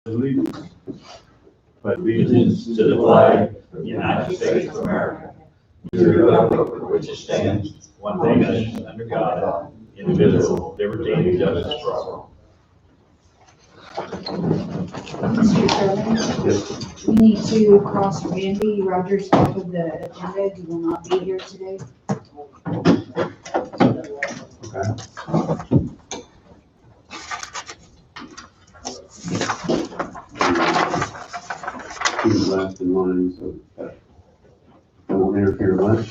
Allegiance to the flag of the United States of America, to the republic for which it stands, one nation, under God, indivisible, liberty and justice for all. Mr. Chairman, we need to cross Randy Rogers off of the agenda. He will not be here today. He's last in line, so I won't interfere much.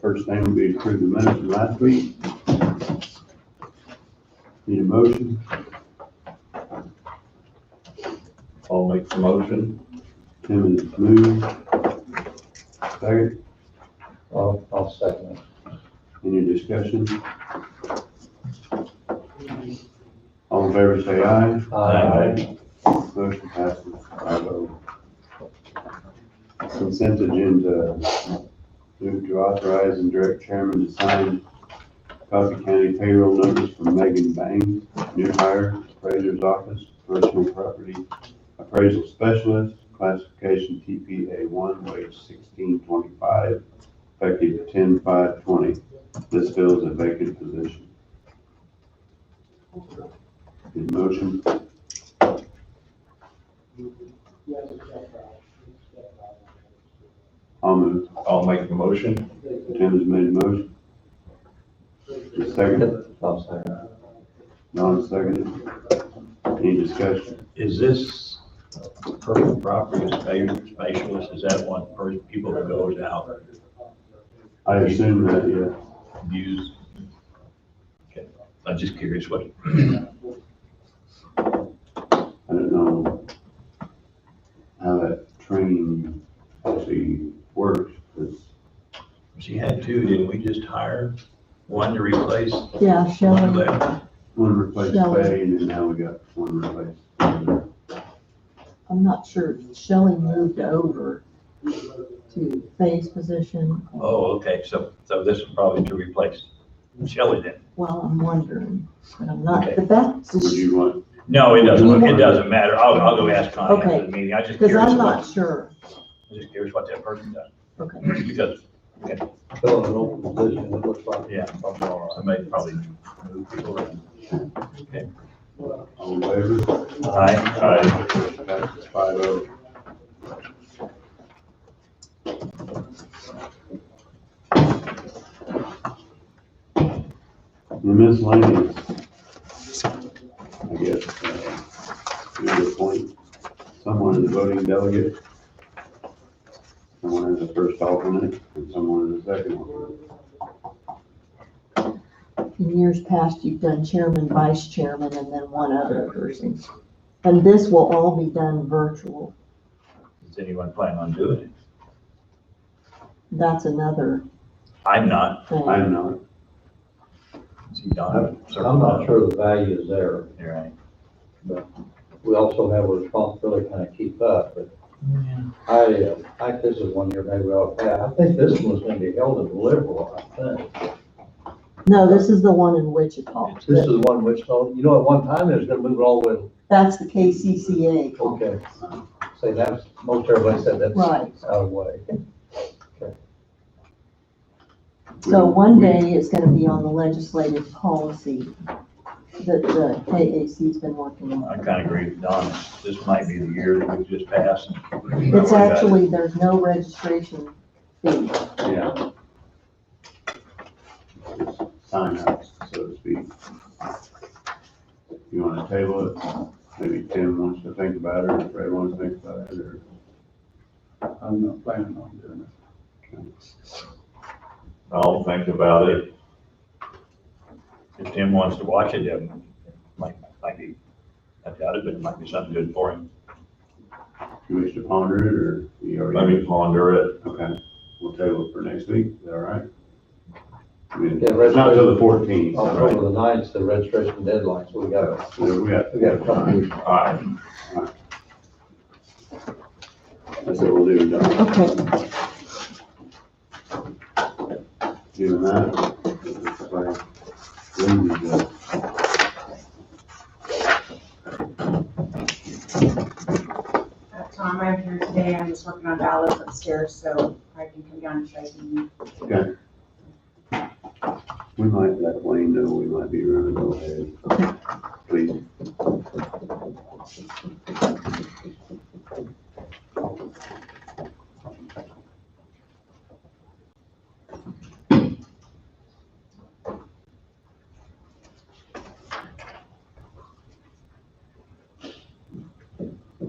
First thing will be to approve the minutes from last week. Need a motion? I'll make the motion. Tim has moved. Second, I'll second it. any discussion? All in favor say aye. Aye. Motion passes 5-0. Consent agenda. Move to authorize and direct chairman to sign Coffee County payroll notice from Megan Bangs, new hire, appraiser's office, personal property appraisal specialist, classification TPA1, wage $16.25, effective 10/5/20. This fills a vacant position. Need a motion? I'll move. I'll make the motion. Tim has made a motion. Second, I'll second. Don seconded. Any discussion? Is this personal property specialist, is that one person, people that goes out, I assume that, yeah. views? Okay, I'm just curious what, I don't know how that training actually works, because she had two, didn't we just hire one to replace? Yeah, One Shelley, left. one replaced Shelley. Faye, and then now we got one replaced. I'm not sure, Shelley moved over to Faye's position. Oh, okay, so this is probably to replace Shelley then? Well, I'm wondering, but I'm not, Okay. but that's, Would you want, No, it doesn't matter, I'll go ask Connie after the meeting, I was just because curious I'm not what, sure. what that person does, Okay, because, Fill an open position, it looks like. yeah, somebody probably move people around. Okay. all in favor? Aye. Passes 5-0. The miscellaneous, I guess, we would appoint someone as the voting delegate, someone as the first alternate, and someone as the second alternate. in years past, you've done chairman, vice chairman, and then one other person. And this will all be done virtual. Does anyone plan on doing it? That's another I'm not, thing. I'm not. see Don. I'm not sure the value is there, You're right. but we also have a responsibility to kind of keep up, but I think this is one year maybe I'll pay. I think this one was gonna be held in Liberal, I think. No, this is the one in Wichita. This is the one which, at one time it was gonna move it all the way, That's the KCCA. okay. Say that's, most everybody said that's out Right. of the way. So one day it's gonna be on the legislative policy that the KAC's been working I on. kind of agree with Don, this might be the year that we just passed. It's actually, there's no registration fee. Yeah. Sign up, so to speak. You want to table it? Maybe Tim wants to think about it, or Fred wants to think about it, or. I'm not planning on doing it. I'll think about it. If Tim wants to watch it, it might be, I doubt it, but it might be something good for him. You wish to ponder it, or you already? Let me ponder it. Okay, we'll table it for next week, is that all right? I mean, Yeah, it's not till the 14th, all October right? the 9th, the registration deadline, so we got We a couple weeks. All right. That's what we'll do, Don. Okay. Given that, it's like, Lindsay's, Tom, I'm here today, I'm just working on ballots upstairs, so I can come down and show you. Okay. We might let Wayne know we might be running a little ahead. Please.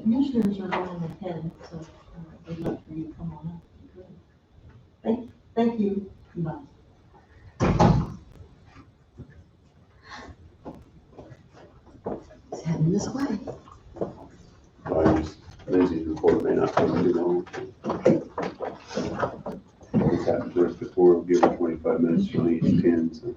Commissioners are going ahead, so they'd like for you to come on up. Thank you. Bye. It's heading this way. Lindsay's report may not take too long. This happened to us before, we'll give her 25 minutes from each 10, so.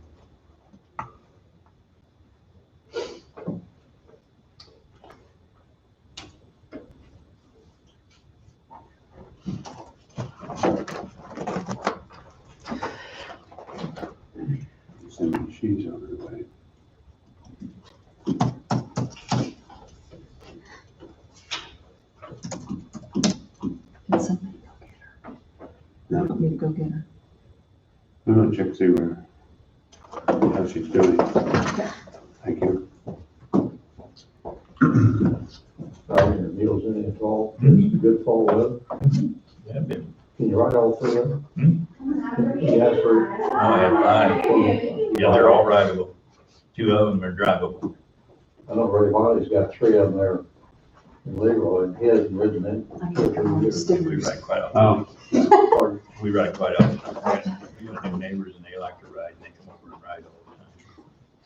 Assuming she's on her way. Can somebody go get her? No. Want me to go get her? I'm gonna check, see how she's doing. Thank you. Your deals in it all, good fall weather. Yeah, been, Can you write all three of them? Yeah, for. I have five. Yeah, they're all rideable. Two of them are drivable. I know Ray Wiley's got three of them there in Leroy, and he hasn't ridden it. I got them on the We stickers. ride quite often. Oh, We ride quite often. We got new neighbors and they like to ride and they come over and ride all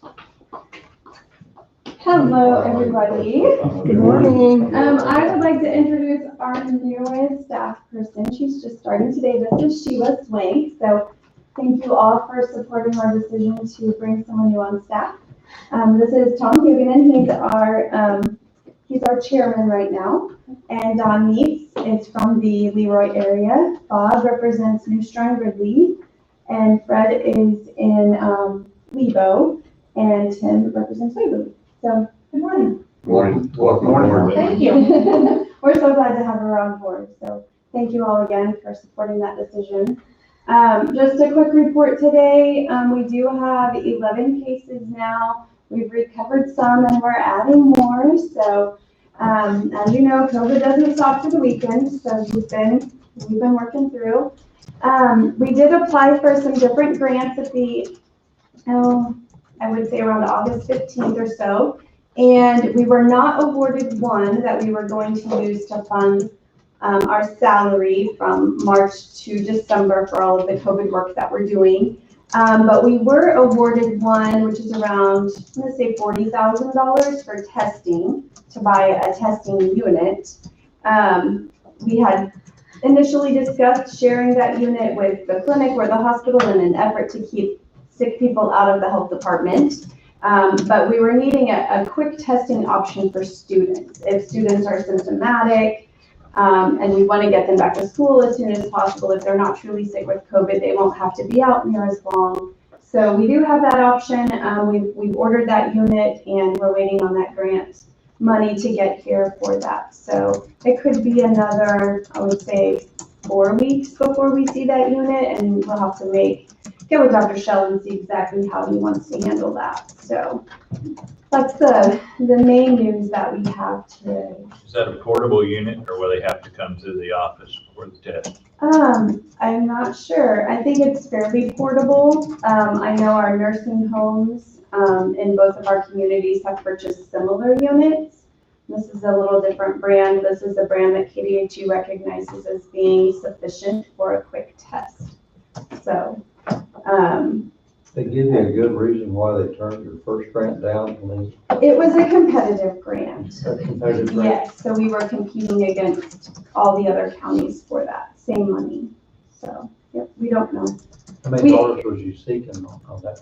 the time. Hello, everybody. Good morning. I would like to introduce our newest staff person. She's just starting today. This is Sheila Swank. So thank you all for supporting our decision to bring someone new on staff. This is Tom Huguenin. He's our chairman right now. And Don Meeks is from the Leroy area. Bob represents New Strand Ridley. And Fred is in Lebo. And Tim represents Waverly. So, good morning. morning. Welcome Morning. Thank you. We're so glad to have her on board. So thank you all again for supporting that decision. Just a quick report today. We do have 11 cases now. We've recovered some and we're adding more. So as you know, COVID doesn't stop for the weekend. So we've been working through. We did apply for some different grants at the, I would say around August 15th or so. And we were not awarded one that we were going to use to fund our salary from March to December for all of the COVID work that we're doing. But we were awarded one, which is around, I'm gonna say $40,000 for testing, to buy a testing unit. We had initially discussed sharing that unit with the clinic or the hospital in an effort to keep sick people out of the health department. But we were needing a quick testing option for students. If students are symptomatic, and we want to get them back to school as soon as possible, if they're not truly sick with COVID, they won't have to be out near as long. So we do have that option. We've ordered that unit and we're waiting on that grant money to get here for that. So it could be another, I would say, 4 weeks before we see that unit, and we'll have to get with Dr. Shell and see exactly how he wants to handle that. So that's the main news that we have today. Is that a portable unit or will they have to come to the office for the test? I'm not sure. I think it's fairly portable. I know our nursing homes in both of our communities have purchased similar units. This is a little different brand. This is a brand that KDHE recognizes as being sufficient for a quick test. So, They give you a good reason why they turned your first grant down, and it was a competitive grant. a competitive grant. Yes, so we were competing against all the other counties for that same money. So, yep, we don't know. How many dollars was you seeking on that?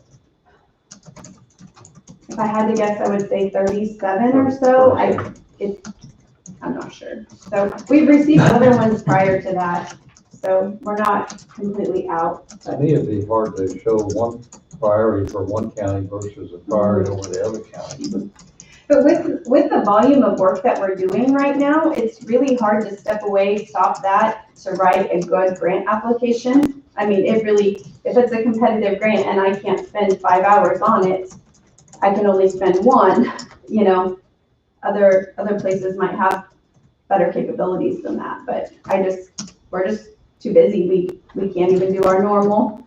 If I had to guess, I would say 37 or so. I'm not sure. So we've received other ones prior to that. So we're not completely out. To me, it'd be hard to show one priority for one county versus a priority over the other county, but But with the volume of work that we're doing right now, it's really hard to step away, stop that, to write a good grant application. I mean, it really, if it's a competitive grant and I can't spend 5 hours on it, I can only spend one, you know. Other places might have better capabilities than that, but we're just too busy. We can't even do our normal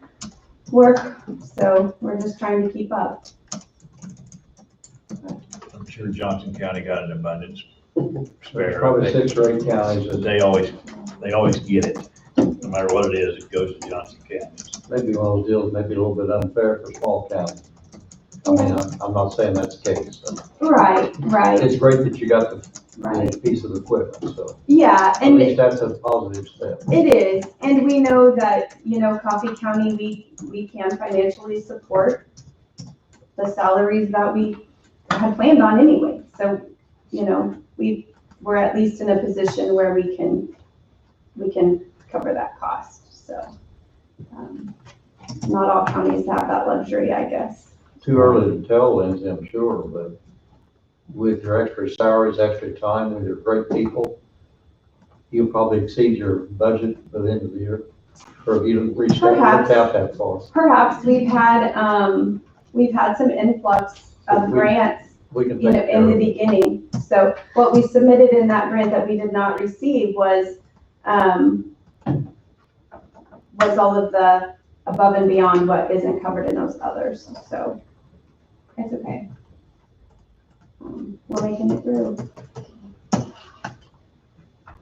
work, so we're just trying to keep up. I'm sure Johnson County got an abundance There's spare. probably 6 or 8 counties that They always get it. No matter what it is, it goes to Johnson County. maybe one of those deals, maybe a little bit unfair for small counties. I mean, I'm not saying that's the case. Right. It's great that you got the Right. piece of equipment, so Yeah, at and least that's a positive step. it is, and we know that, you know, Coffee County, we can financially support the salaries that we had planned on anyway. So, you know, we're at least in a position where we can cover that cost, so. Not all counties have that luxury, I guess. Too early to tell, Lindsay, I'm sure, but with your extra salaries, extra time, with your great people, you'll probably exceed your budget by the end of the year. Or if you don't reach that, Perhaps. look out that far. Perhaps we've had some influx of grants, We can you know, take care in the of it. beginning. So what we submitted in that grant that we did not receive was all of the above and beyond what isn't covered in those others. So it's okay. We're making it through.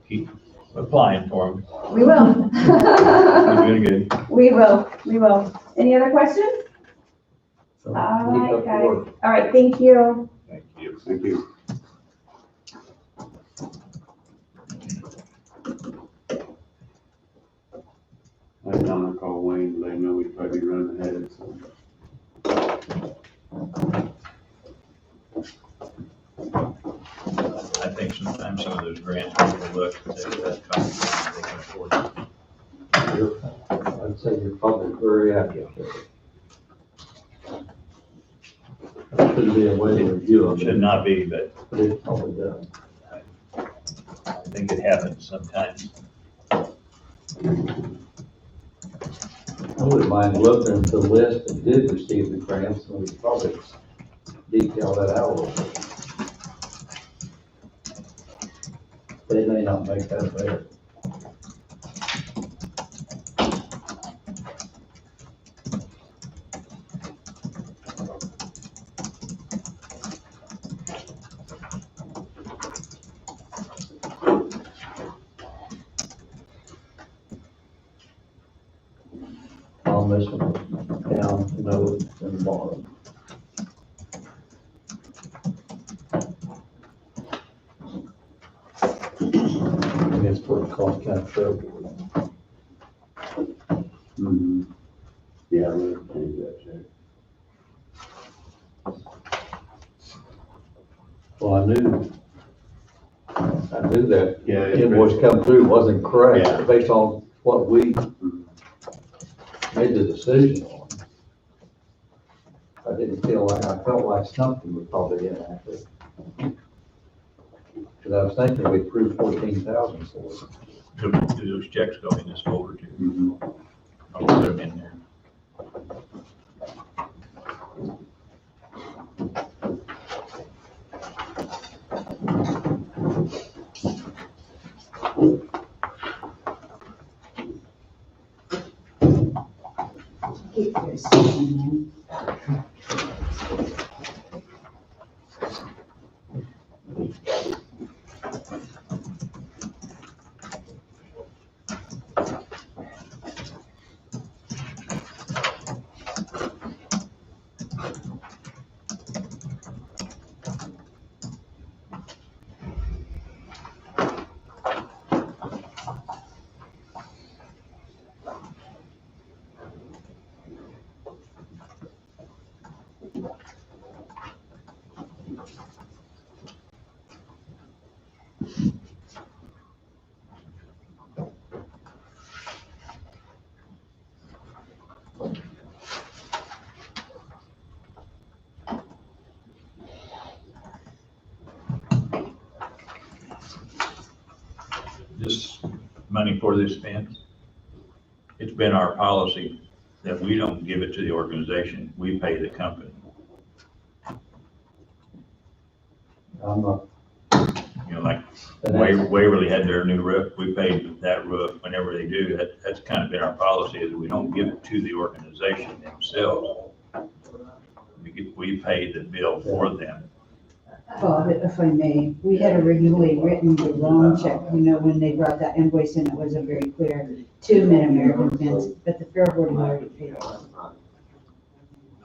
Keep applying for them. We will. You're doing good. We will. Any other questions? So All keep right, up the guys. work. All right, thank you. Thank you. Thank you. I did not call Wayne, to let him know we'd probably be running ahead, so. I think sometimes some of those grants are overlooked, but they can afford it. I'd say you're probably very accurate there. There should be a way to review them. Should not be, but But it probably does. I think it happens sometimes. I wouldn't mind looking at the list that did receive the grants, and we could probably detail that out a little bit. They may not make that better. On this one, down, no, and the bottom. And it's for the Collin County Fair Board. Yeah, we'll change that check. Well, I knew that Yeah. invoice come through wasn't correct, Yeah. based on what we made the decision on. I felt like something was probably inaccurate. Because I was thinking we approved 14,000 for it. Do those checks go in this folder too? Mhm. I'll put them in there. Get this in this money for this fence, it's been our policy that we don't give it to the organization, we pay the company. I'm not, You know, like and that's- Waverly had their new roof, we paid that roof whenever they do. That's kind of been our policy, is we don't give it to the organization themselves. We pay the bill for them. Bob, if I may, we had originally written the wrong check, when they brought that invoice in, it wasn't very clear to Mid-American Fence, but the Fair Board had already paid it.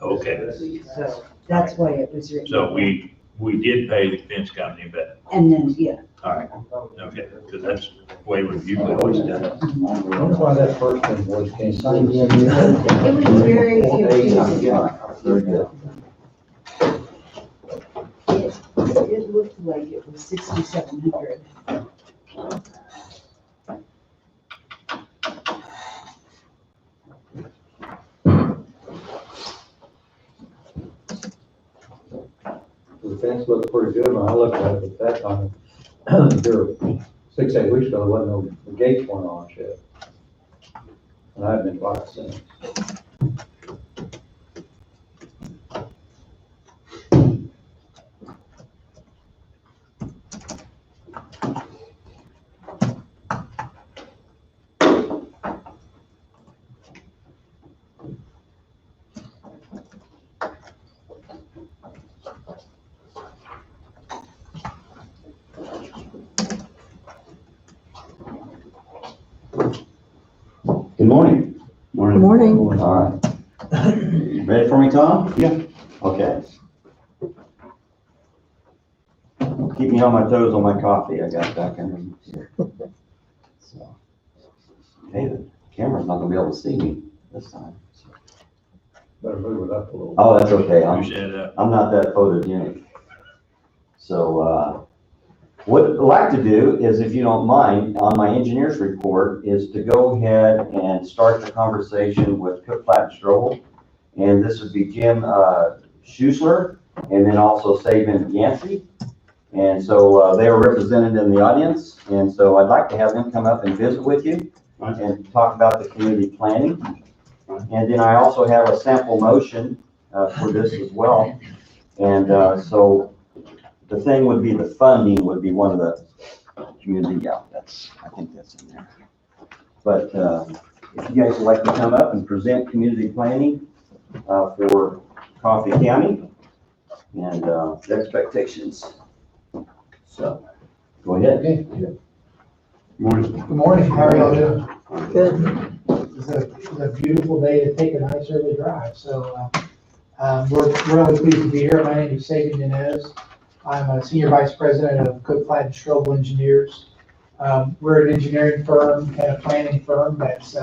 Okay, So that's why it was written. so we did pay the fence company, but, And then, yeah, all right, okay, because that's the way we usually always done it. That's why that first invoice came. it was very confusing. Very good. It looked like it was 6,700. The fence looked pretty good when I looked at it at that time. There, 6, 8 weeks ago, there wasn't no, the gates weren't on yet. And I've been twice since. Good morning. Morning. Morning. All right. Ready for me, Tom? Yeah. Okay. Keep me on my toes on my coffee. I got back in here. So, hey, the camera's not gonna be able to see me this time. Better move it up a little. Oh, that's okay. You said, I'm not that photogenic. So, what I'd like to do is, if you don't mind, on my engineer's report, is to go ahead and start the conversation with Cook Platt and Strobel. And this would be Jim Schusler, and then also Saban Yancey. And so they are represented in the audience. And so I'd like to have them come up and visit with you and talk about the community planning. And then I also have a sample motion for this as well. And so the thing would be, the funding would be one of the community, yeah, I think that's in there. But if you guys would like to come up and present community planning for Coffee County and the expectations. So, go ahead. Morning. Good morning, how are y'all doing? Good. It's a beautiful day to take a nice early drive, so we're really pleased to be here. My name is Saban Yanez. I'm a Senior Vice President of Cook Platt and Strobel Engineers. We're an engineering firm and a planning firm that's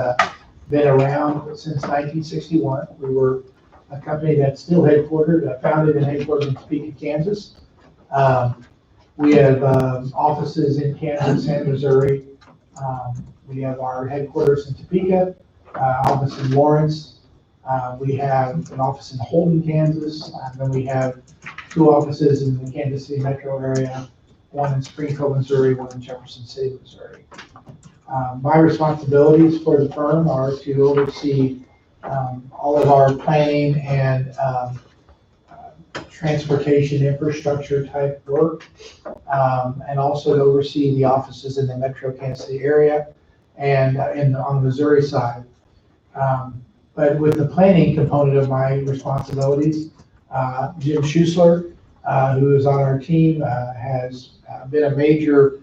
been around since 1961. We were a company that's still headquartered, founded and headquartered in Topeka, Kansas. We have offices in Kansas and Missouri. We have our headquarters in Topeka, office in Lawrence. We have an office in Holden, Kansas, and then we have 2 offices in the Kansas City metro area, one in Springfield, Missouri, one in Jefferson City, Missouri. My responsibilities for the firm are to oversee all of our planning and transportation infrastructure type work, and also to oversee the offices in the metro Kansas City area and on the Missouri side. But with the planning component of my responsibilities, Jim Schusler, who is on our team, has been a major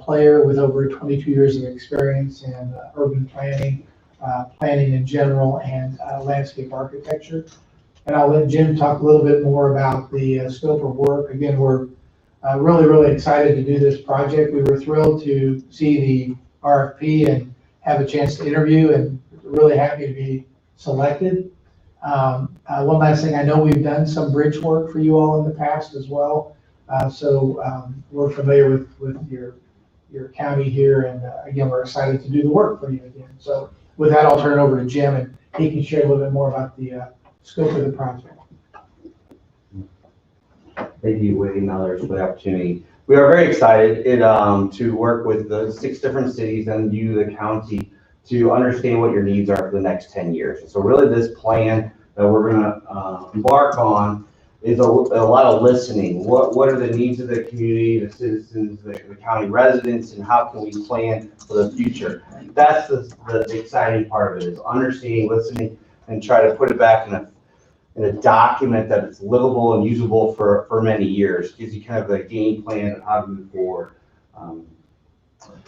player with over 22 years of experience in urban planning, planning in general, and landscape architecture. And I'll let Jim talk a little bit more about the scope of work. Again, we're really excited to do this project. We were thrilled to see the RFP and have a chance to interview, and really happy to be selected. One last thing, I know we've done some bridge work for you all in the past as well. So we're familiar with your county here, and again, we're excited to do the work for you again. So with that, I'll turn it over to Jim, and he can share a little bit more about the scope of the project. Thank you, Whitney Mellors, for the opportunity. we are very excited to work with the 6 different cities and you, the county, to understand what your needs are for the next 10 years. So really this plan that we're gonna embark on is a lot of listening. What are the needs of the community, the citizens, the county residents, and how can we plan for the future? That's the exciting part of it, is understanding, listening, and try to put it back in a document that is livable and usable for many years. Gives you kind of a game plan of how to move forward.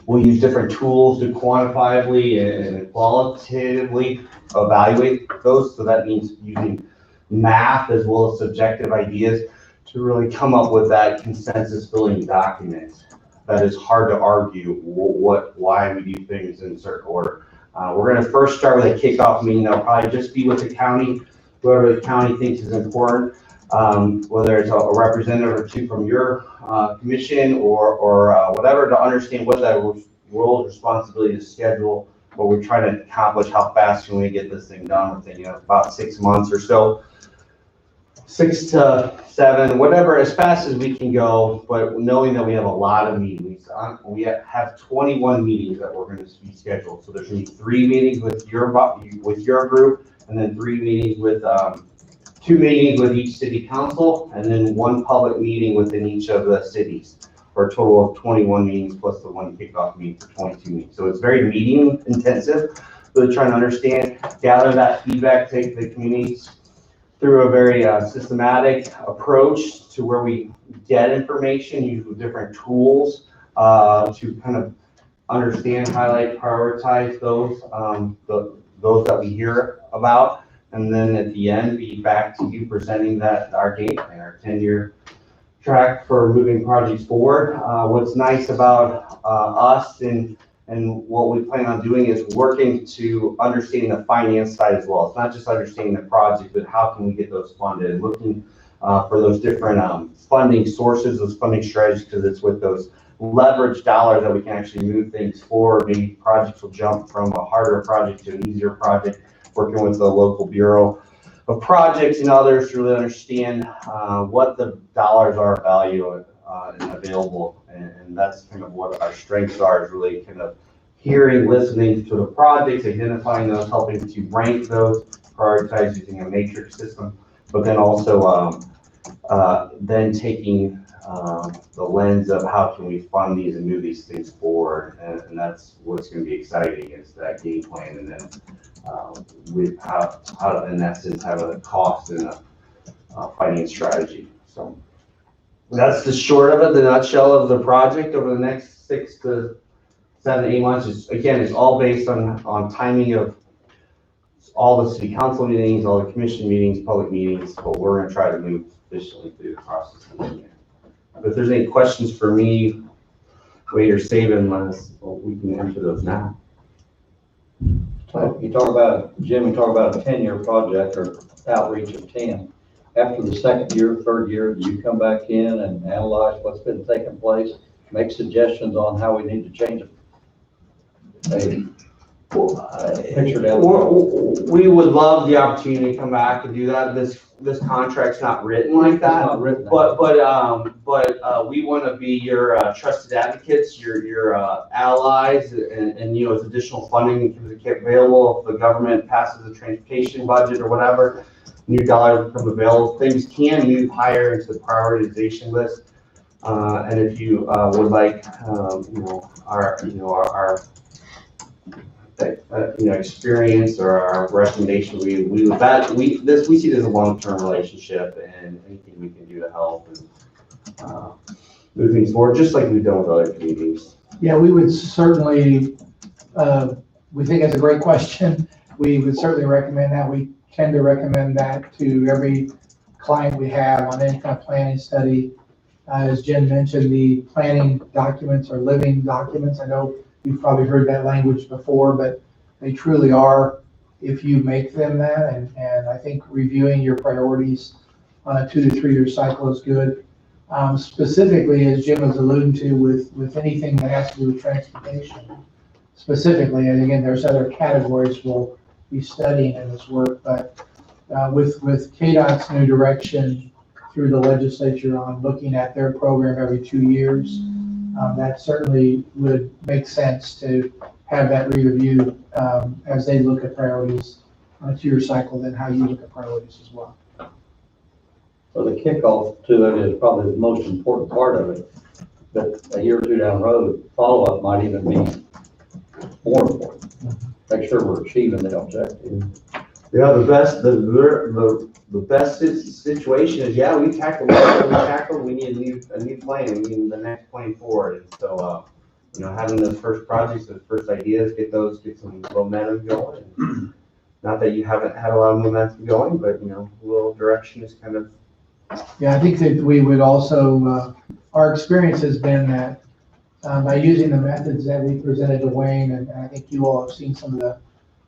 We'll use different tools to quantifiably and qualitatively evaluate those. So that means using math as well as subjective ideas to really come up with that consensus building document that is hard to argue why we do things in a certain order. We're going to first start with a kickoff meeting that'll probably just be with the county, whoever the county thinks is important, whether it's a representative or 2 from your commission or whatever, to understand what that role responsibility to schedule, what we're trying to accomplish, how fast can we get this thing done within about 6 months or so. 6 to 7, whatever, as fast as we can go, but knowing that we have a lot of meetings. We have 21 meetings that we're going to be scheduled. So there's going to be 3 meetings with your group, and then 3 meetings with 2 meetings with each city council, and then 1 public meeting within each of the cities, for a total of 21 meetings plus the 1 kickoff meeting for 22 meetings. So it's very meeting intensive. Really trying to understand, gather that feedback, take the communities through a very systematic approach to where we get information, use different tools to kind of understand, highlight, prioritize those that we hear about, and then at the end be back to you presenting that our game plan, our 10-year track for moving projects forward. What's nice about us and what we plan on doing is working to understanding the finance side as well. It's not just understanding the project, but how can we get those funded, and looking for those different funding sources, those funding strategies, because it's with those leverage dollars that we can actually move things forward. Maybe projects will jump from a harder project to an easier project, working with the local bureau of projects and others to really understand what the dollars are value and available. And that's kind of what our strengths are, is really kind of hearing, listening to the projects, identifying those, helping to rank those, prioritize using a matrix system, but then also then taking the lens of how can we fund these and move these things forward. And that's what's going to be exciting, is that game plan, and then we how to, in essence, have a cost and a finance strategy. So that's the short of it, the nutshell of the project over the next 6 to 7 to 8 months. Again, it's all based on timing of all the city council meetings, all the commission meetings, public meetings, but we're going to try to move efficiently through the process. If there's any questions for me, while you're saving us, we can answer those now. You talk about, Jim, you talk about a 10-year project or outreach of 10. After the 2nd year, 3rd year, do you come back in and analyze what's been taking place, make suggestions on how we need to change it? We would love the opportunity to come back and do that. This contract's not written like that. It's not written. But we want to be your trusted advocates, your allies, and as additional funding becomes available, if the government passes a transportation budget or whatever, new dollars become available, things can move higher into the prioritization list. And if you would like, our experience or our recommendation, we see it as a long-term relationship, and anything we can do to help and move things forward, just like we've done with other communities. Yeah, we would certainly, we think that's a great question. We would certainly recommend that. We tend to recommend that to every client we have on any kind of planning study. As Jen mentioned, the planning documents are living documents. I know you've probably heard that language before, but they truly are if you make them that. And I think reviewing your priorities on a 2 to 3 year cycle is good. Specifically, as Jim was alluding to, with anything that has to do with transportation, specifically, and again, there's other categories we'll be studying in this work, but with KDOT's new direction through the legislature on looking at their program every 2 years. That certainly would make sense to have that re-review as they look at priorities on a 2-year cycle, then how you look at priorities as well. So the kickoff to it is probably the most important part of it. But a year or two down the road, follow-up might even be more important. Make sure we're achieving the objective. Yeah, the best situation is, yeah, we tackled, we need a new plan, we need the next plan forward. And so, having those first projects, those first ideas, get some momentum going. And not that you haven't had a lot of momentum going, but, a little direction is kind of. Yeah, I think that we would also, our experience has been that by using the methods that we presented to Wayne, and I think you all have seen some of the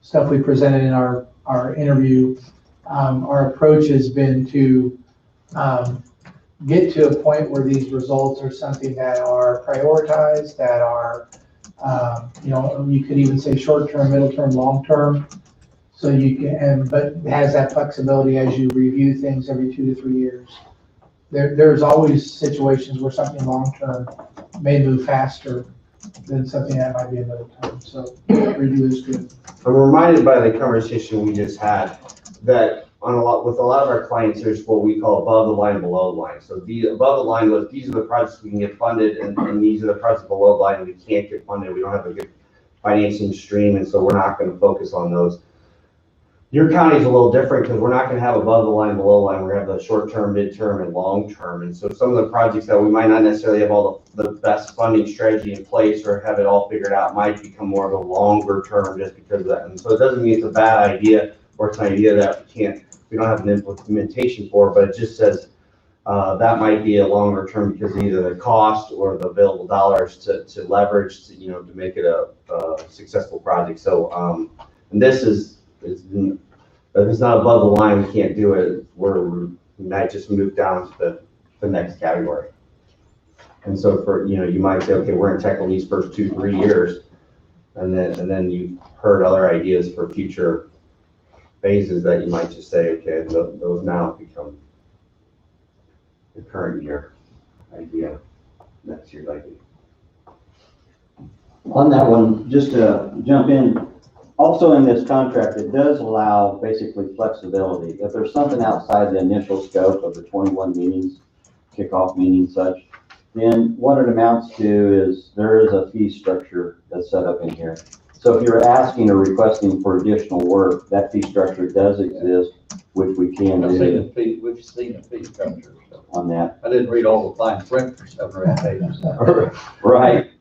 stuff we presented in our interview, our approach has been to get to a point where these results are something that are prioritized, that are, you could even say short-term, middle-term, long-term. So you can, but has that flexibility as you review things every 2 to 3 years. There's always situations where something long-term may move faster than something that might be a middle term. So review is good. I'm reminded by the conversation we just had that with a lot of our clients, there's what we call above the line, below the line. So above the line was, these are the projects we can get funded, and these are the projects below the line we can't get funded. We don't have a good financing stream, and so we're not going to focus on those. Your county is a little different because we're not going to have above the line, below the line. We're going to have the short term, mid term, and long term. And so some of the projects that we might not necessarily have all the best funding strategy in place or have it all figured out might become more of a longer term just because of that. And so it doesn't mean it's a bad idea or it's an idea that we don't have an implementation for, but it just says that might be a longer term because of either the cost or the available dollars to leverage to make it a successful project. So and this is. If it's not above the line, we can't do it. We might just move down to the next category. And so you might say, okay, we're going to tackle these first 2-3 years, and then you've heard other ideas for future phases that you might just say, okay, those now become the current year idea, next year's idea. On that one, just to jump in, also in this contract, it does allow basically flexibility. If there's something outside the initial scope of the 21 meetings, kickoff meetings, such, then what it amounts to is there is a fee structure that's set up in here. So if you're asking or requesting for additional work, that fee structure does exist, which we can do We've seen the fee structure. So on that. I didn't read all the fine print for 7 or 8 pages. Right.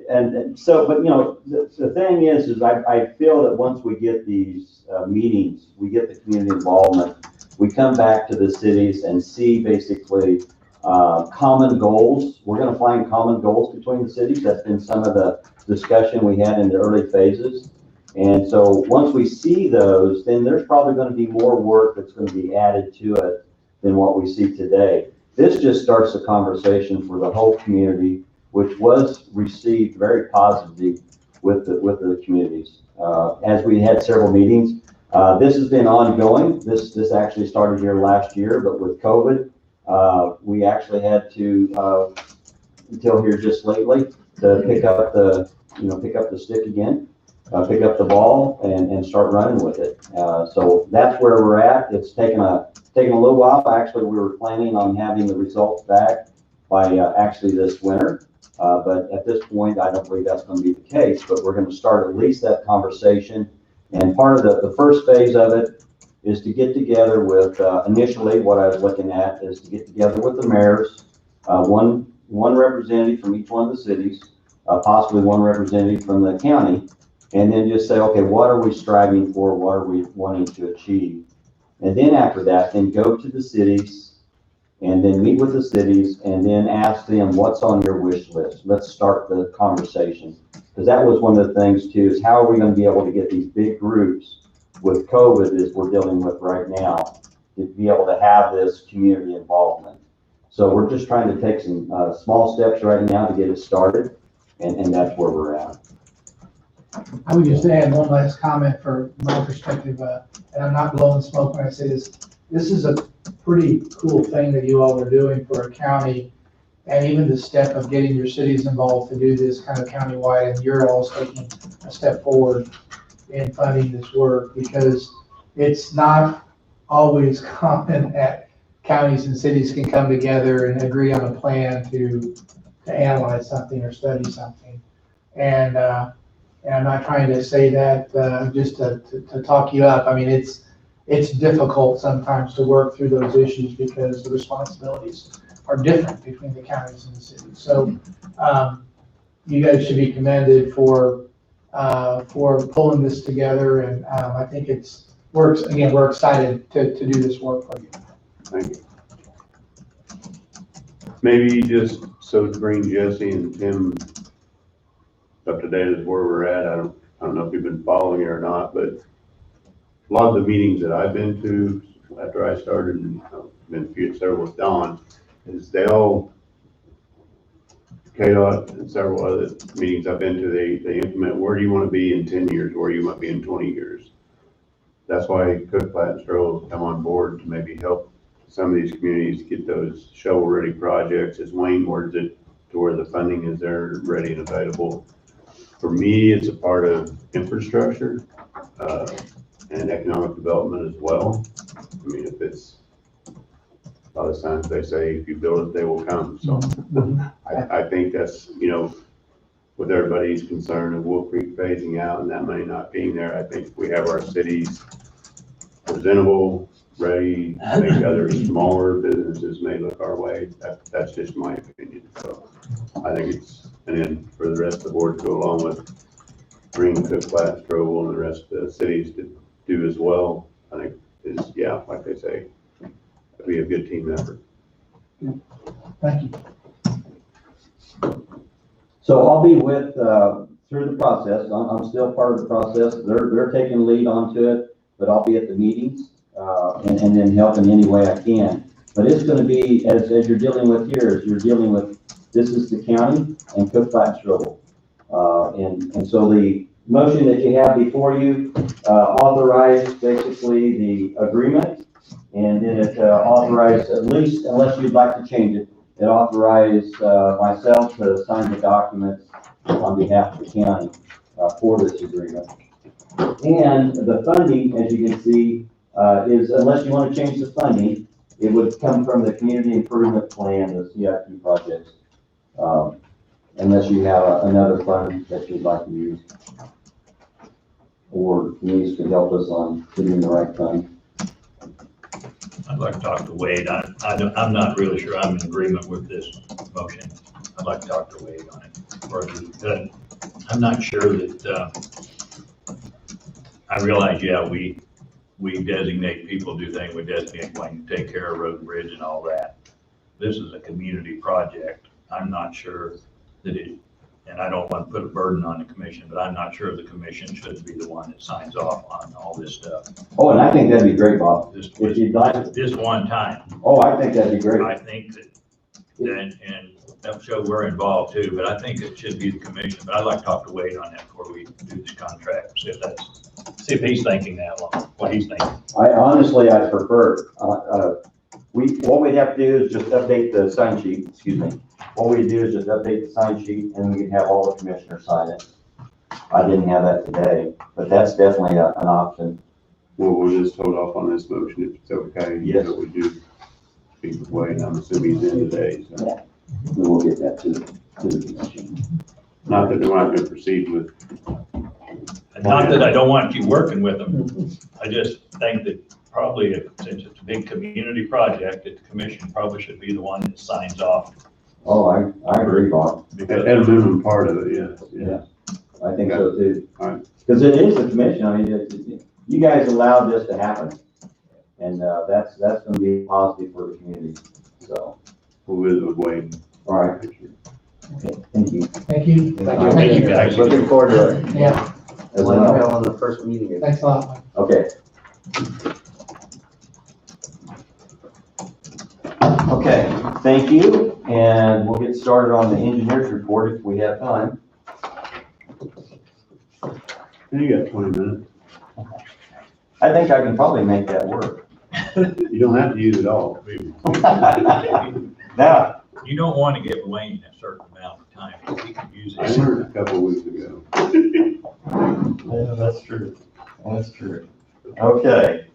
And so, but the thing is I feel that once we get these meetings, we get the community involvement, we come back to the cities and see basically common goals. We're going to find common goals between the cities. That's been some of the discussion we had in the early phases. And so once we see those, then there's probably going to be more work that's going to be added to it than what we see today. This just starts a conversation for the whole community, which was received very positively with the communities. As we had several meetings, this has been ongoing. This actually started here last year, but with COVID, we actually had to, until here just lately, to pick up the stick again, pick up the ball and start running with it. So that's where we're at. It's taken a little while. Actually, we were planning on having the results back by actually this winter. But at this point, I don't believe that's going to be the case, but we're going to start at least that conversation. And part of the first phase of it is to get together with, initially what I was looking at is to get together with the mayors, one representative from each one of the cities, possibly one representative from the county, and then just say, okay, what are we striving for? What are we wanting to achieve? And then after that, then go to the cities and then meet with the cities and then ask them what's on your wish list. Let's start the conversation. Because that was one of the things too, is how are we going to be able to get these big groups with COVID as we're dealing with right now, to be able to have this community involvement. So we're just trying to take some small steps right now to get it started, and that's where we're at. I would just add one last comment for my perspective, and I'm not blowing smoke when I say this. This is pretty cool thing that you all are doing for a county. And even the step of getting your cities involved to do this kind of countywide, and you're all taking a step forward in funding this work, because it's not always common that counties and cities can come together and agree on a plan to analyze something or study something. And I'm not trying to say that just to talk you up. I mean, it's difficult sometimes to work through those issues because the responsibilities are different between the counties and the cities. So you guys should be commended for pulling this together, and I think works. Again, we're excited to do this work for you. Thank you. Maybe just so to bring Jesse and Tim up to date as where we're at, I don't know if you've been following it or not, but a lot of the meetings that I've been to after I started, and I've been several with Don, is they all, KDOT and several other meetings I've been to, they implement where do you want to be in 10 years, where you want to be in 20 years. That's why Cook Flat and Stroll come on board to maybe help some of these communities get those shovel-ready projects, as Wayne words it, to where the funding is there, ready and available. For me, it's a part of infrastructure and economic development as well. I mean, if it's, a lot of times they say, if you build it, they will come. So I think that's, with everybody's concern of Wolf Creek phasing out and that money not being there, I think we have our cities presentable, ready, to make other smaller businesses may look our way. That's just my opinion. So I think it's, and then for the rest of the board to go along with bringing Cook Flat, Strobel, and the rest of the cities to do as well, I think is, yeah, like they say, it'll be a good team effort. Thank you. So I'll be with, through the process. I'm still part of the process. They're taking lead onto it, but I'll be at the meetings, and then helping any way I can. But it's gonna be, as you're dealing with here, you're dealing with, this is the county and Cook Flat Strobel. And so the motion that you have before you, authorized basically the agreement, and then it authorized, at least, unless you'd like to change it, it authorized myself to sign the documents on behalf of the county for this agreement. And the funding, as you can see, is, unless you want to change the funding, it would come from the community improvement plan, the CIP projects, unless you have another fund that you'd like to use, or Denise could help us on getting the right fund. I'd like to talk to Wade. I'm not really sure I'm in agreement with this motion. I'd like to talk to Wade on it. I'm not sure that, I realize, yeah, we designate people do things, we designate when to take care of road and bridge and all that. This is a community project. I'm not sure that it, and I don't want to put a burden on the commission, but I'm not sure the commission should be the one that signs off on all this stuff. Oh, and I think that'd be great, Bob. This If you'd like. this one time. Oh, I think that'd be great. I think that, and that'll show we're involved too, but I think it should be the commission. But I'd like to talk to Wade on that before we do this contract, see if he's thinking that long, what he's thinking. I prefer, what we'd have to do is just update the sign sheet, excuse me. What we do is just update the sign sheet and we can have all the commissioners sign it. I didn't have that today, but that's definitely an option. Well, we'll just hold off on this motion if it's okay. Yes. We do speak with Wayne, I'm assuming he's in today, so. Yeah. Then we'll get that to the commission. Not that we're not going to proceed with. Not that I don't want to keep working with them. I just think that probably, since it's a big community project, that the commission probably should be the one that signs off. Oh, I agree, Bob. At a minimum part of it, yes. Yeah, I think so too. All right. Because it is the commission. I mean, you guys allowed this to happen. And that's going to be positive for the community. So. We'll visit with Wayne. All right. Okay, thank you. Thank you. Thank you, guys. Looking forward to it. Yeah, As well. On the first meeting. thanks a lot. Okay. Okay, thank you, and we'll get started on the engineer's report if we have time. You got 20 minutes. I think I can probably make that work. You don't have to use it all. Now, You don't want to give Wayne a certain amount of time, because he could use I it. learned a couple of weeks ago. yeah, that's true. That's true. Okay.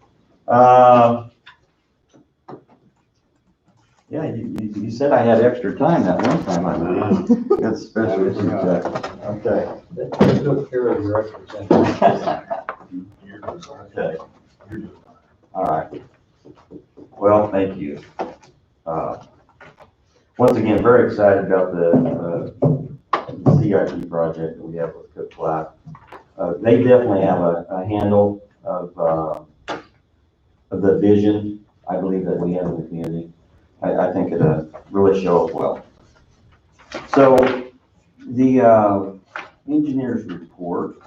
Yeah, you said I had extra time that one time. I know. That's special issue check. Okay. That took care of your representative. Okay. All right. Well, thank you. Once again, very excited about the CIP project that we have with Cook Flat. They definitely have a handle of the vision, I believe, that we have in the community. I think it really shows well. So the engineer's report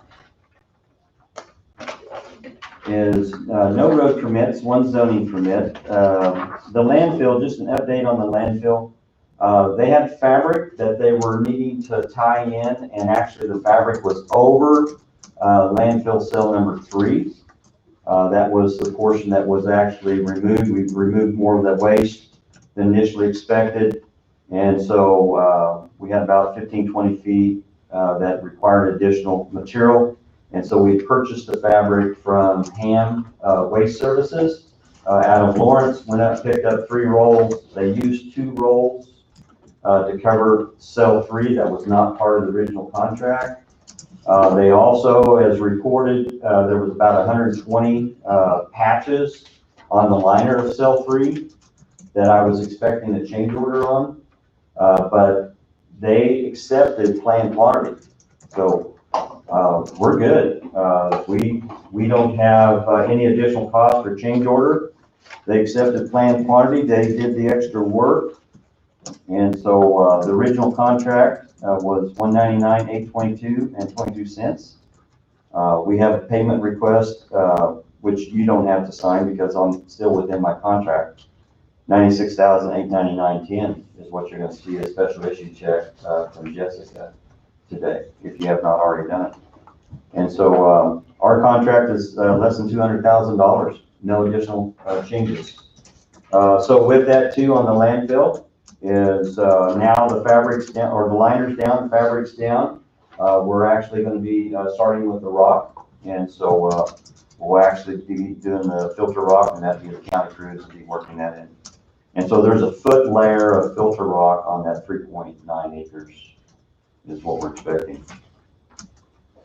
is no road permits, one zoning permit. The landfill, just an update on the landfill. They had fabric that they were needing to tie in, and actually the fabric was over landfill cell number 3. That was the portion that was actually removed. We removed more of that waste than initially expected. And so we had about 15, 20 feet that required additional material. And so we purchased the fabric from Ham Waste Services out of Lawrence, went out, picked up 3 rolls. They used 2 rolls to cover cell 3. That was not part of the original contract. They also, as reported, there was about 120 patches on the liner of cell 3 that I was expecting a change order on, but they accepted planned quantity. So we're good. We don't have any additional cost for change order. They accepted planned quantity. They did the extra work. And so the original contract was $199,822 and 22 cents. We have a payment request, which you don't have to sign because I'm still within my contract. $96,899.10 is what you're going to see, a special issue check from Jessica today, if you have not already done it. And so our contract is less than $200,000, no additional changes. So with that too, on the landfill is now the fabric's down, or the liner's down, the fabric's down. We're actually going to be starting with the rock, and so we'll actually be doing the filter rock, and that'll be the county crews will be working that in. And so there's a foot layer of filter rock on that 3.9 acres is what we're expecting.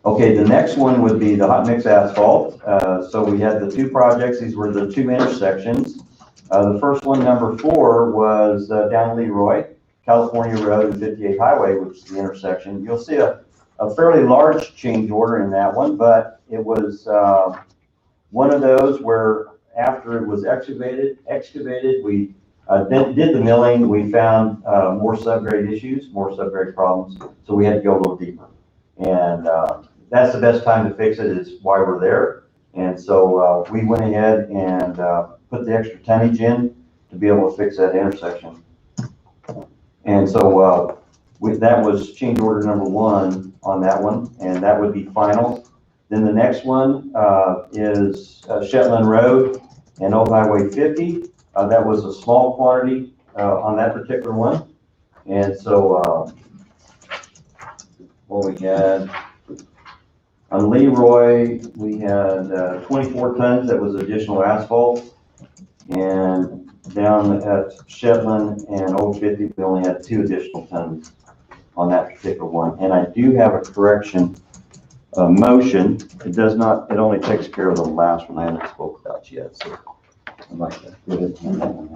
Okay, the next one would be the hot mix asphalt. So we had the 2 projects. These were the 2 intersections. The first one, number 4, was down Leroy, California Road and 58 Highway, which is the intersection. You'll see a fairly large change order in that one, but it was one of those where after it was excavated, we then did the milling. We found more subgrade issues, more subgrade problems, so we had to go a little deeper. And that's the best time to fix it, is why we're there. And so we went ahead and put the extra tonnage in to be able to fix that intersection. And so that was change order number 1 on that one, and that would be final. Then the next one is Shetland Road and Old Highway 50. That was a small quantity on that particular one. And so what we had on Leroy, we had 24 tons that was additional asphalt. And down at Shetland and Old 50, we only had 2 additional tons on that particular one. And I do have a correction motion. It does not, it only takes care of the last one I haven't spoke about yet. So I'd like to get it on that one.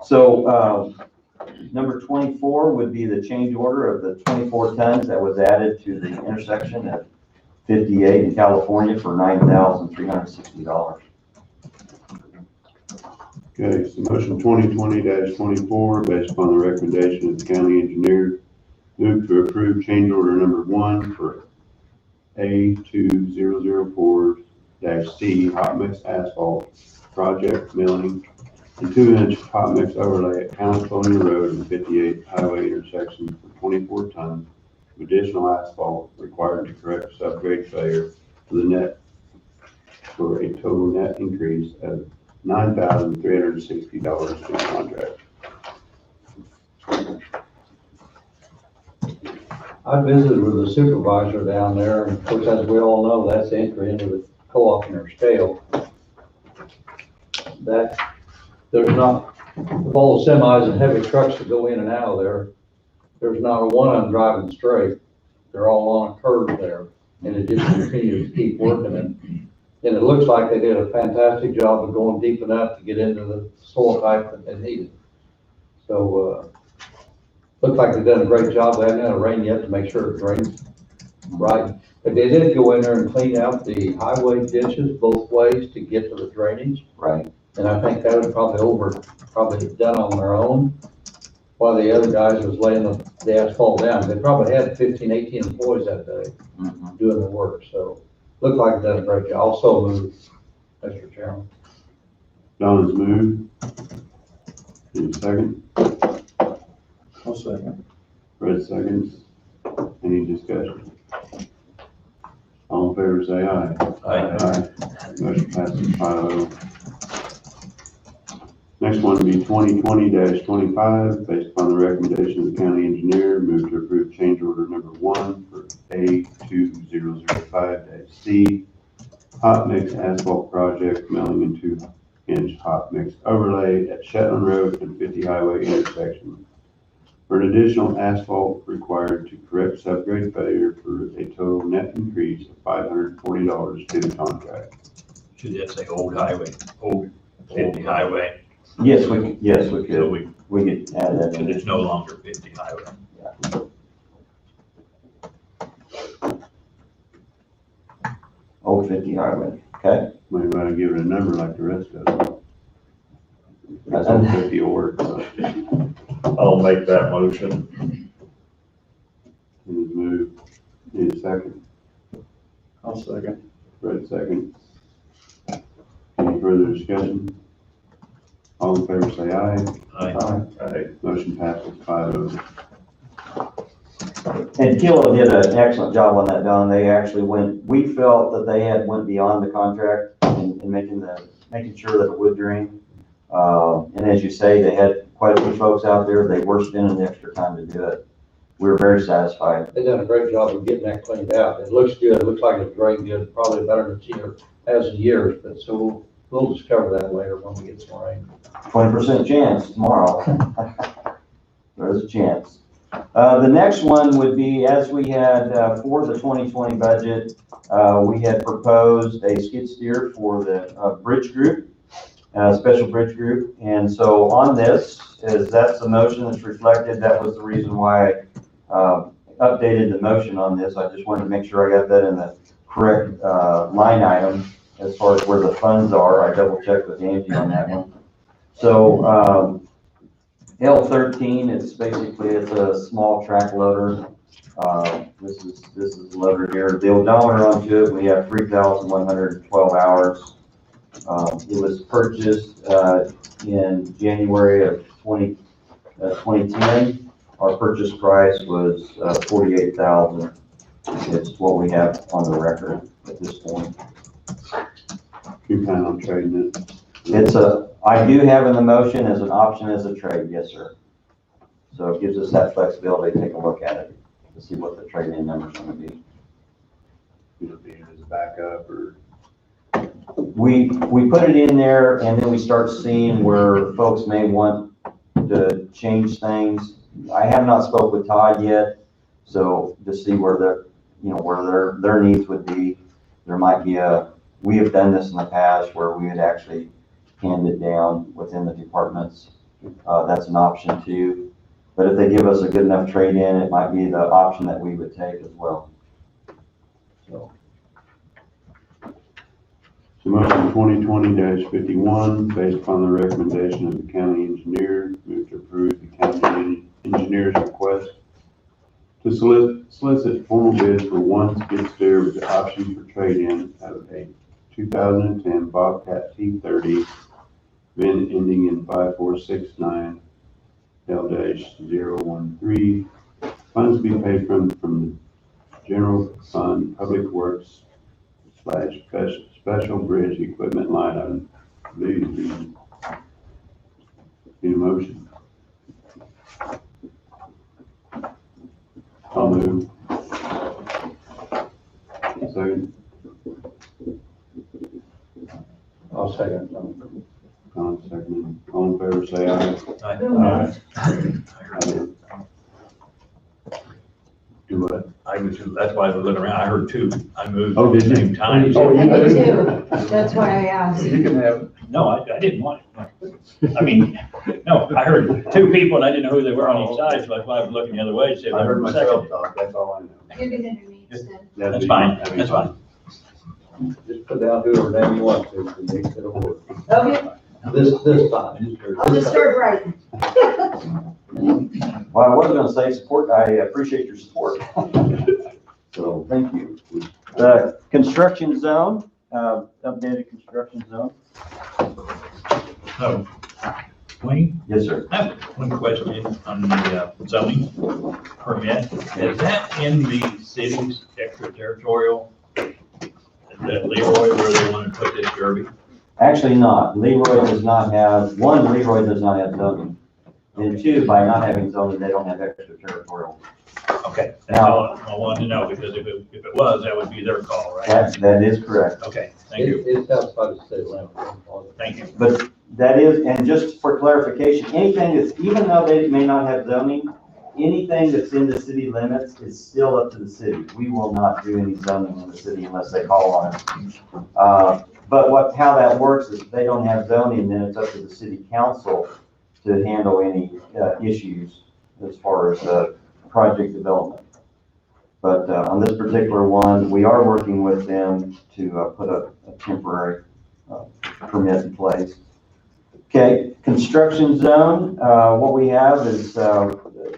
So number 24 would be the change order of the 24 tons that was added to the intersection at 58 in California for $9,360. Okay, so motion 2020-24, based upon the recommendation of the county engineer, move to approve change order number 1 for A2004-C hot mix asphalt project milling and 2-inch hot mix overlay at California Road and 58 Highway intersection for 24 tons of additional asphalt required to correct subgrade failure for the net for a total net increase of $9,360 to the contract. I visited with the supervisor down there, and of course, as we all know, that's the entry into the co-op in their scale. That, there's not, with all the semis and heavy trucks that go in and out of there, there's not a one of them driving straight. They're all on a curve there, and it just continues to keep working it. And it looks like they did a fantastic job of going deep enough to get into the soil type that they needed. So, looks like they've done a great job. They haven't had a rain yet to make sure it drains right. But they did go in there and clean out the highway ditches both ways to get to the drainage. Right. And I think that was probably done on their own, while the other guys was laying the asphalt down. They probably had 15, 18 employees that day doing the work. So, looked like they've done a great job. Also moved, Mr. Chairman. Donna's moved. Need a second? I'll second. Fred seconds. Any discussion? All in favor, say aye. Aye. Motion passes 5-0. Next one would be 2020-25, based upon the recommendation of the county engineer, move to approve change order number 1 for A2005-C hot mix asphalt project milling and 2-inch hot mix overlay at Shetland Road and 50 Highway intersection for an additional asphalt required to correct subgrade failure for a total net increase of $540 to the contract. Should that say old highway, old 50 highway? Yes, we So could, we could add that in. it's no longer 50 highway. Old 50 highway, okay? Might want to give it a number like the rest of them. That's all 50 will work. So. I'll make that motion. Need a move. Need a second. I'll second. Fred second. Any further discussion? All in favor say aye. Aye. Motion passes 5-0. And Kilo did an excellent job on that, Don. They actually we felt that they went beyond the contract in making sure that it would drain. And as you say, they had quite a few folks out there. They were spending the extra time to do it. We were very satisfied. They've done a great job of getting that cleaned out. It looks good. It looks like it's drained good, probably better than it has in years, but so we'll discover that later when we get some rain. 20% chance tomorrow. There's a chance. The next one would be, as we had for the 2020 budget, we had proposed a skid steer for the bridge group, special bridge group. And so on this, that's the motion that's reflected. That was the reason why I updated the motion on this. I just wanted to make sure I got that in the correct line item as far as where the funds are. I double checked with Angie on that one. So L13, it's a small track loader. This is the loader here. The odometer onto it, we have 3,112 hours. It was purchased in January of 2010. Our purchase price was $48,000. It's what we have on the record at this point. You plan on trading it? I do have in the motion as an option as a trade, yes, sir. So it gives us that flexibility to take a look at it to see what the trade-in number is going to be. It'll be as a backup or? We put it in there and then we start seeing where folks may want to change things. I have not spoke with Todd yet, so to see where their needs would be. There might be we have done this in the past where we had actually hand it down within the departments. That's an option too. But if they give us a good enough trade-in, it might be the option that we would take as well. So. So motion 2020-51, based upon the recommendation of the county engineer, move to approve the county engineer's request to solicit formal bids for one skid steer with the option for trade-in of a 2010 Bobcat T30, VIN ending in 5469, L-013. Funds to be paid from the general fund, public works, special bridge equipment line item. Need a motion? I'll move. Second, I'll second. Tom, second. All in favor, say aye. Aye. Do what? I was, that's why I was looking around, I heard two, I moved Oh, at the did you? same time. Oh, you I do did? too. That's why I asked. You can have it. No, I didn't want it. I mean, no, I heard two people and I didn't know who they were on each side, so that's why I was looking the other way to see if I heard myself second. talk, that's all I know. Give it underneath then. That's fine, that's fine. Just put down whoever name you want to, and they said, "Oh, Okay, this time. I'll just start writing. Well, I was gonna say support, I appreciate your support. So, thank you. The construction zone, updated construction zone. So, Wayne, Yes, sir. I have one question on the zoning permit. Is that in the city's extraterritorial? Is that Leroy where they want to put this derby? Actually not. Leroy does not have, one, Leroy does not have zoning. And two, by not having zoning, they don't have extraterritorial. Okay, that's all I wanted to know, because if it was, that would be their call, right? That is correct. Okay, thank you, It's outside the state limit. thank you. But that is, and just for clarification, anything that's, even though they may not have zoning, anything that's in the city limits is still up to the city. We will not do any zoning in the city unless they call on it. But how that works is if they don't have zoning, then it's up to the city council to handle any issues as far as project development. But on this particular one, we are working with them to put a temporary permit in place. Okay, construction zone, what we have is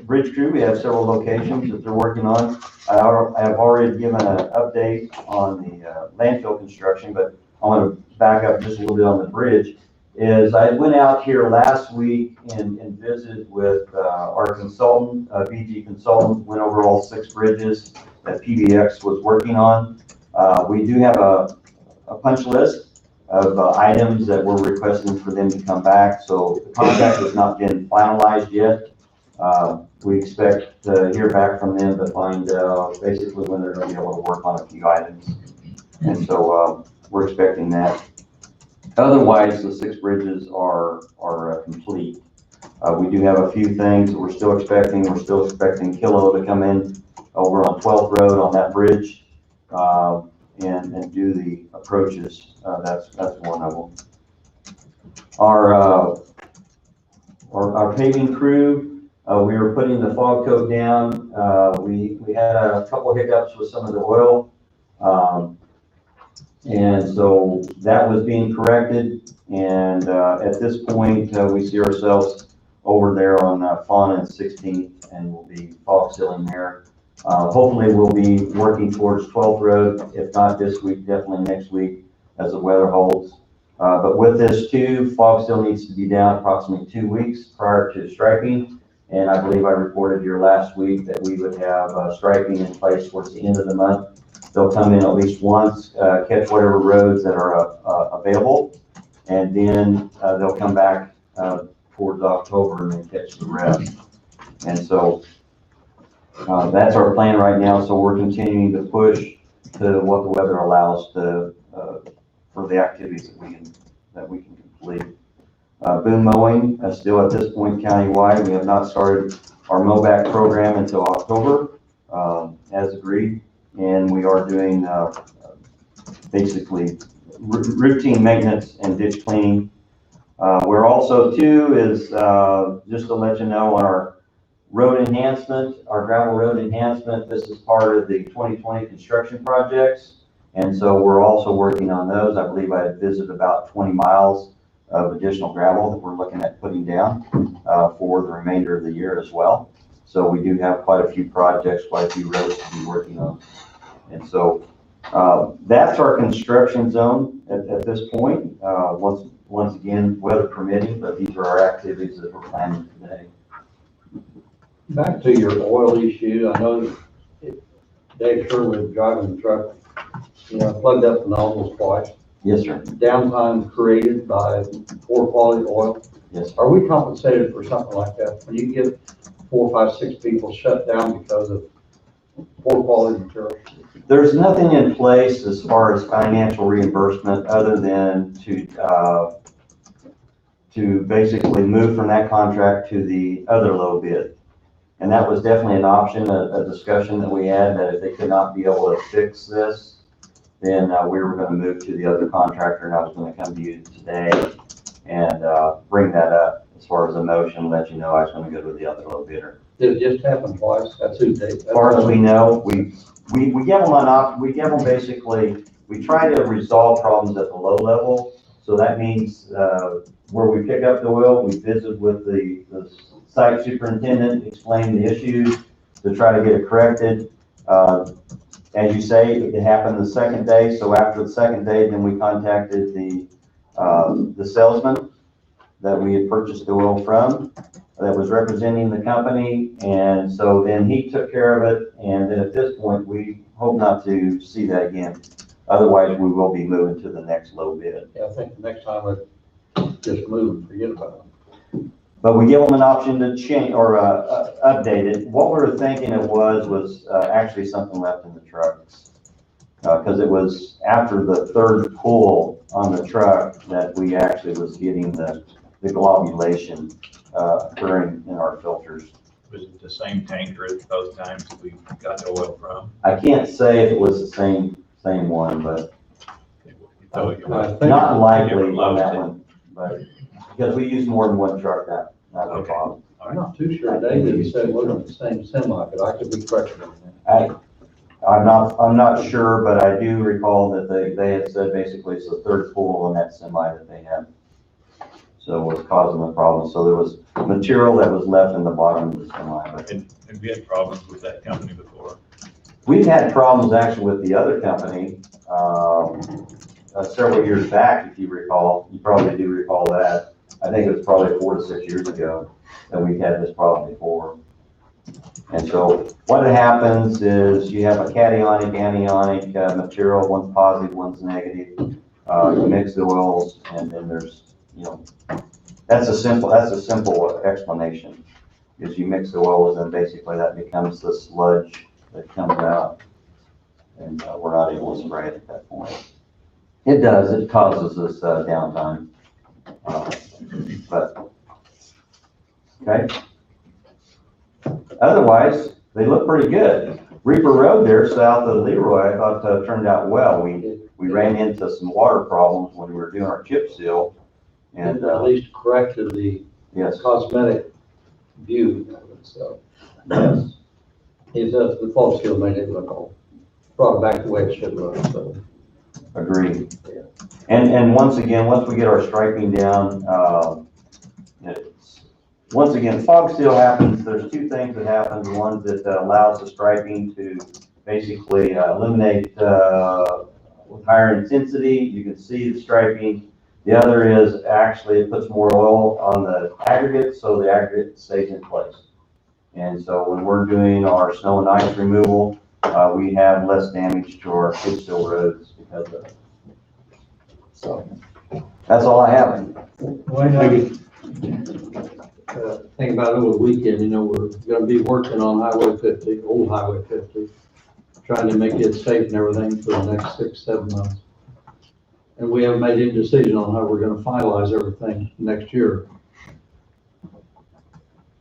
bridge crew. We have several locations that they're working on. I have already given an update on the landfill construction, but I want to back up just a little bit on the bridge. I went out here last week and visited with our consultant, BG Consultant, went over all 6 bridges that PBX was working on. We do have a punch list of items that we're requesting for them to come back. So the contract has not been finalized yet. We expect to hear back from them to find out basically when they're going to be able to work on a few items. And so we're expecting that. Otherwise, the 6 bridges are complete. We do have a few things that we're still expecting. We're still expecting Kilo to come in over on 12th Road on that bridge and do the approaches. That's one of them. Our paving crew, we were putting the fog coat down. We had a couple hiccups with some of the oil. And so that was being corrected. And at this point, we see ourselves over there on Fauna and 16th, and we'll be fog sealing there. Hopefully we'll be working towards 12th Road, if not this week, definitely next week as the weather holds. But with this too, fog still needs to be down approximately 2 weeks prior to striping. And I believe I reported here last week that we would have striping in place towards the end of the month. They'll come in at least once, catch whatever roads that are available, and then they'll come back towards October and then catch the rest. And so that's our plan right now. So we're continuing to push to what the weather allows to for the activities that we can complete. Boom mowing, still at this point countywide. We have not started our mowback program until October, as agreed. And we are doing basically routine maintenance and ditch cleaning. We're also too is just to let you know on our road enhancement, our gravel road enhancement. This is part of the 2020 construction projects, and so we're also working on those. I believe I had visited about 20 miles of additional gravel that we're looking at putting down for the remainder of the year as well. So we do have quite a few projects, quite a few roads to be working on. And so that's our construction zone at this point. Once again, weather permitting, but these are our activities that we're planning today. Back to your oil issue, I know Dave Sherwood driving the truck plugged up the nozzles twice. Yes, sir. Downtime created by poor quality oil. Yes. Are we compensated for something like that? When you get 4, 5, 6 people shut down because of poor quality material? There's nothing in place as far as financial reimbursement other than to basically move from that contract to the other low bid. And that was definitely an option, a discussion that we had, that if they could not be able to fix this, then we were going to move to the other contractor, and I was going to come to you today and bring that up as far as a motion, let you know I was going to go to the other low bidder. Did it just happen twice? That's who they. As far as we know, we give them we give them basically, we try to resolve problems at the low level. So that means where we pick up the oil, we visit with the site superintendent, explain the issues to try to get it corrected. As you say, it happened the second day. So after the second day, then we contacted the salesman that we had purchased the oil from, that was representing the company. And so then he took care of it. And then at this point, we hope not to see that again. Otherwise, we will be moving to the next low bid. Yeah, I think the next time I just move and forget about it. But we give them an option to change or update it. What we were thinking it was actually something left in the trucks. Because it was after the third pull on the truck that we actually was getting the globulation occurring in our filters. Was it the same tanker at both times that we got the oil from? I can't say if it was the same one, but not likely on that one. But because we use more than one truck, that was a problem. I'm not too sure. David said it wasn't the same semi, but I could be corrected on that. I'm not sure, but I do recall that they had said basically it's the third pull on that semi that they had. So it was causing the problem. So there was material that was left in the bottom of the semi. But have you had problems with that company before? We've had problems actually with the other company several years back, if you recall. You probably do recall that. I think it was probably 4 to 6 years ago that we've had this problem before. And so what happens is you have a cationic, anionic material, one's positive, one's negative. You mix the oils, and then there's, that's a simple explanation. Is you mix the oils, and basically that becomes the sludge that comes out, and we're not able to spray it at that point. It does, it causes us downtime. But, okay. Otherwise, they look pretty good. Reaper Road there, south of Leroy, I thought turned out well. We ran into some water problems when we were doing our chip seal. And at least corrected the cosmetic view. So, yes. The fall seal made it look all, brought it back the way it should look. So. Agreed. Yeah. And once again, once we get our striping down, once again, fog still happens. There's two things that happen. One that allows the striping to basically eliminate with higher intensity. You can see the striping. The other is actually it puts more oil on the aggregate, so the aggregate stays in place. And so when we're doing our snow and ice removal, we have less damage to our chip seal roads because of it. So that's all I have. Think about it over the weekend, we're going to be working on Highway 50, old Highway 50, trying to make it safe and everything for the next 6, 7 months. And we haven't made any decision on how we're going to finalize everything next year.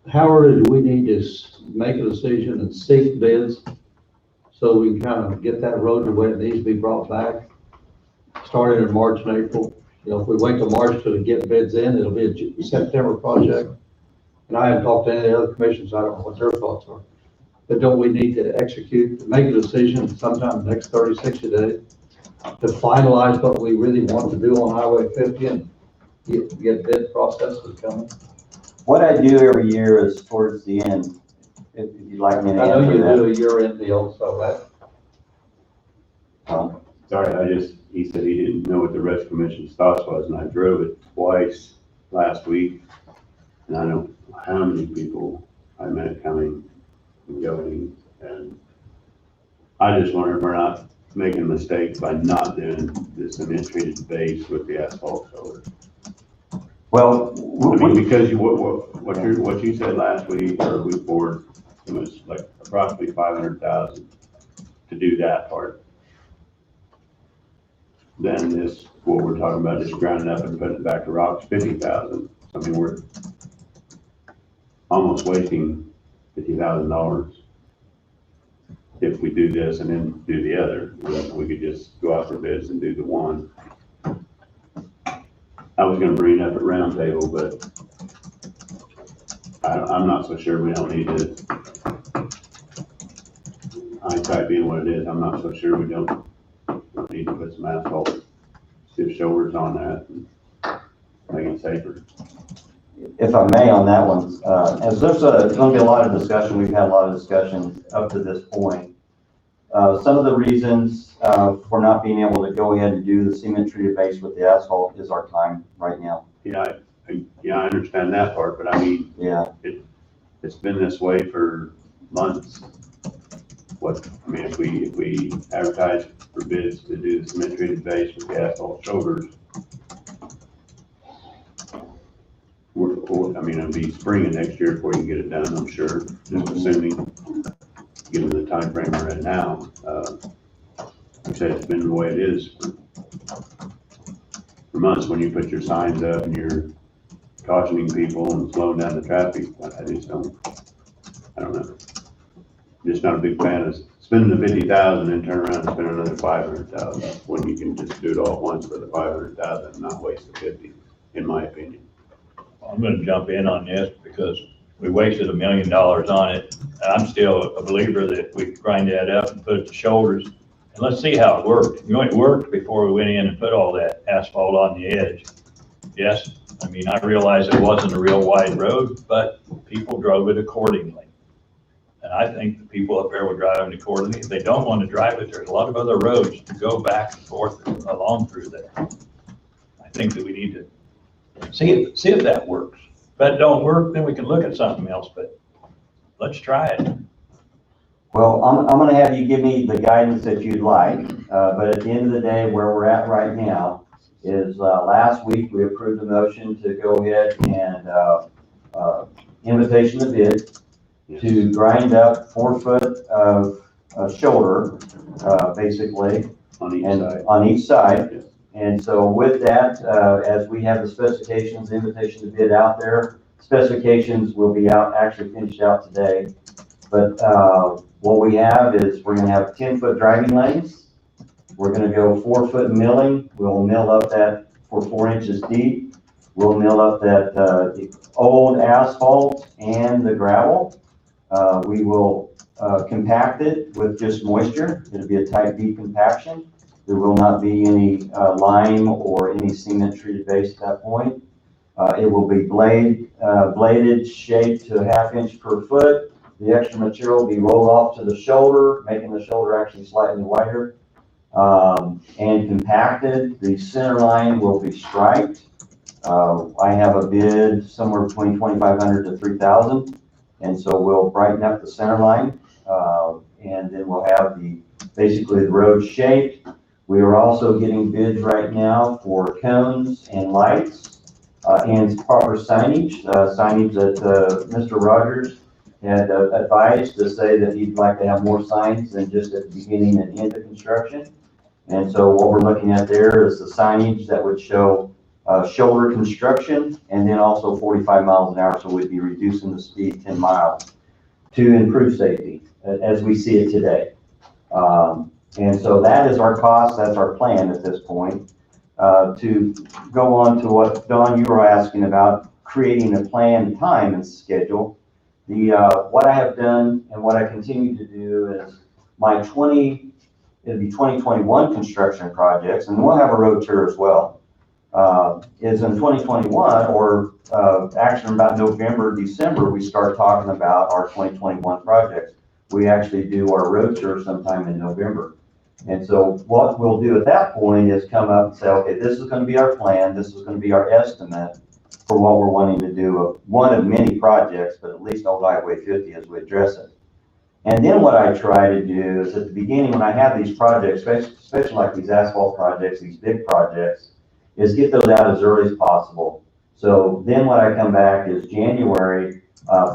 How early do we need to make a decision and seek bids so we can kind of get that road the way it needs to be brought back, starting in March and April? If we wait till March to get bids in, it'll be a September project. And I haven't talked to any of the other commissions. I don't know what their thoughts are. But don't we need to make a decision sometime next 30, 60 days to finalize what we really want to do on Highway 50 and get bid processes coming? What I do every year is towards the end, if you'd like me to answer that. I know you do a year-end deal, so that. Sorry, he said he didn't know what the rest commission's thoughts was, and I drove it twice last week. And I don't know how many people I met coming and going, and I just wonder if we're not making a mistake by not doing the cement treated base with the asphalt shoulder. Well, I mean, because what you said last week or week before, it was like approximately 500,000 to do that part. Then this, what we're talking about, just grounding up and putting it back to rocks, 50,000. I mean, we're almost wasting $50,000. If we do this and then do the other, we could just go out for bids and do the one. I was gonna bring it up at roundtable, but I'm not so sure we don't need to. Hindsight being what it is, I'm not so sure we don't need to put some asphalt stiff shoulders on that and make it safer. if I may on that one, as there's going to be a lot of discussion, we've had a lot of discussion up to this point. Some of the reasons for not being able to go ahead and do the cement treated base with the asphalt is our time right now. Yeah, I understand that part, but I mean, Yeah. It's been this way for months. I mean, if we advertise for bids to do the cement treated base with the asphalt shoulders, I mean, it'll be spring of next year before you can get it done, I'm sure, just assuming, given the time frame we're in now. Like I said, it's been the way it is for months when you put your signs up and you're cautioning people and slowing down the traffic. I don't know. Just not a big fan of spending the 50,000 and turn around and spend another 500,000 when you can just do it all at once for the 500,000 and not waste the 50, in my opinion. I'm gonna jump in on this because we wasted $1 million on it. I'm still a believer that we grind that up and put it to shoulders. And let's see how it worked. You know, it worked before we went in and put all that asphalt on the edge. Yes, I mean, I realize it wasn't a real wide road, but people drove it accordingly. And I think the people up there were driving accordingly. If they don't want to drive it, there's a lot of other roads to go back and forth along through there. I think that we need to see if that works. If that don't work, then we can look at something else, but let's try it. Well, I'm going to have you give me the guidance that you'd like, but at the end of the day, where we're at right now is last week we approved a motion to go ahead and invitation to bid to grind up 4 foot of shoulder, basically, on each side. Yes. And so with that, as we have the specifications, the invitation to bid out there, specifications will be actually finished out today. But what we have is we're going to have 10-foot driving lanes. We're going to go 4 foot milling. We'll mill up that for 4 inches deep. We'll mill up that the old asphalt and the gravel. We will compact it with just moisture. It'll be a type B compaction. There will not be any lime or any cement treated base at that point. It will be bladed, shaped to 1/2 inch per foot. The extra material will be rolled off to the shoulder, making the shoulder actually slightly wider, and compacted. The center line will be striped. I have a bid somewhere between 2,500 to 3,000, and so we'll brighten up the center line, and then we'll have basically the road shaped. We are also getting bids right now for cones and lights and proper signage. Signage that Mr. Rogers had advised to say that he'd like to have more signs than just at the beginning and end of construction. And so what we're looking at there is the signage that would show shoulder construction and then also 45 miles an hour. So we'd be reducing the speed 10 miles to improve safety as we see it today. And so that is our cost, that's our plan at this point. To go on to what, Don, you were asking about, creating a plan, time, and schedule. What I have done and what I continue to do is it'll be 2021 construction projects, and we'll have a road tour as well. Is in 2021, or actually about November, December, we start talking about our 2021 projects. We actually do our road tour sometime in November. And so what we'll do at that point is come up and say, okay, this is going to be our plan. This is going to be our estimate for what we're wanting to do. One of many projects, but at least Old Highway 50 as we address it. And then what I try to do is at the beginning, when I have these projects, especially like these asphalt projects, these big projects, is get those out as early as possible. So then when I come back is January,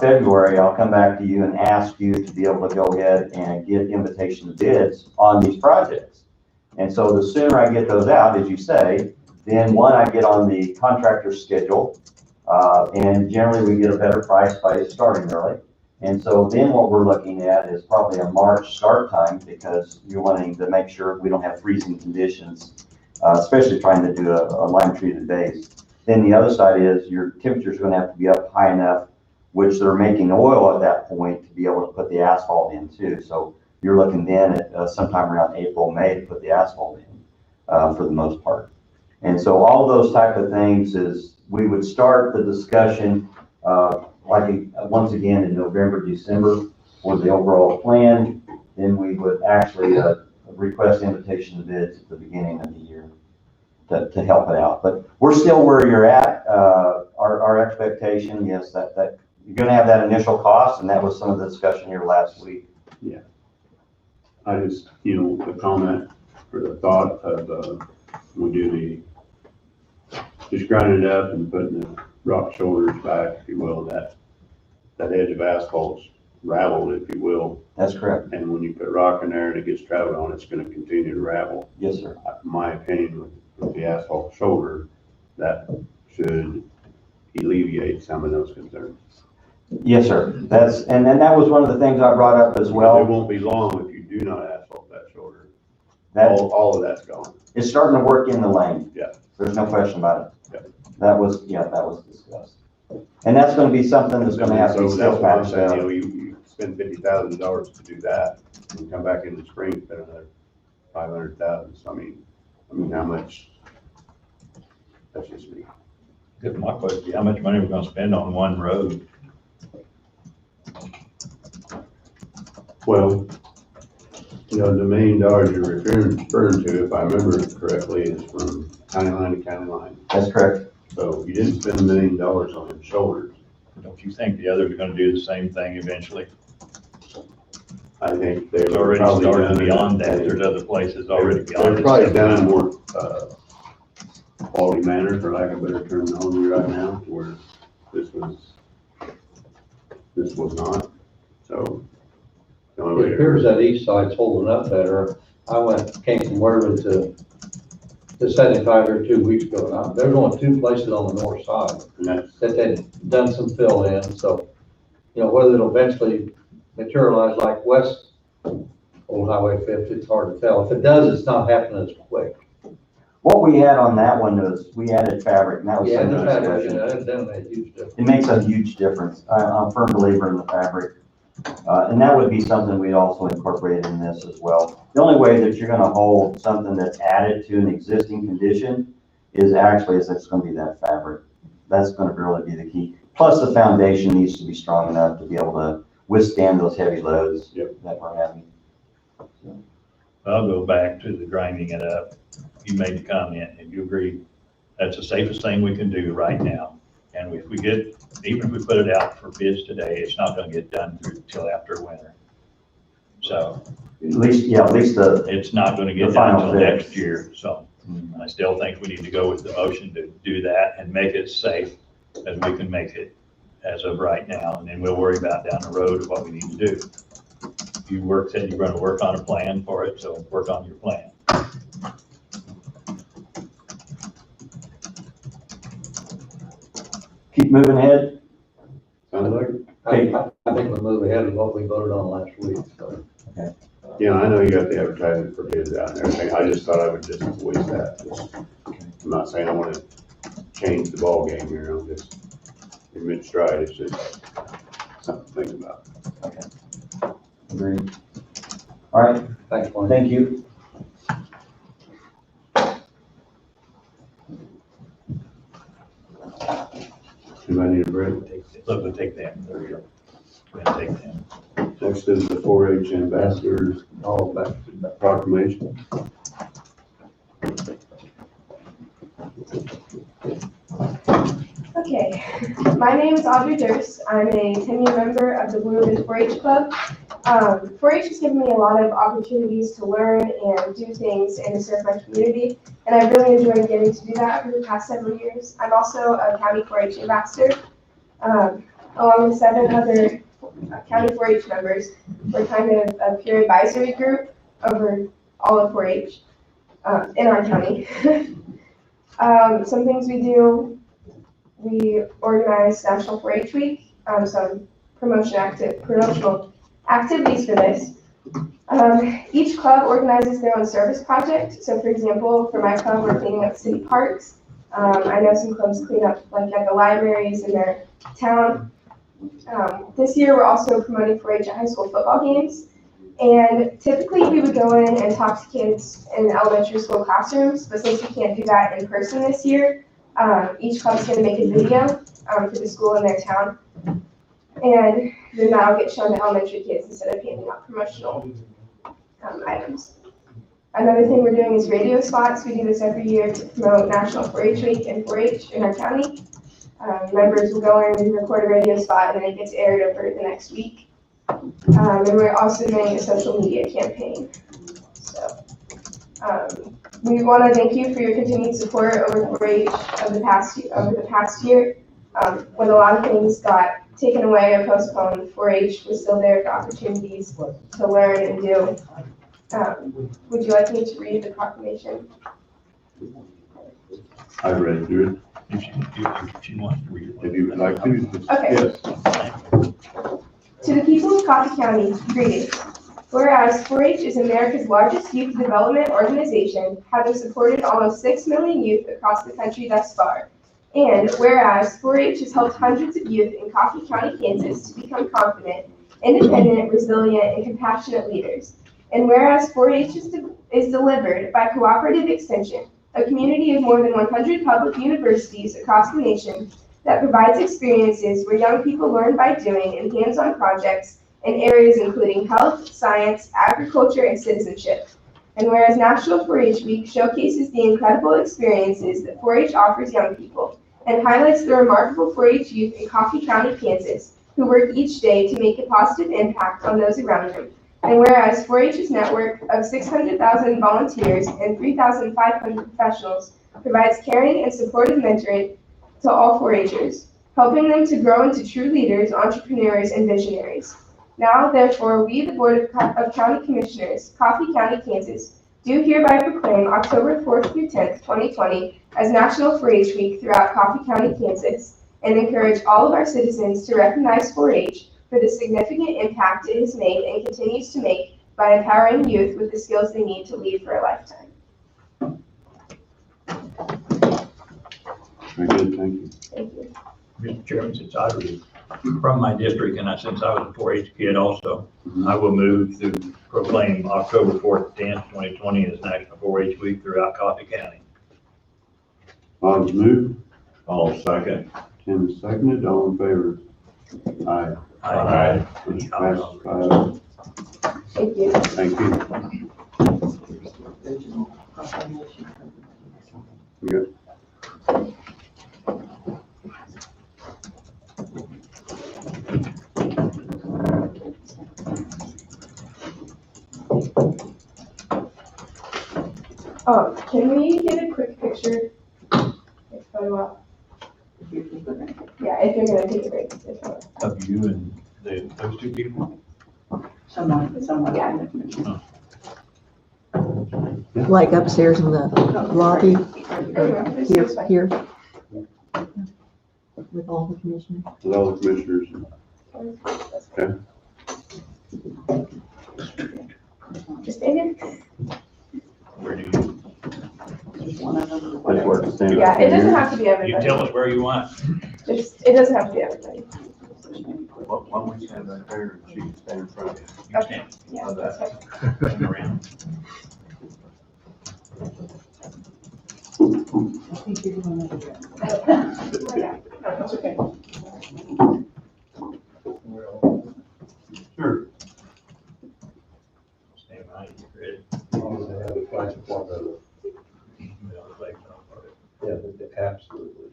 February, I'll come back to you and ask you to be able to go ahead and get invitation to bids on these projects. And so the sooner I get those out, as you say, then one, I get on the contractor's schedule, and generally we get a better price by starting early. And so then what we're looking at is probably a March start time, because you're wanting to make sure we don't have freezing conditions, especially trying to do a lime treated base. Then the other side is your temperature's gonna have to be up high enough, which they're making oil at that point to be able to put the asphalt in too. So you're looking then at sometime around April, May to put the asphalt in for the most part. And so all those type of things is we would start the discussion once again in November, December for the overall plan. Then we would actually request invitation to bids at the beginning of the year to help it out. But we're still where you're at. Our expectation, yes, that you're going to have that initial cost, and that was some of the discussion here last week. Yeah. I just, the comment or the thought of, we do just grinding it up and putting the rock shoulders back, if you will, that edge of asphalt's raveled, if you will. That's correct. And when you put rock in there and it gets traveled on, it's going to continue to ravel. Yes, sir. In my opinion, with the asphalt shoulder, that should alleviate some of those concerns. Yes, sir. And then that was one of the things I brought up as well. It won't be long if you do not asphalt that shoulder. That All of that's gone. it's starting to work in the lane. Yeah. There's no question about it. Yeah. That was discussed. And that's going to be something that's going to have to be So still that's what I'm patched saying, out. you spend $50,000 to do that, and come back in the spring, spend another $500,000. So I mean, how much? That's just me. Good, my question, how much money we're gonna spend on one road? Well, the $1 million you're referring to, if I remember correctly, is from county line to county line. That's correct. So you didn't spend $1 million on them shoulders. Don't you think the others are gonna do the same thing eventually? I think they've It's already probably started done beyond it. that, there's other places already beyond. They're probably done in more, quality manner, for lack of a better terminology right now, where this was not, so. the only way It to- appears that east side's holding up better. Came from Waterwood to 75 here 2 weeks ago. Now, there's only 2 places on the north side And that's, that they've done some fill in, so, whether it'll eventually materialize like west Old Highway 50, it's hard to tell. If it does, it's not happening as quick. What we had on that one was we added fabric, and that was Yeah, some the of the fabric, discussion. that definitely a huge difference. It makes a huge difference. I'm a firm believer in the fabric. And that would be something we'd also incorporate in this as well. The only way that you're gonna hold something that's added to an existing condition is it's gonna be that fabric. That's gonna really be the key. Plus the foundation needs to be strong enough to be able to withstand those heavy loads that we're having. I'll go back to the grinding it up. You made the comment and you agree that's the safest thing we can do right now. And if we even if we put it out for bids today, it's not gonna get done till after winter. So At least the, it's not gonna get The done final until fix. next year. So I still think we need to go with the motion to do that and make it safe as we can make it as of right now. And then we'll worry about down the road what we need to do. You said you're gonna work on a plan for it, so work on your plan. keep moving ahead. sounds like, I think we'll move ahead with what we voted on last week, so. I know you got the advertising for bids out and everything. I just thought I would just voice that. I'm not saying I want to change the ball game here. I'm just in mid-stride. It's just something to think about. Agreed. All right, Thanks, Wayne. thank you. Anybody need a break? Look, we'll take them. There we go. We're gonna take them. Next is the 4-H ambassadors All back to back. proclamation. Okay, my name is Audrey Durst. I'm a 10-year member of the Blue Ridge 4-H Club. 4-H has given me a lot of opportunities to learn and do things and to serve my community, and I've really enjoyed getting to do that over the past several years. I'm also a county 4-H ambassador. Along with 7 other county 4-H members, we're kind of a peer advisory group over all of 4-H in our county. Some things we do, we organize National 4-H Week, some promotional activities for this. Each club organizes their own service project. So for example, for my club, we're cleaning up city parks. I know some clubs clean up like at the libraries in their town. This year, we're also promoting 4-H at high school football games. And typically, we would go in and talk to kids in elementary school classrooms, but since we can't do that in person this year, each club's going to make a video for the school in their town. And then that'll get shown to elementary kids instead of handing out promotional items. Another thing we're doing is radio spots. We do this every year to promote National 4-H Week and 4-H in our county. Members will go in and record a radio spot and then it gets aired over the next week. And we're also doing a social media campaign. So we want to thank you for your continued support over 4-H over the past year. When a lot of things got taken away or postponed, 4-H was still there for opportunities to learn and do. Would you like me to read the proclamation? I read through it. If you want to read it. If you would like to. Okay. Yes. To the people of Coffee County, greetings. Whereas 4-H is America's largest youth development organization, having supported almost 6 million youth across the country thus far. And whereas 4-H has helped hundreds of youth in Coffee County, Kansas to become confident, independent, resilient, and compassionate leaders. And whereas 4-H is delivered by Cooperative Extension, a community of more than 100 public universities across the nation that provides experiences where young people learn by doing in hands-on projects in areas including health, science, agriculture, and citizenship. And whereas National 4-H Week showcases the incredible experiences that 4-H offers young people and highlights the remarkable 4-H youth in Coffee County, Kansas, who work each day to make a positive impact on those around them. And whereas 4-H's network of 600,000 volunteers and 3,500 professionals provides caring and supportive mentoring to all 4-Hers, helping them to grow into true leaders, entrepreneurs, and visionaries. Now, therefore, we, the Board of County Commissioners, Coffee County, Kansas, do hereby proclaim October 4th through 10th, 2020 as National 4-H Week throughout Coffee County, Kansas, and encourage all of our citizens to recognize 4-H for the significant impact it has made and continues to make by empowering youth with the skills they need to lead for a lifetime. Very good, thank you. Thank you. Mr. Chairman, since I was from my district and since I was a 4-H kid also, I will move to proclaim October 4th, 10th, 2020 as National 4-H Week throughout Coffee County. Bob's moved, All second. Tim is seconded, all in favor? Aye. Aye. Motion passes 5-0. Thank you. Thank you. Good. Can we get a quick picture? Photo op? Yeah, if you're gonna take a break. Of you and those two people? Someone Yeah. in the commission. Like upstairs in the lobby, Here. here. With all the commissioners. With all the commissioners. Okay. Just stand here. Where do you? One of them. That's where it stands. Yeah, it doesn't have to be You everybody. tell us where you want. It doesn't have to be everybody. Why don't we stand right there and she can stand in front of you? You Okay. can't Yeah, How's that's that? fine. hang around. I think you're doing it. Yeah. That's okay. Sure. Stand by, you ready? As long as they have a flag support of it. Well, the flags on for it. Yeah, absolutely.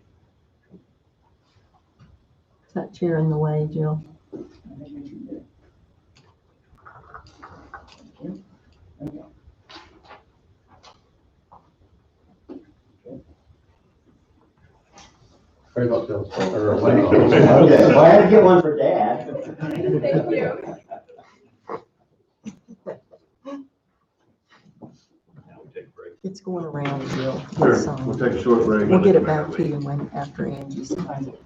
Is that chair in the way, Jill? Okay. Very much, Bill. Or Okay, Wayne. well, I had to get one for Dad. Thank you. Now we take a break. It's going around, Bill. Sure, So we'll take a short break. we'll get it back to you when, after Angie signs it.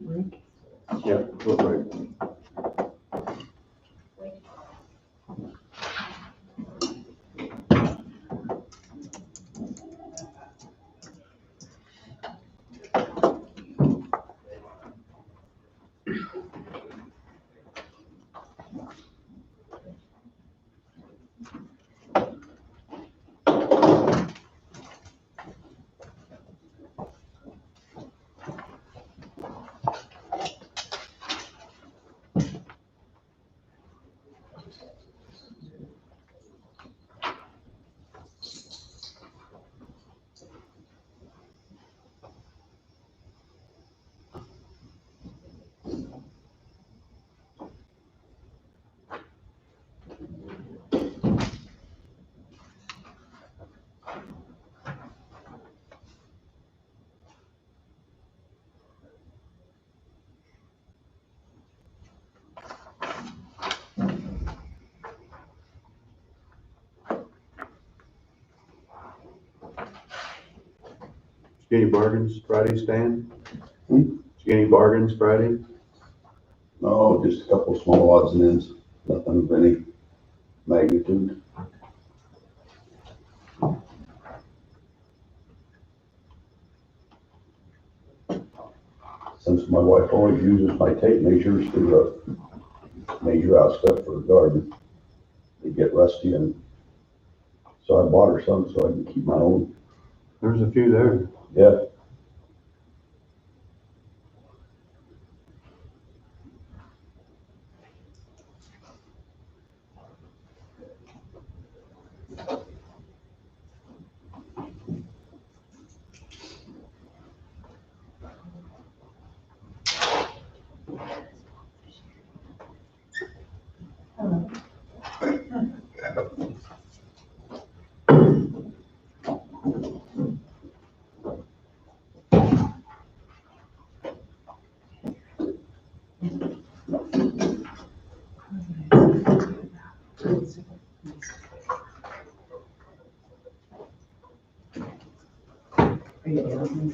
Rick? Yeah, short break. Any bargains Friday, Stan? Any bargains Friday? No, just a couple of small odds and ends, nothing of any magnitude. Since my wife always uses my tape measures to measure out stuff for the garden, they get rusty, and so I bought her some so I can keep my own. There's a few there. Yeah. Are you down?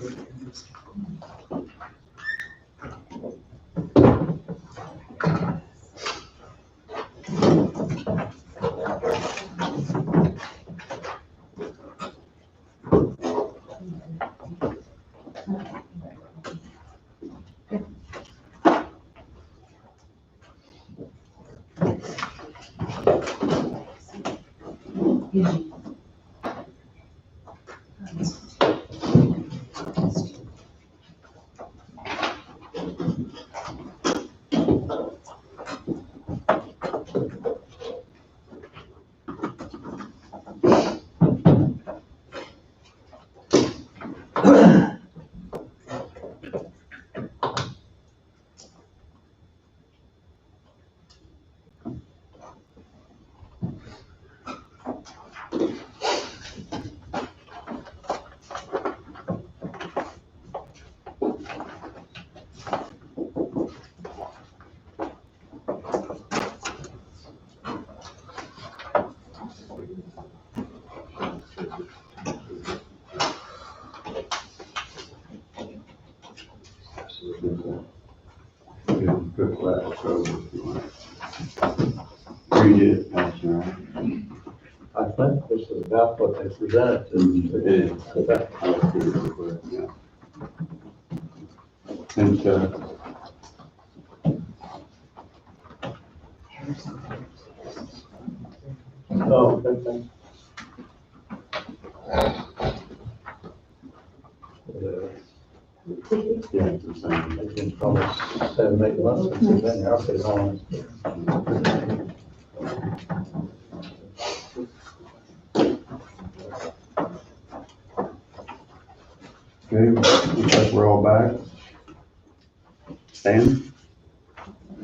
Good flat, so if you want. Read it, pass it around. I think this is about what they presented to It is. today. I'll read it real quick, yeah. And, Oh, okay. yeah, it's the same. It's been probably 7, 8 months since we've been here. I'll put it on. Okay, looks like we're all back. Stan,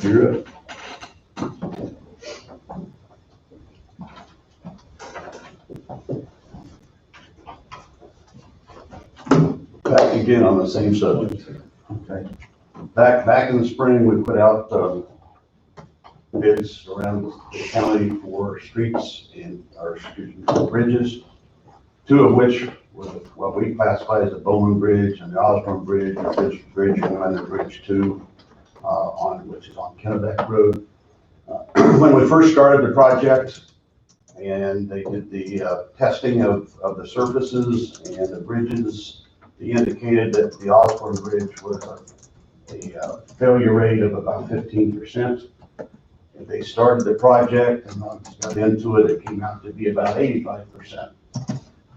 you're up. Back again on the same subject. Okay. Back in the spring, we put out, bids around the county for streets and, or excuse me, for bridges, two of which were what we classify as the Bowman Bridge and the Osborne Bridge, Bridge 1 and Bridge 2, which is on Kennebec Road. When we first started the project and they did the testing of the surfaces and the bridges, they indicated that the Osborne Bridge was a failure rate of about 15%. If they started the project and got into it, it came out to be about 85%.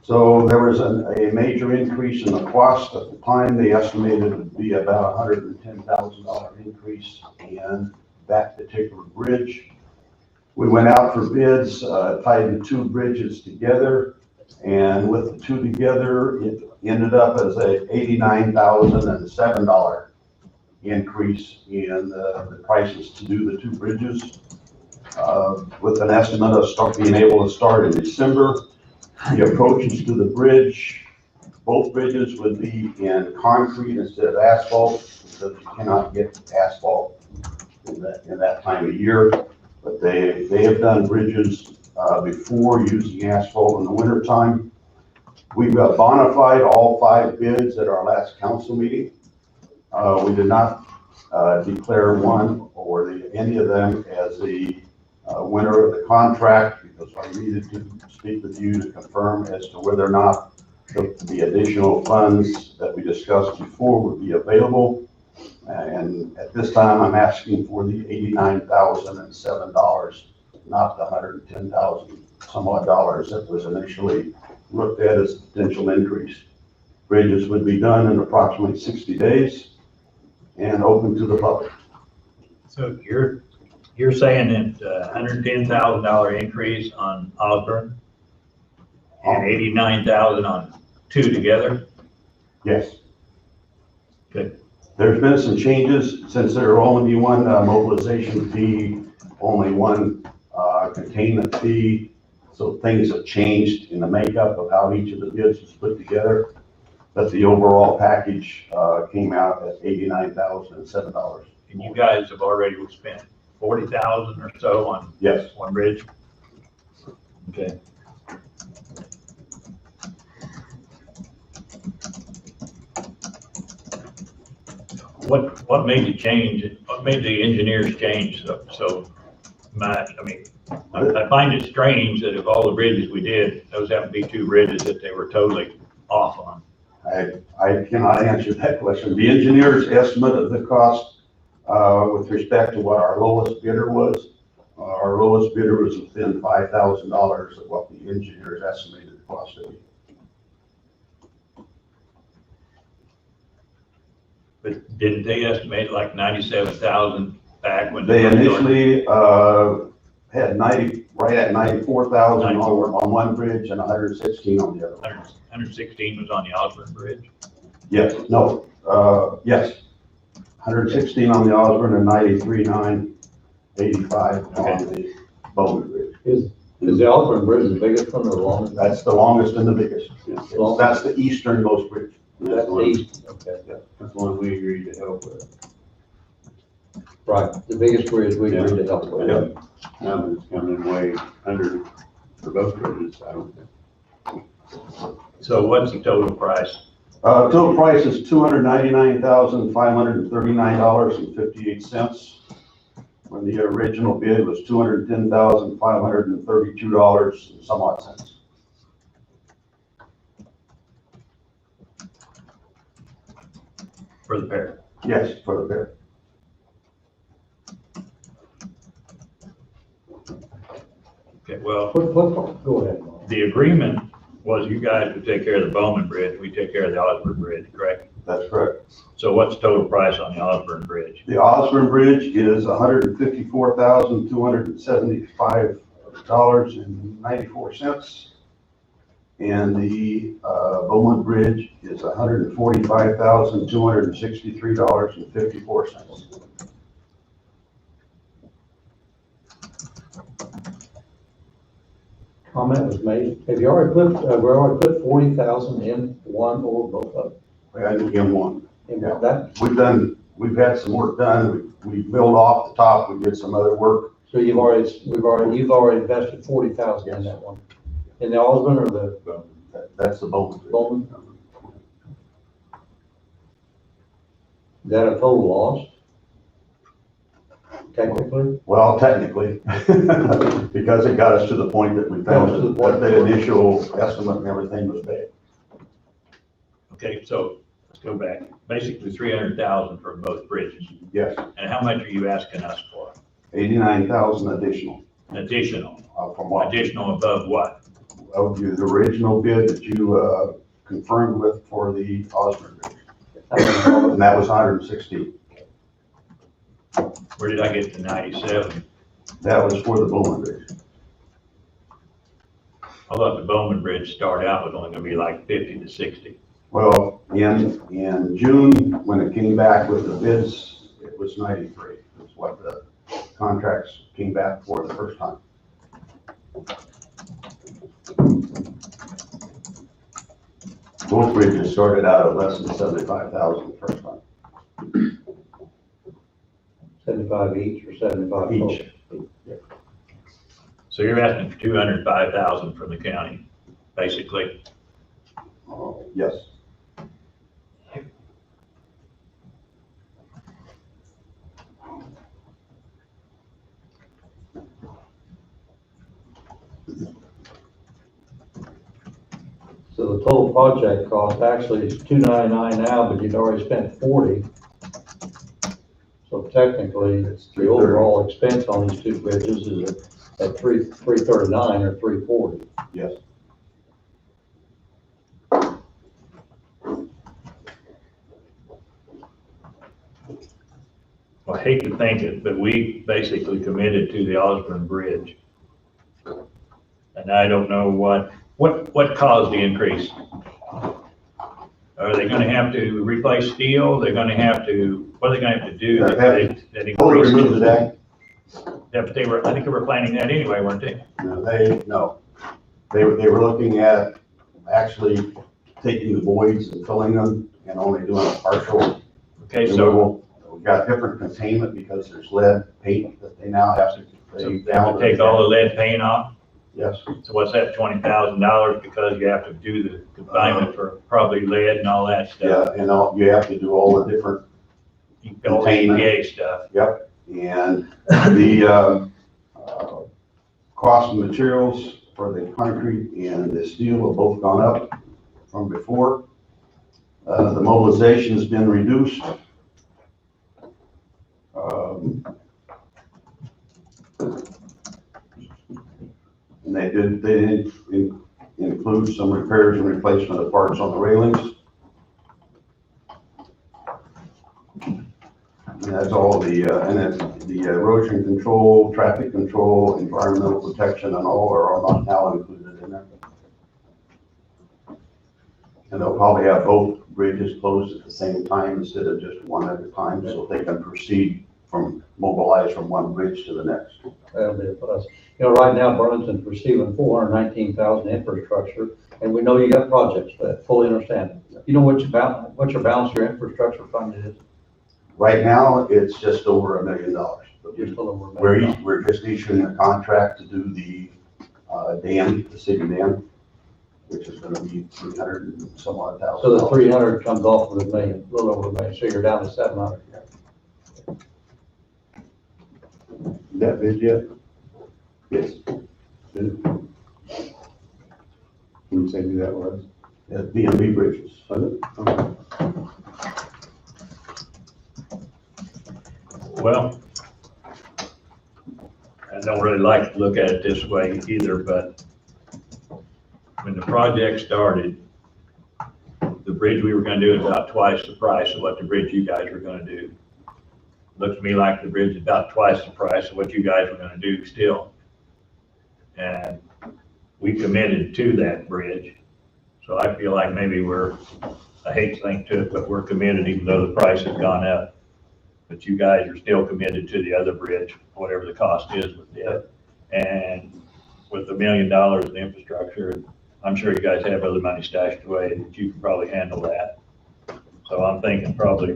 So there was a major increase in the cost at the time. They estimated it would be about $110,000 increase in that particular bridge. We went out for bids, tied the two bridges together, and with the two together, it ended up as a $89,007 increase in the prices to do the two bridges, with an estimate of being able to start in December. The approaches to the bridge, both bridges would be in concrete instead of asphalt, because you cannot get asphalt in that time of year. But they have done bridges before using asphalt in the wintertime. We've bona-fide all 5 bids at our last council meeting. We did not declare one or any of them as the winner of the contract, because I needed to speak with you to confirm as to whether or not the additional funds that we discussed before would be available. And at this time, I'm asking for the $89,007, not the $110,000 some odd dollars that was initially looked at as a potential increase. Bridges would be done in approximately 60 days and open to the public. So you're saying that $110,000 increase on Osborne and $89,000 on 2 together? Yes. Good. There's been some changes since there will only be one mobilization fee, only one containment fee. So things have changed in the makeup of how each of the bids was put together. But the overall package came out at $89,007. And you guys have already spent $40,000 or so on Yes. one bridge? Okay. What made you change it? What made the engineers change so much? I mean, I find it strange that of all the bridges we did, those happen to be 2 bridges that they were totally off on. I cannot answer that question. The engineer's estimate of the cost with respect to what our lowest bidder was, our lowest bidder was within $5,000 of what the engineers estimated the cost to be. But didn't they estimate like 97,000 back when? They initially had right at 94,000 on one bridge and 116 on the other. 116 was on the Osborne Bridge? Yes, no, yes. 116 on the Osborne and 93,985 on the Bowman Bridge. Is the Osborne Bridge the biggest one or the longest? That's the longest and the biggest. That's the easternmost bridge. That's the east, okay. That's the one we agreed to help with. Right, the biggest bridge we agreed to help with. Yep. Now it's coming way under for both bridges, I don't think. So what's the total price? Total price is $299,539.58. When the original bid was $210,532 and some odd cents. For the pair? Yes, for the pair. Okay, well, Go ahead. the agreement was you guys would take care of the Bowman Bridge, we take care of the Osborne Bridge, correct? That's correct. So what's the total price on the Osborne Bridge? The Osborne Bridge is $154,275.94. And the Bowman Bridge is $145,263.54. Comment was made. Have you already put, we already put 40,000 in one or both of them? I think in one. In that, We've had some work done. We built off the top. We did some other work. so you've already invested 40,000 in that one. In the Osborne or the That's the Bowman Bridge. Bowman? Is that a total loss? Technically? Well, technically, because it got us to the point that we found that the initial estimate and everything was bad. Okay, so let's go back. Basically 300,000 for both bridges. Yes, And how much are you asking us for? 89,000 additional. Additional? From what? Additional above what? Of the original bid that you confirmed with for the Osborne Bridge. And that was 160. Where did I get to 97? That was for the Bowman Bridge. I thought the Bowman Bridge started out was only gonna be like 50 to 60. Well, in June, when it came back with the bids, it was 93. That's what the contracts came back for the first time. Both bridges started out at less than 75,000 the first time. 75 each or 75 Each. total? So you're asking for 205,000 from the county, basically. Yes. So the total project cost actually is 299 now, but you'd already spent 40. So technically, the overall expense on these two bridges is at 339 or 340. Yes. Well, I hate to think it, but we basically committed to the Osborne Bridge. And I don't know what caused the increase? Are they gonna have to replace steel? They're gonna have to, what are they gonna have to do? that Totally increase? remove the deck? Yeah, but I think they were planning that anyway, weren't they? No. They were looking at actually taking the voids and filling them and only doing a partial Okay, so removal. We've got different containment because there's lead paint that they now have to. they have to take all the lead paint off? Yes. So what's that, $20,000 because you have to do the confinement for probably lead and all that stuff? Yeah, and you have to do all the different All the EPA stuff. Yep, and the cost of materials for the concrete and the steel have both gone up from before. The mobilization's been reduced. And they did include some repairs and replacement of parts on the railings. And that's all the erosion control, traffic control, environmental protection, and all are now included in there. And they'll probably have both bridges closed at the same time instead of just one at a time, so they can mobilize from one bridge to the next. That'll be a plus. You know, right now Burlington's receiving 419,000 infrastructure, and we know you got projects for that, fully understand. You know what your balance your infrastructure fund is? Right now, it's just over $1 million. Just over $1 million. We're just issuing a contract to do the dam, the city dam, which is gonna be 300 and some odd thousand. So the 300 comes off of $1 million, a little over $1 million, so you're down to 700. That bid yet? Yes. Can you say who that was? B&B Bridges. Was it? Okay. Well, I don't really like to look at it this way either, but when the project started, the bridge we were gonna do is about twice the price of what the bridge you guys were gonna do. Looks to me like the bridge is about twice the price of what you guys were gonna do still. And we committed to that bridge. So I feel like maybe I hate to think to it, but we're committed even though the price has gone up. But you guys are still committed to the other bridge, whatever the cost is with it. And with $1 million in infrastructure, I'm sure you guys have other money stashed away that you can probably handle that. So I'm thinking probably,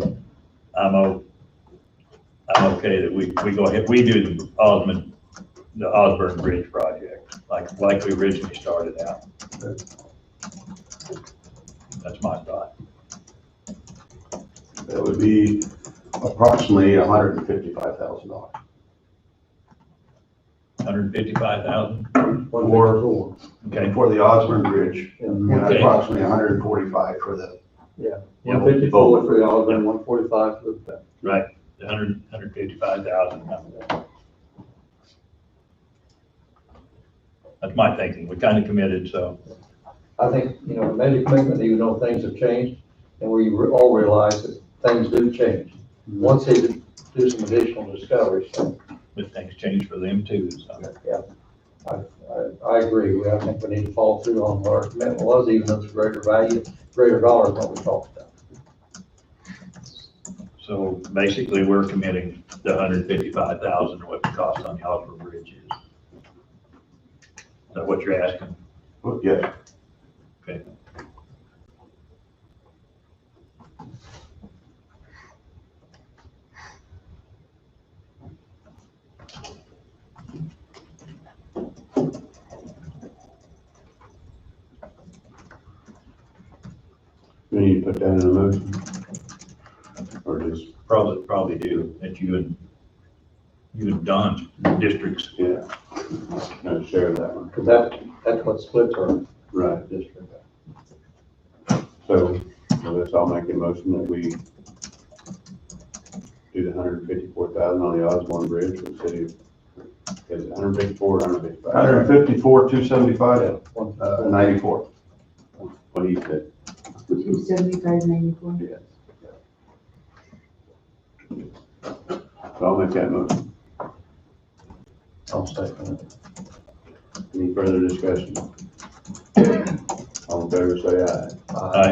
I'm okay that we go ahead, we do the Osborne Bridge project, like we originally started out. That's my thought. That would be approximately $155,000. 155,000? Or, Okay. for the Osborne Bridge, and Okay. approximately 145 for the, 154 for the Osborne, 145 for the. Right, the 155,000. That's my thinking. We kind of committed, so. I think, made a commitment even though things have changed, and we all realize that things do change. Once they do some additional discoveries, so. But things change for them too, so. Yeah, I agree. I think we need to follow through on what our commitment was, even though it's greater value, greater dollars than what we talked about. So basically, we're committing the 155,000 or what the cost on the Osborne Bridge is. Is that what you're asking? well, yes. Okay. We need to put that in a motion? Or just, Probably do, that you and Don's districts. yeah, kind of share that one. Because that's what splits our Right. district. So, I guess I'll make a motion that we do the 154,000 on the Osborne Bridge for the city of, is it 154 or 155? 154,275, 94. What he said, 275.94. yes. So I'll make that motion. I'll second it. Any further discussion? All in favor, say aye. Aye.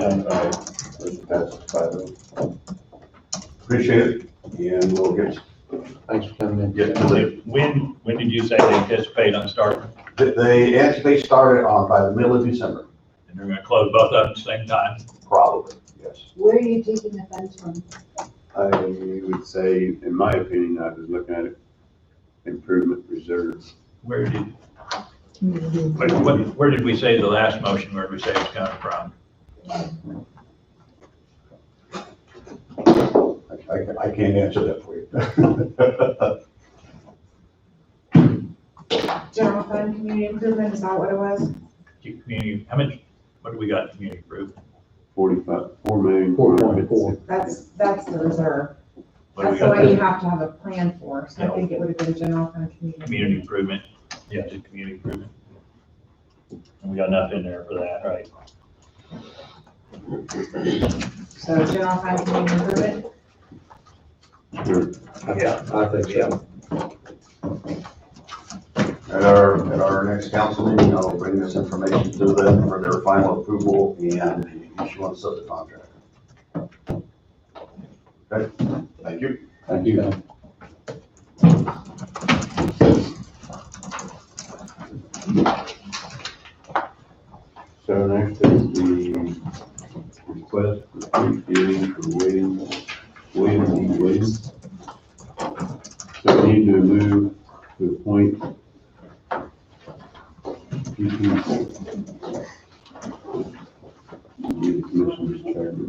Motion passes 5-0. Appreciate it, and we'll get, Thanks for coming in. get to the, When did you say they anticipate on starting? They anticipate started on by the middle of December, And they're gonna close both of them at the same time? probably, yes. Where are you taking the funds from? I would say, in my opinion, I was looking at it, improvement reserve. Where did we say the last motion, where did we say it's coming from? I can't answer that for you. General fund, community improvement, is that what it was? Community, how much, what do we got in community improvement? 4 million. 4.4. That's the reserve. What do we That's the got one you there? have to have a plan for, so I think it would have been general fund, community. Community improvement, yeah, just community improvement. And we got enough in there for that, right? So general fund, community improvement, Sure. Yeah. I think so. At our next council meeting, I'll bring this information to them for their final approval and the issuance of the contract. Okay, thank you. Thank you. So next is the request for street dealing for William D. Williams. So we need to move to appoint two people. Be the commissioner's chairman,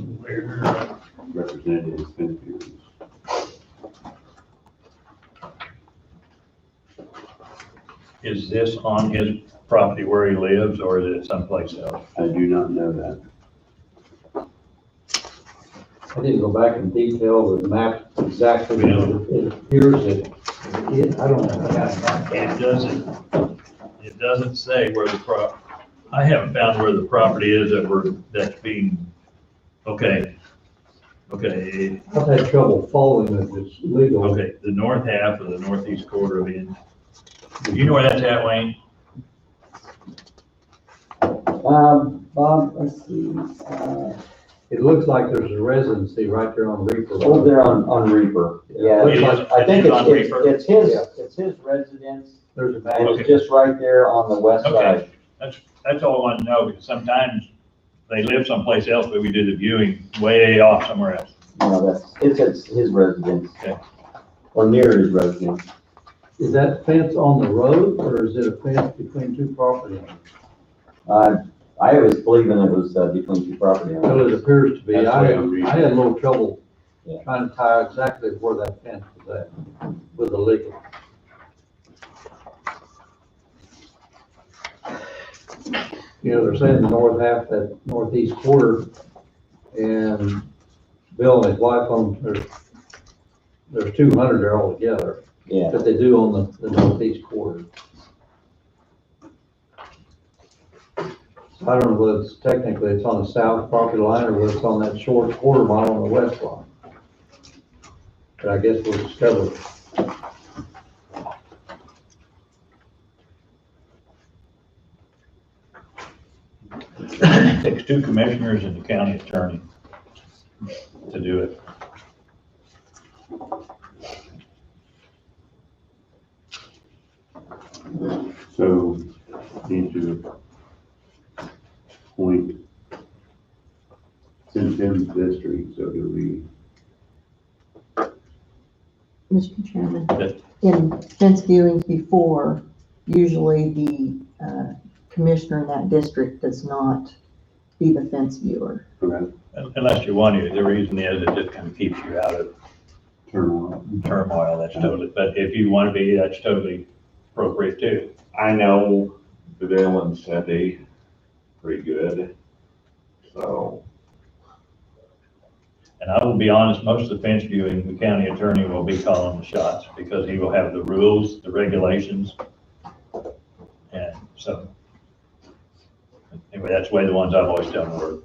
Representative Spinfield. Is this on his property where he lives, or is it someplace else? I do not know that. I didn't go back in detail the map exactly, but it appears that, I don't know. It doesn't say where the I haven't found where the property is that's being, okay. Okay, I've had trouble following it, it's legal. okay, the north half of the northeast quarter of Indian. Do you know where that's at, Wayne? Bob, let's see, It looks like there's a residency right there on Reaper over Road. there on Reaper. Yeah, It is- I think it is on Reaper? it's his residence, There's a back. and it's just right there on the west Okay. side. That's all I want to know, because sometimes they live someplace else, but we do the viewing way off somewhere else. No, it's his residence. Okay. Or near his residence. Is that fence on the road or is it a fence between two property owners? I was believing it was between two property Well, owners. it appears to be. That's the way I'm reading I had a little trouble Yeah. trying to tie exactly where that fence was at with the legal. You know, they're saying the north half, that northeast quarter, and Bill and his wife own, there's 200 there altogether, Yeah, but they do own the northeast quarter. So I don't know whether it's technically it's on the south property line or whether it's on that short quarter mile on the west line. But I guess we'll discover. It takes two commissioners and the county attorney to do it. So need to appoint, since Tim's district, so do we, Mr. Chairman, Yes. in fence viewings before, usually the commissioner in that district does not be the fence viewer. okay, Unless you want to, the reason is it just kind of keeps you out of turmoil? turmoil, that's totally, but if you want to be, that's totally appropriate too. I know Bill and Cindy pretty good, so. And I will be honest, most of the fence viewing, the county attorney will be calling the shots because he will have the rules, the regulations. And so, anyway, that's the way the ones I've always done work.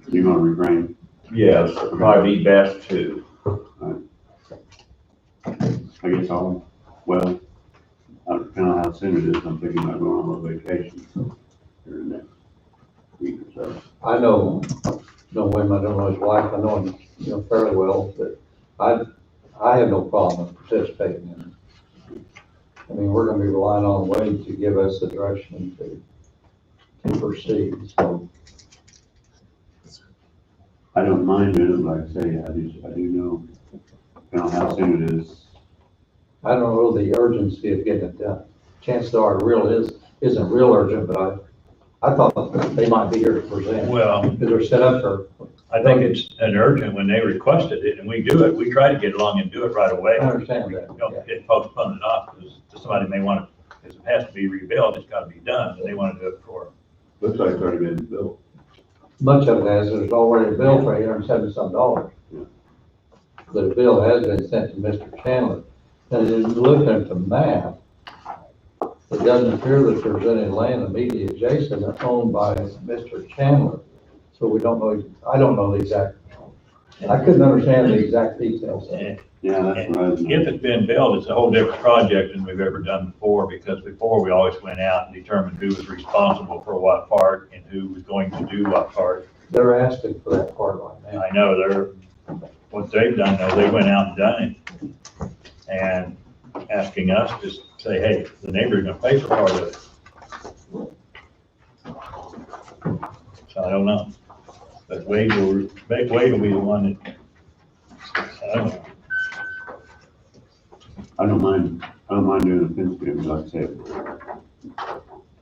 You gonna refrain? Yes, it'd probably be best to. I guess well, depending on how soon it is, I'm thinking about going on a vacation here in the next week or so. I know him, I don't know his wife, I know him, fairly well, but I have no problem with participating in it. I mean, we're gonna be relying on Wade to give us the direction to proceed, so. I don't mind doing it, like I say, I do know, depending on how soon it is. I don't know the urgency of getting it done. Chances are it isn't real urgent, but I thought they might be here to present. Well, Because they're set up for, I think it's an urgent when they requested it and we do it. We try to get along and do it right away. I understand that. Don't get postponed it off because somebody may want to, because it has to be rebuilt, it's got to be done, and they want to do it for. Looks like it's already been built. Much of it has, there's already a bill for $870. But a bill has been sent to Mr. Chandler. And looking at the map, it doesn't appear that there's any land immediately adjacent that's owned by Mr. Chandler. So we don't know, I don't know the exact, I couldn't understand the exact details of it. Yeah, that's what I was. If it's been built, it's a whole different project than we've ever done before, because before we always went out and determined who was responsible for what part and who was going to do what part. They're asking for that part right now. I know what they've done, though, they went out and done it and asking us to say, hey, the neighbor's gonna pay for part of it. So I don't know. But Wade will be the one that, I don't know. I don't mind doing a fence viewing, like I said.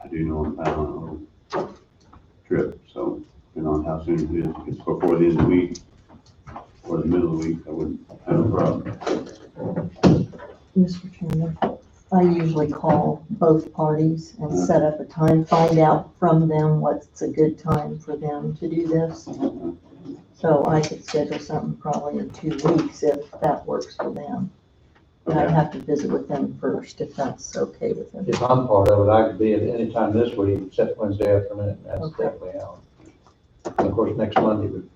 I do know I'm planning on a trip, so depending on how soon it is, if it's before the end of the week or the middle of the week, I wouldn't have a problem. Mr. Chairman, I usually call both parties and set up a time, find out from them what's a good time for them to do this. So I could schedule something probably in 2 weeks if that works for them. But I'd have to visit with them first if that's okay with them. If I'm part of it, I could be at any time this week except Wednesday afternoon. That's Okay. definitely out. And of course, next Monday would.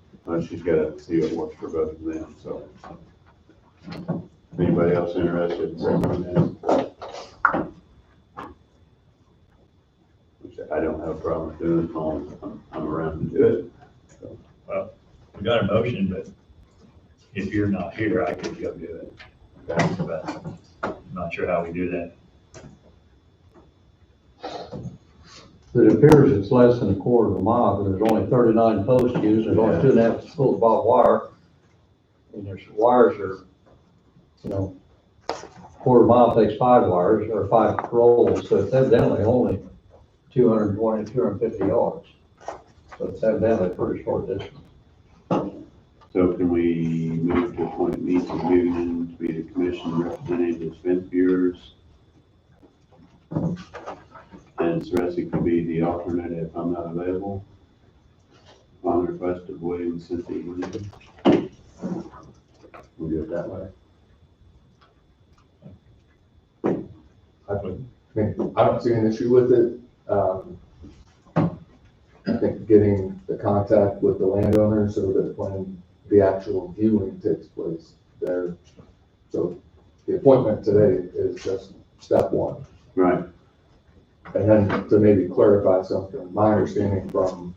She's gotta see what works for both of them, so. Anybody else interested in serving on that? Which I don't have a problem doing it, as long as I'm around to do it. We got a motion, but if you're not here, I could go do it. But I'm not sure how we do that. It appears it's less than a quarter of a mile, but there's only 39 posts used, there's only 2.5 spools of barbed wire. And there's wires are, quarter mile takes 5 wires or 5 rolls, so it's evidently only 220, 250 yards. So it's evidently a pretty short distance. So can we move to appoint Meets and Hughenden to be the commission representative of fence viewers? And Ceresy could be the alternate if I'm not available. On request of William Cynthia Williams. We'll do it that way. I don't see an issue with it. I think getting the contact with the landowner so that when the actual viewing takes place there. So the appointment today is just step one. Right. And then to maybe clarify something, my understanding from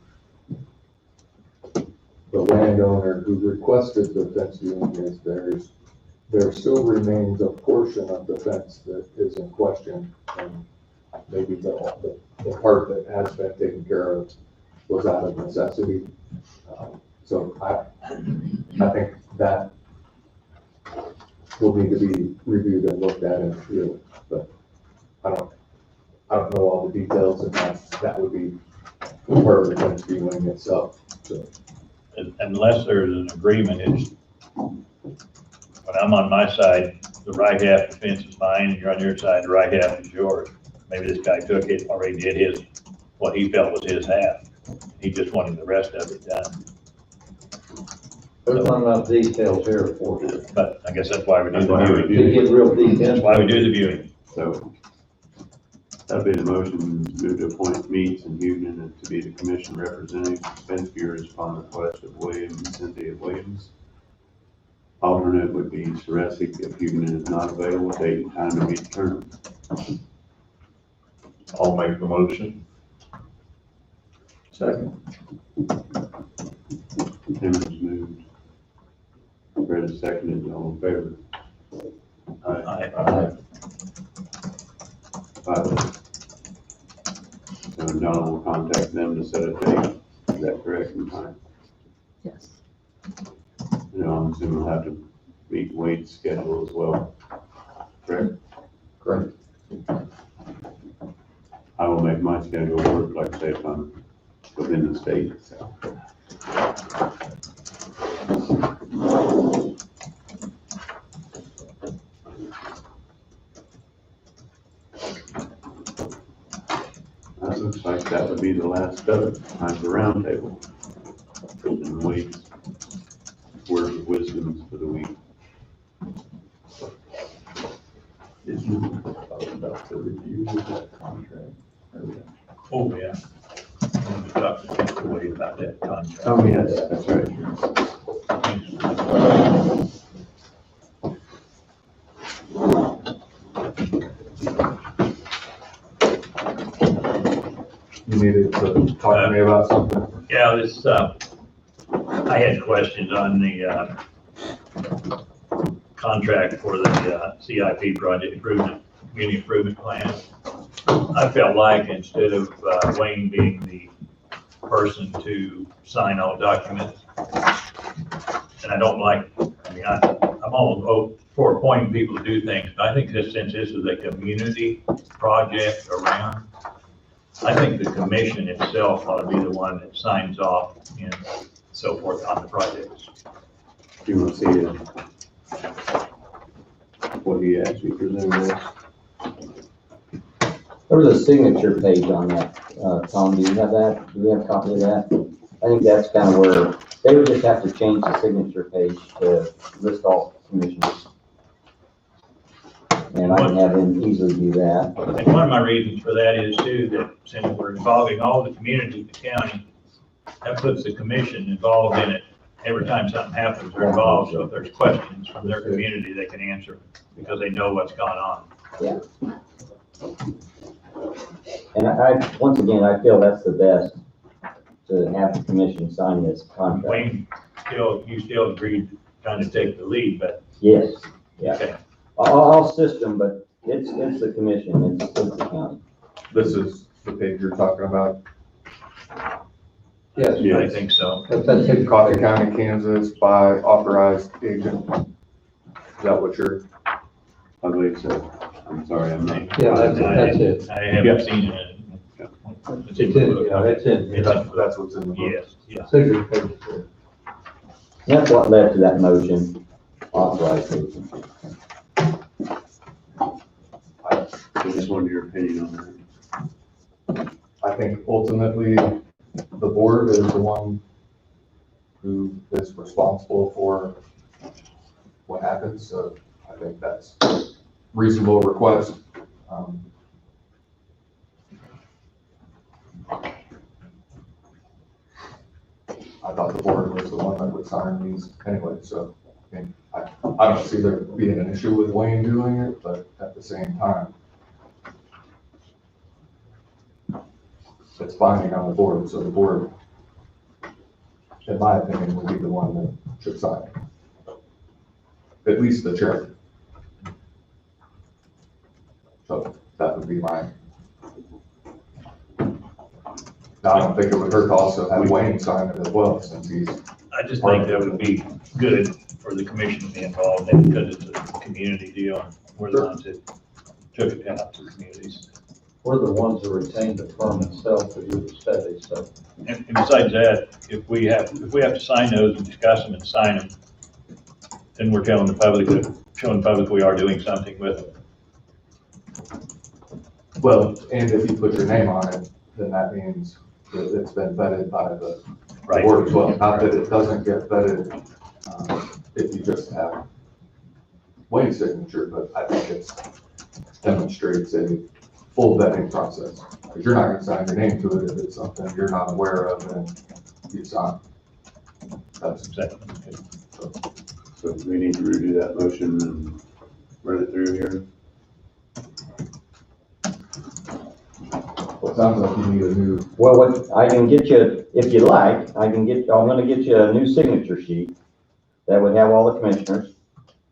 the landowner who requested the fence viewing is there still remains a portion of the fence that is in question. And maybe the part that has been taken care of was out of necessity. So I think that will need to be reviewed and looked at in the field, but I don't know all the details, and that would be part of the fence viewing itself, so. Unless there's an agreement, it's, when I'm on my side, the right half of the fence is mine, and you're on your side, the right half is yours. Maybe this guy took it, already did his, what he felt was his half. He just wanted the rest of it done. There's not enough details here for you. But I guess that's why we do That's the why we viewing. do To get real details. That's why we do the viewing. So that'll be the motion, move to appoint Meets and Hughenden to be the commission representative of fence viewers upon request of William and Cynthia Williams. Alternate would be Ceresy if Hughenden is not available, date and time to be determined. I'll make the motion. Second. Timmons moved. Fred is seconded, all in favor? Aye. Five. So Donna will contact them to set a date, is that correct in time? Yes. I'm assuming we'll have to meet Wade's schedule as well, correct? Correct. I will make my schedule work, like I say, if I'm within the state, so. That looks like that would be the last of it, time for roundtable. And Wade's words of wisdom for the week. Did you talk about the review of that contract? Oh, yeah. I wanted to talk to Wade about that contract. Oh, yes, that's right. You needed to talk to me about something? Yeah, this, I had questions on the, contract for the, CIP project improvement, community improvement plan. I felt like instead of, Wayne being the person to sign all documents, and I don't like, I'm all for appointing people to do things, but I think that since this is a community project around, I think the commission itself ought to be the one that signs off and so forth on the projects. Do you want to see what he actually presented us? There was a signature page on that, Tom, do you have that? Do we have a copy of that? I think that's kind of where, they would just have to change the signature page to list all commissioners. And I can have him easily do that. And one of my reasons for that is too, that since we're involving all the community of the county, that puts the commission involved in it. Every time something happens, they're involved, so if there's questions from their community, they can answer because they know what's gone on. Yeah. And once again, I feel that's the best, to have the commission sign this contract. Wayne, you still agreed to kind of take the lead, but. Yes, yeah. Okay. I'll assist them, but it's the commission, it's the county. This is the page you're talking about. Yes, I think so. that's it. Coffee County, Kansas, by authorized agent. Is that what you're? I believe so. I'm sorry, I'm not. Yeah, that's it. I haven't seen it. It's in, yeah, that's in. That's what's in the book. Yes, yeah. Signature page four. That's what led to that motion, authorization. I just wanted your opinion on I think ultimately, the board is the one who is responsible for what happens, so I think that's reasonable request. I thought the board was the one that would sign these anyway, so I mean, I don't see there being an issue with Wayne doing it, but at the same time, it's binding on the board, so the board, in my opinion, would be the one that should sign it. At least the chair. So that would be my. I don't think it would hurt to also have Wayne sign it as well, since he's. I just think that would be good for the commission to be involved in, because it's a community deal. We're the ones that took it out to the communities. We're the ones that retained the firm itself to do the study, so. And besides that, if we have to sign those and discuss them and sign them, then we're telling the public, showing the public we are doing something with them. Well, and if you put your name on it, then that means that it's been vetted by the board as well. Not that it doesn't get vetted, if you just have Wayne's signature, but I think it demonstrates a full vetting process. Because you're not gonna sign your name to it if it's something you're not aware of and you sign. That's exactly. So we need to review that motion and run it through here. Well, it sounds like you need a new. Well, what, I can get you, if you like, I'm gonna get you a new signature sheet that would have all the commissioners.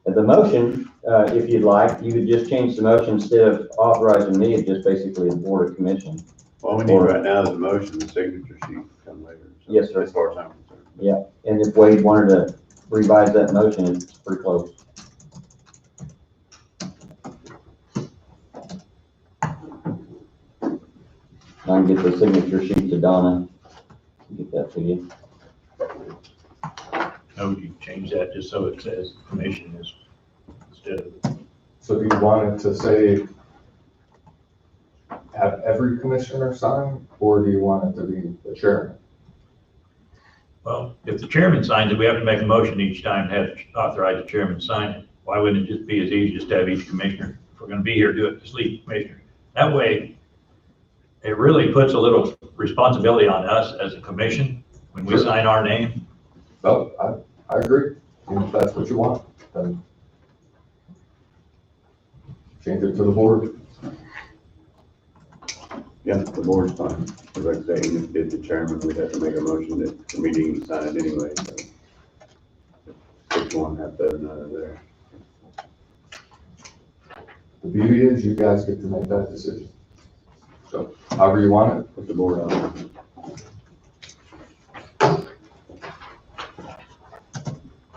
And the motion, if you'd like, you could just change the motion instead of authorizing me, it's just basically the Board of Commission. All we need right now is a motion, the signature sheet come later. So Yes, sir. As far as I'm concerned. Yeah, and if Wade wanted to revise that motion, it's pretty close. I can get the signature sheet to Donna, get that to you. How would you change that just so it says commission is instead of? So do you want it to say, have every commissioner sign, or do you want it to be the chairman? Well, if the chairman signs it, we have to make a motion each time to have authorize the chairman sign it. Why wouldn't it just be as easy just to have each commissioner? If we're gonna be here, do it, just leave commissioner. That way, it really puts a little responsibility on us as a commission when we sign our name. No, I agree. If that's what you want, then change it to the board. Yeah, the board's fine. Like I say, even if the chairman, we'd have to make a motion that the meeting is signed anyway, so. Pick one, have better than another there. The beauty is you guys get to make that decision. So however you want it. Put the board on.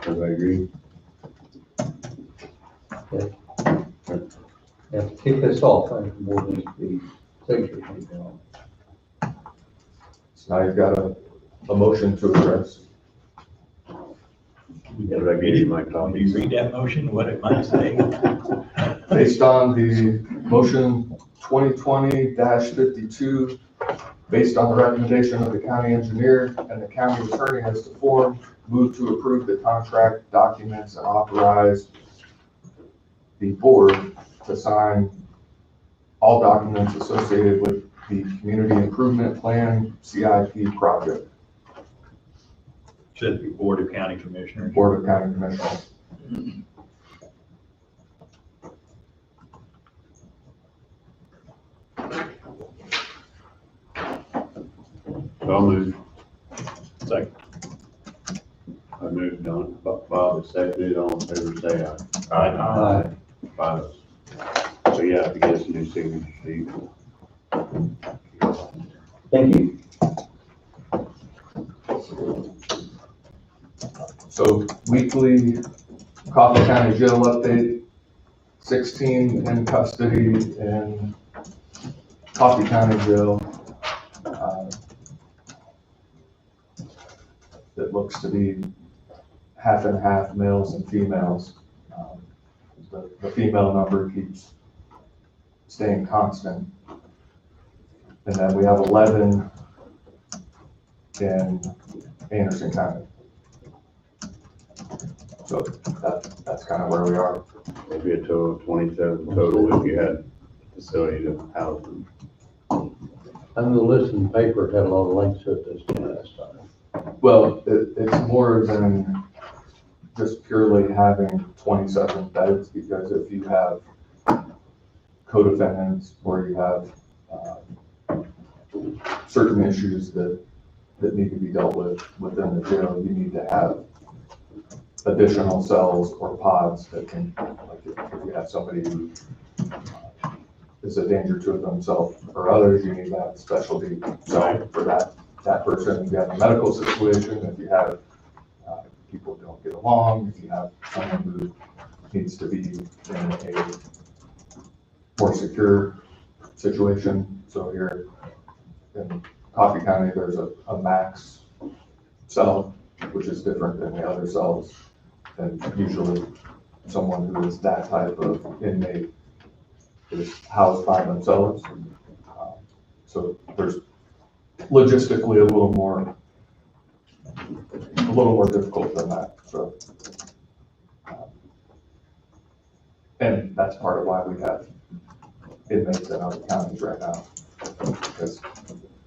Everybody agree? Yeah, to kick this off, I think the board needs to be signature sheet on. So now you've got a motion to address. Everybody gave you my Can copy. you read that motion, what it might say? Based on the motion 2020-52, based on the recommendation of the county engineer and the county attorney as to form, move to approve the contract documents and authorize the board to sign all documents associated with the community improvement plan CIP project. Should be Board of County Commissioners. Board of County Commissioners. I'll move. Second. I moved on, Bob has seconded, all in favor, say aye. Aye. Five. So you have to get us a new signature sheet. Thank you. So weekly Coffee County Jail update, 16 in custody in Coffee County Jail. It looks to be half and half males and females. The female number keeps staying constant. And then we have 11 in Anderson County. So that's kind of where we are. Maybe a total of 27 total if you had facility to house them. And the list in the paper had a lot of links to it this last time. Well, it's more than just purely having 27 beds, because if you have co-defendants or you have certain issues that need to be dealt with within the jail, you need to have additional cells or pods that can, like if you have somebody who is a danger to themselves or others, you need to have a specialty cell for that person. If you have a medical situation, if you have people who don't get along, if you have someone who needs to be in a more secure situation. So here in Coffee County, there's a max cell, which is different than the other cells. And usually someone who is that type of inmate is housed by themselves. So there's logistically a little more difficult than that. So, and that's part of why we have inmates in other counties right now, because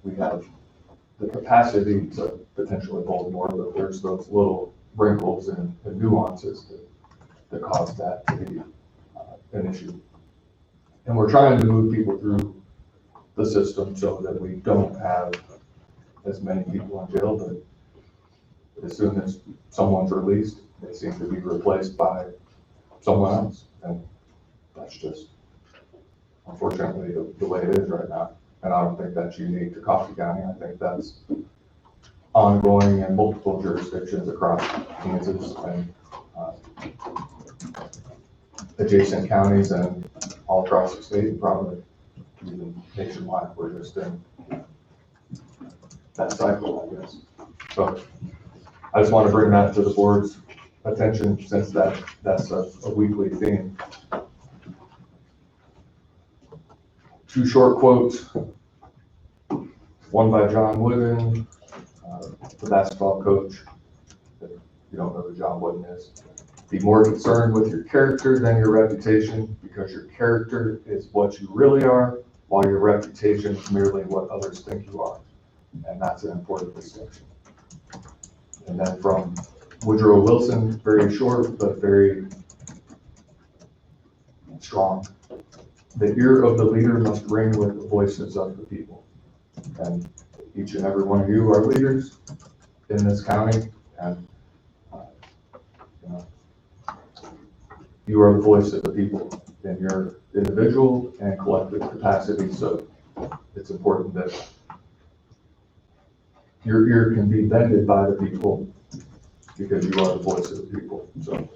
we have the capacity to potentially hold more, but there's those little wrinkles and nuances that cause that to be an issue. And we're trying to move people through the system so that we don't have as many people in jail, but as soon as someone's released, they seem to be replaced by someone else. And that's just, unfortunately, the way it is right now. And I don't think that's unique to Coffee County. I think that's ongoing in multiple jurisdictions across Kansas and adjacent counties and all across the state, and probably even nationwide. We're just in that cycle, I guess. So I just want to bring that to the board's attention, since that's a weekly theme. Two short quotes. One by John Wooden, the basketball coach. If you don't know who John Wooden is, be more concerned with your character than your reputation, because your character is what you really are, while your reputation is merely what others think you are. And that's an important distinction. And then from Woodrow Wilson, very short, but very strong. The ear of the leader must ring with the voices of the people. And each and every one of you are leaders in this county, and you are the voice of the people in your individual and collective capacity. So it's important that your ear can be bended by the people, because you are the voice of the people. So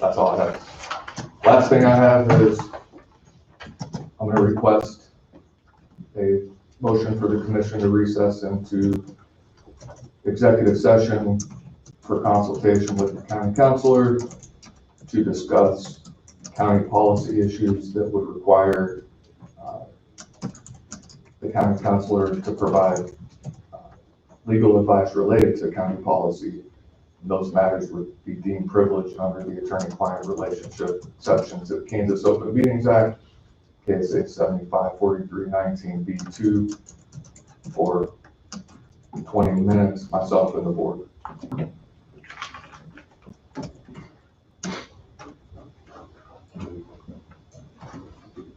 that's all I have. Last thing I have is I'm going to request a motion for the commission to recess into executive session for consultation with the county counselor to discuss county policy issues that would require the county counselor to provide legal advice related to county policy. Those matters would be deemed privileged under the attorney-client relationship sections of Kansas Open Meetings Act, KSA 754319B2, for 20 minutes, myself and the board.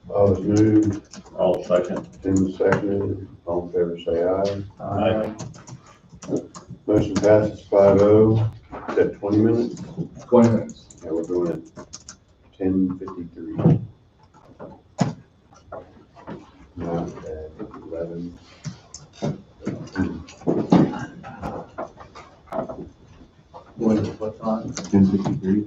Bob has moved, I'll second. Tim seconded, all in favor say aye. Aye. Motion passes 5-0. Is that 20 minutes? 20 minutes. Yeah, we're doing it 10:53. Now, 11. What time? 10:53.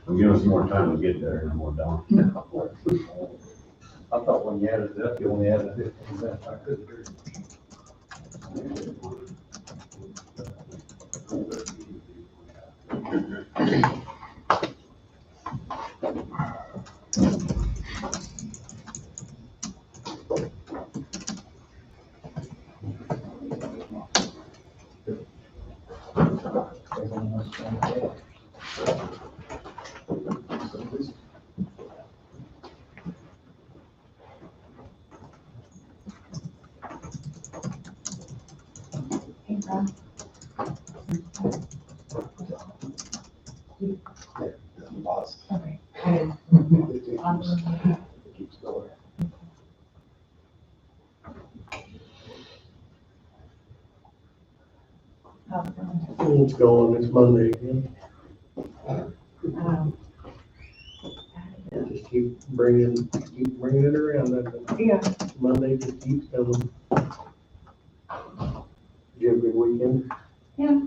Well, give us more time to get there and more down. I thought when you added it up, you only added 15 minutes. I couldn't hear Hey, Rob. Okay. Keeps going. How's it going? It's going, it's Monday again. Just keep bringing it around. Yeah. Monday just keeps coming. Did you have a good weekend? Yeah,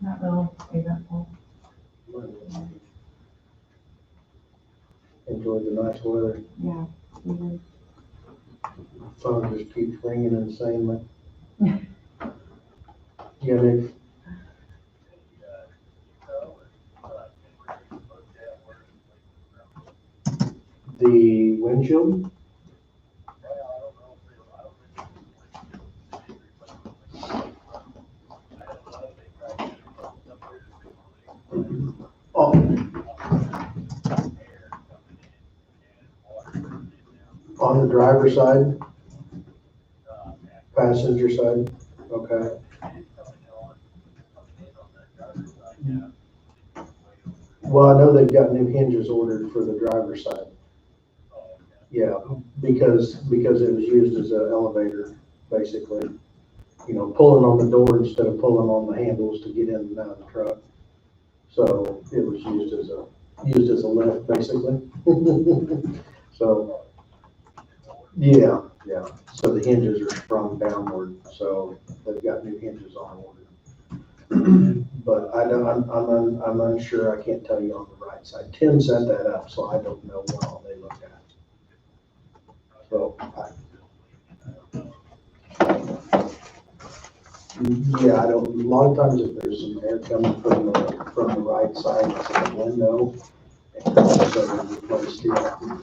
not real eventful. Enjoyed the nice weather. Yeah. Mhm. Phone just keeps ringing insanely. Yeah, Nick. The windshield? Oh. On the driver's side? Passenger side? Okay. Well, I know they've got new hinges ordered for the driver's side. Yeah, because it was used as an elevator, basically. You know, pulling on the door instead of pulling on the handles to get in and out of the truck. So it was used as a lift, basically. So, yeah. So the hinges are sprung downward, so they've got new hinges on order. But I'm unsure, I can't tell you on the right side. Tim set that up, so I don't know what all they looked at. So, yeah, I don't, a lot of times if there's some air coming from the right side of the window, and so they replaced it,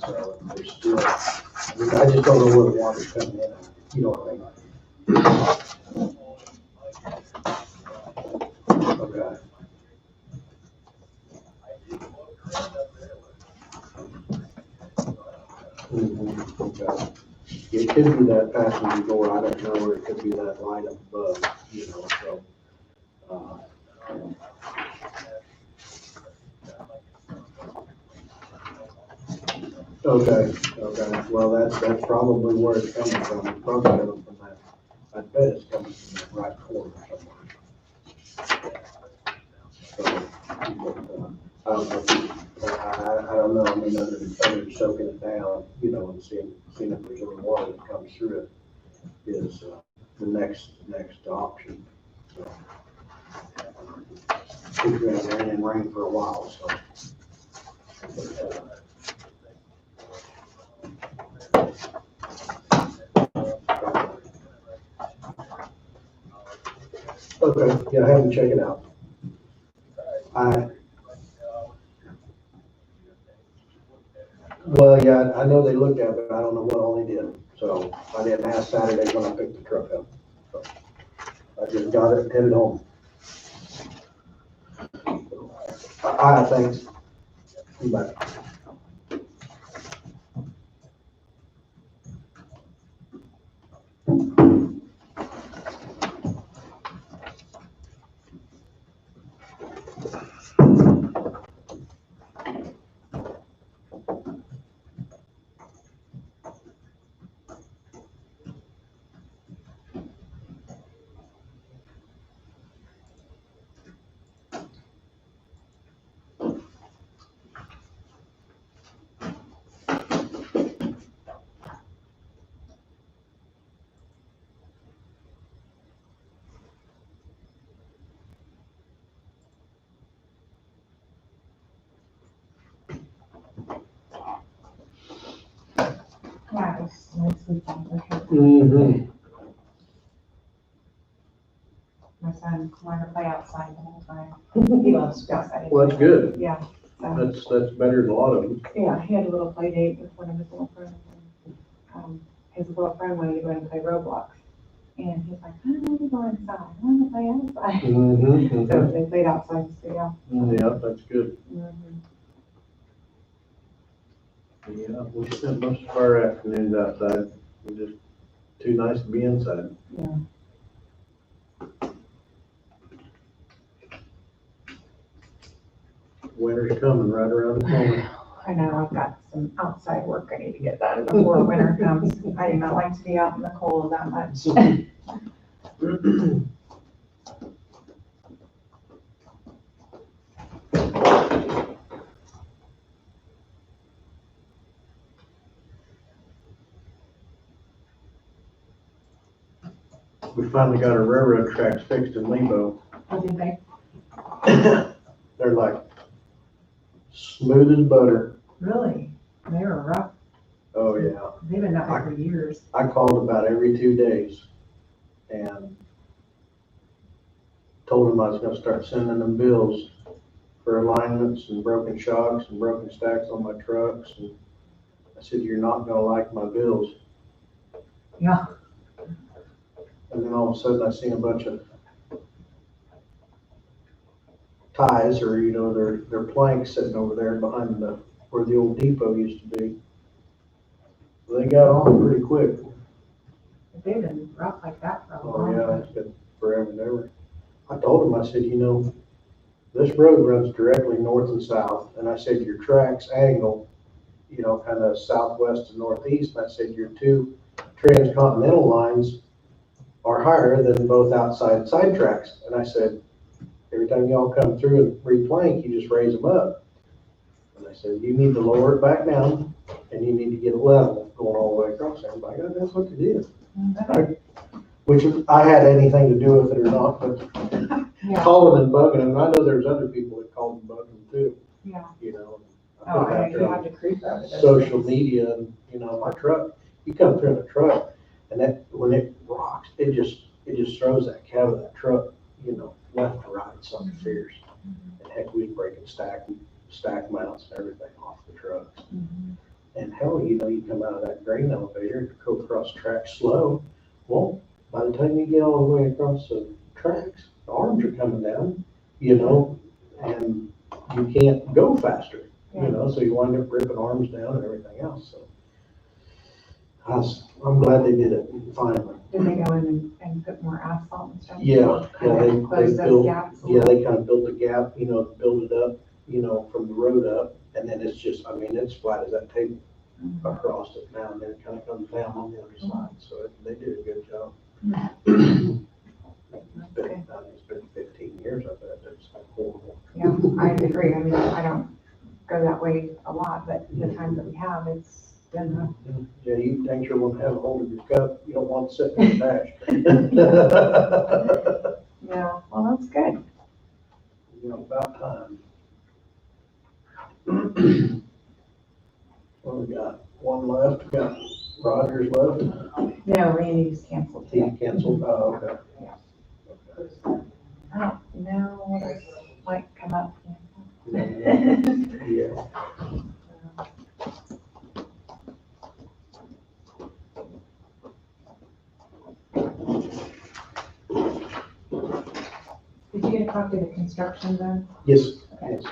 so there's still, I mean, I just don't know where the water's coming in, you know what I mean? Okay. Okay. It could be that passenger door, I don't know, or it could be that light up above, you know, so. Okay, well, that's probably where it's coming from, it's probably coming from that, I bet it's coming from that right corner somewhere. So, I don't know, I don't know, I mean, other than soaking it down, you know, and seeing if there's any water that comes through it is the next option. So, it's been rain for a while, so. Okay, yeah, have them check it out. Well, yeah, I know they looked at it, but I don't know what all they did. So I didn't ask Saturday when I picked the truck up. So I just got it and headed home. Thanks. Bye. weekend, okay. Mm-hmm. My son wanted to play outside the whole time. He loves to go outside. Well, that's good. Yeah, so, That's better than a lot of them. yeah, he had a little play date with one of his little friends. His little friend wanted to go and play Roblox. And he's like, I don't want to go inside, I want to play outside. Mm-hmm. So they played outside, so yeah. Yeah, that's good. Mhm. Yeah, we spent most of our afternoons outside. It was just too nice to be inside. Yeah. Winter's coming right around the corner. I know, I've got some outside work I need to get done before winter comes. I do not like to be out in the cold that much. We finally got our railroad tracks fixed in Lebo. What did they? They're like smooth as butter. Really? They were rough. Oh, yeah. They've been that way for years. I called about every 2 days and told them I was gonna start sending them bills for alignments and broken shocks and broken stacks on my trucks. And I said, you're not gonna like my bills. Yeah. And then all of a sudden I seen a bunch of ties or, you know, their planks sitting over there behind where the old depot used to be. They got on pretty quick. They've been rough like that for a Oh, long yeah, time. it's been forever and ever. I told him, I said, you know, this road runs directly north and south, and I said, your tracks angle, you know, kind of southwest to northeast, and I said, your 2 transcontinental lines are higher than both outside side tracks. And I said, every time y'all come through and replank, you just raise them up. And I said, you need to lower it back down, and you need to get it level going all the way across there. And by God, that's what they did. Which I had anything to do with it or not, but Yeah. calling and bugging them. I know there's other people that called and bugged them too, Yeah. you know. I Oh, put it I out know, there you on have to creep over those social things. media and, you know, my truck, you come through in a truck and that, when it rocks, it just throws that cab of that truck, you know, left to right, something fierce. And heck, we was breaking stack mounts and everything off the trucks. And hell, you know, you come out of that grain elevator and go across the track slow. Well, by the time you get all the way across the tracks, the arms are coming down, you know, and you can't go faster, you know, so you wind up ripping arms down and everything else, so. I'm glad they did it finally. Did they go in and put more asphalt and stuff? Yeah, Kind of close those built, gaps a yeah, little? they kind of built a gap, you know, build it up, you know, from the road up, and then it's just, I mean, it's flat as that table across it now, and then it kind of comes down on the other side, so they did a good job. It's been 15 years, I bet, it's been horrible. Yeah, I agree. I mean, I don't go that way a lot, but the times that we have, it's been rough. Yeah, you think you're gonna have a hold of your cup, you don't want to sit in the dash. Yeah, well, that's good. You know, about time. What we got? One left, we got Rogers left. No, Randy's canceled He too. canceled, oh, okay. I don't know what else might come up. Yeah. Did you get a copy of the construction done? Yes, yes.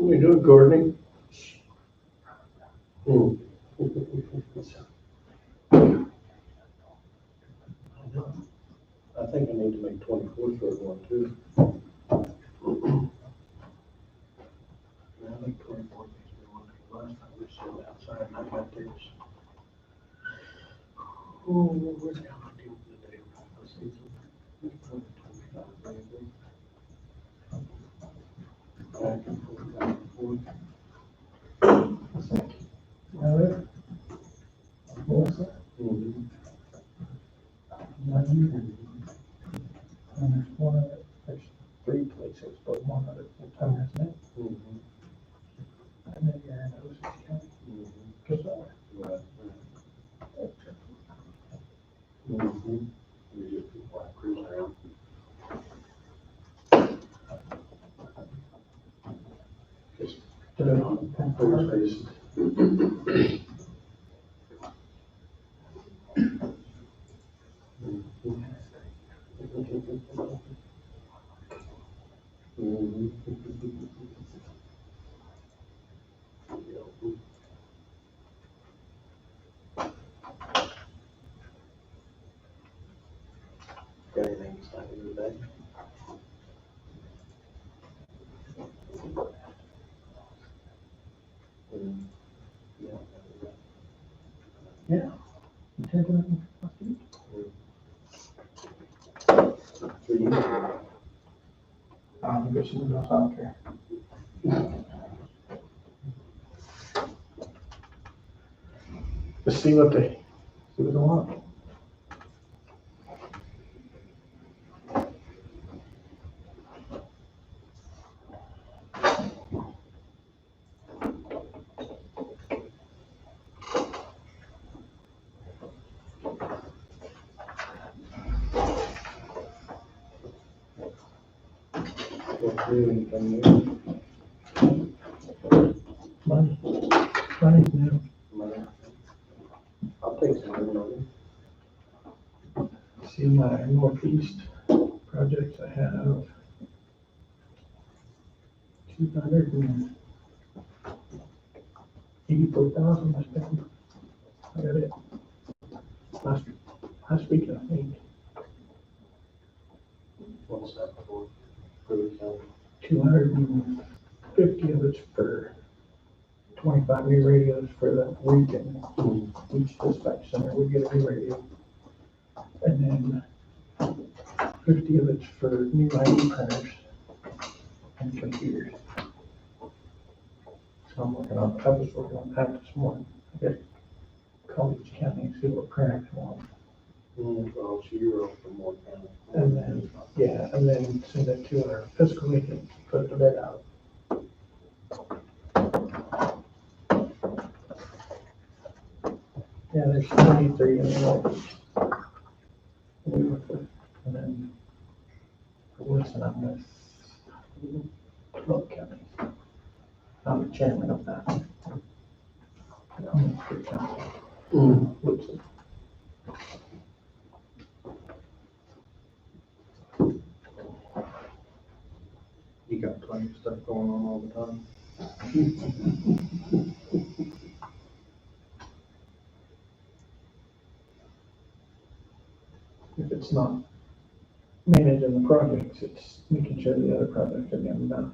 What are you doing, Courtney? I think I need to make 24 for one too. Yeah, I think 24 needs to be one, because last time we were sitting outside and I got this. Oh, where's the other deal today? Let's see. It's probably 25, maybe. Back and forth, back and forth. All right. What's that? And there's one of it, there's 3 places, but one of it full time, isn't it? And then you're in Osage County. Cause We just people like cruising around. just put it on first base. Got anything exciting today? Yeah. You take it last week? For you? I'm good, she knows I don't care. Just see what they want. Money. Money's new. I'll take some money. See my northeast projects, I have 284,000 I spent. I got it. Last week, I think. What's that for? For the county? 250 of it's for 25 new radios for the weekend. Each dispatch center would get a new radio. And then 50 of it's for new ID printers and computers. So I was working on that this morning. I got to call each county and see what printers they want. Oh, so you're open for more county. And then, yeah, and then send it to our fiscal agent, put the bid out. Yeah, there's 23 in the northeast. And then for Wilson, I'm with 12 counties. I'm the chairman of that. And I'm in 3 counties. Wilson. You got plenty of stuff going on all the time. If it's not managing the projects, it's making sure the other projects are getting done.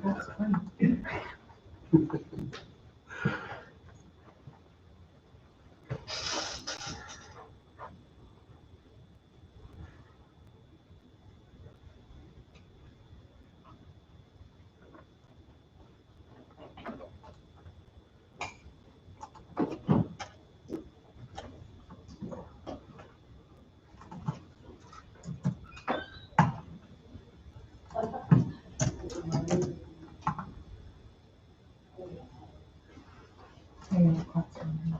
That's funny. Yeah, that's funny.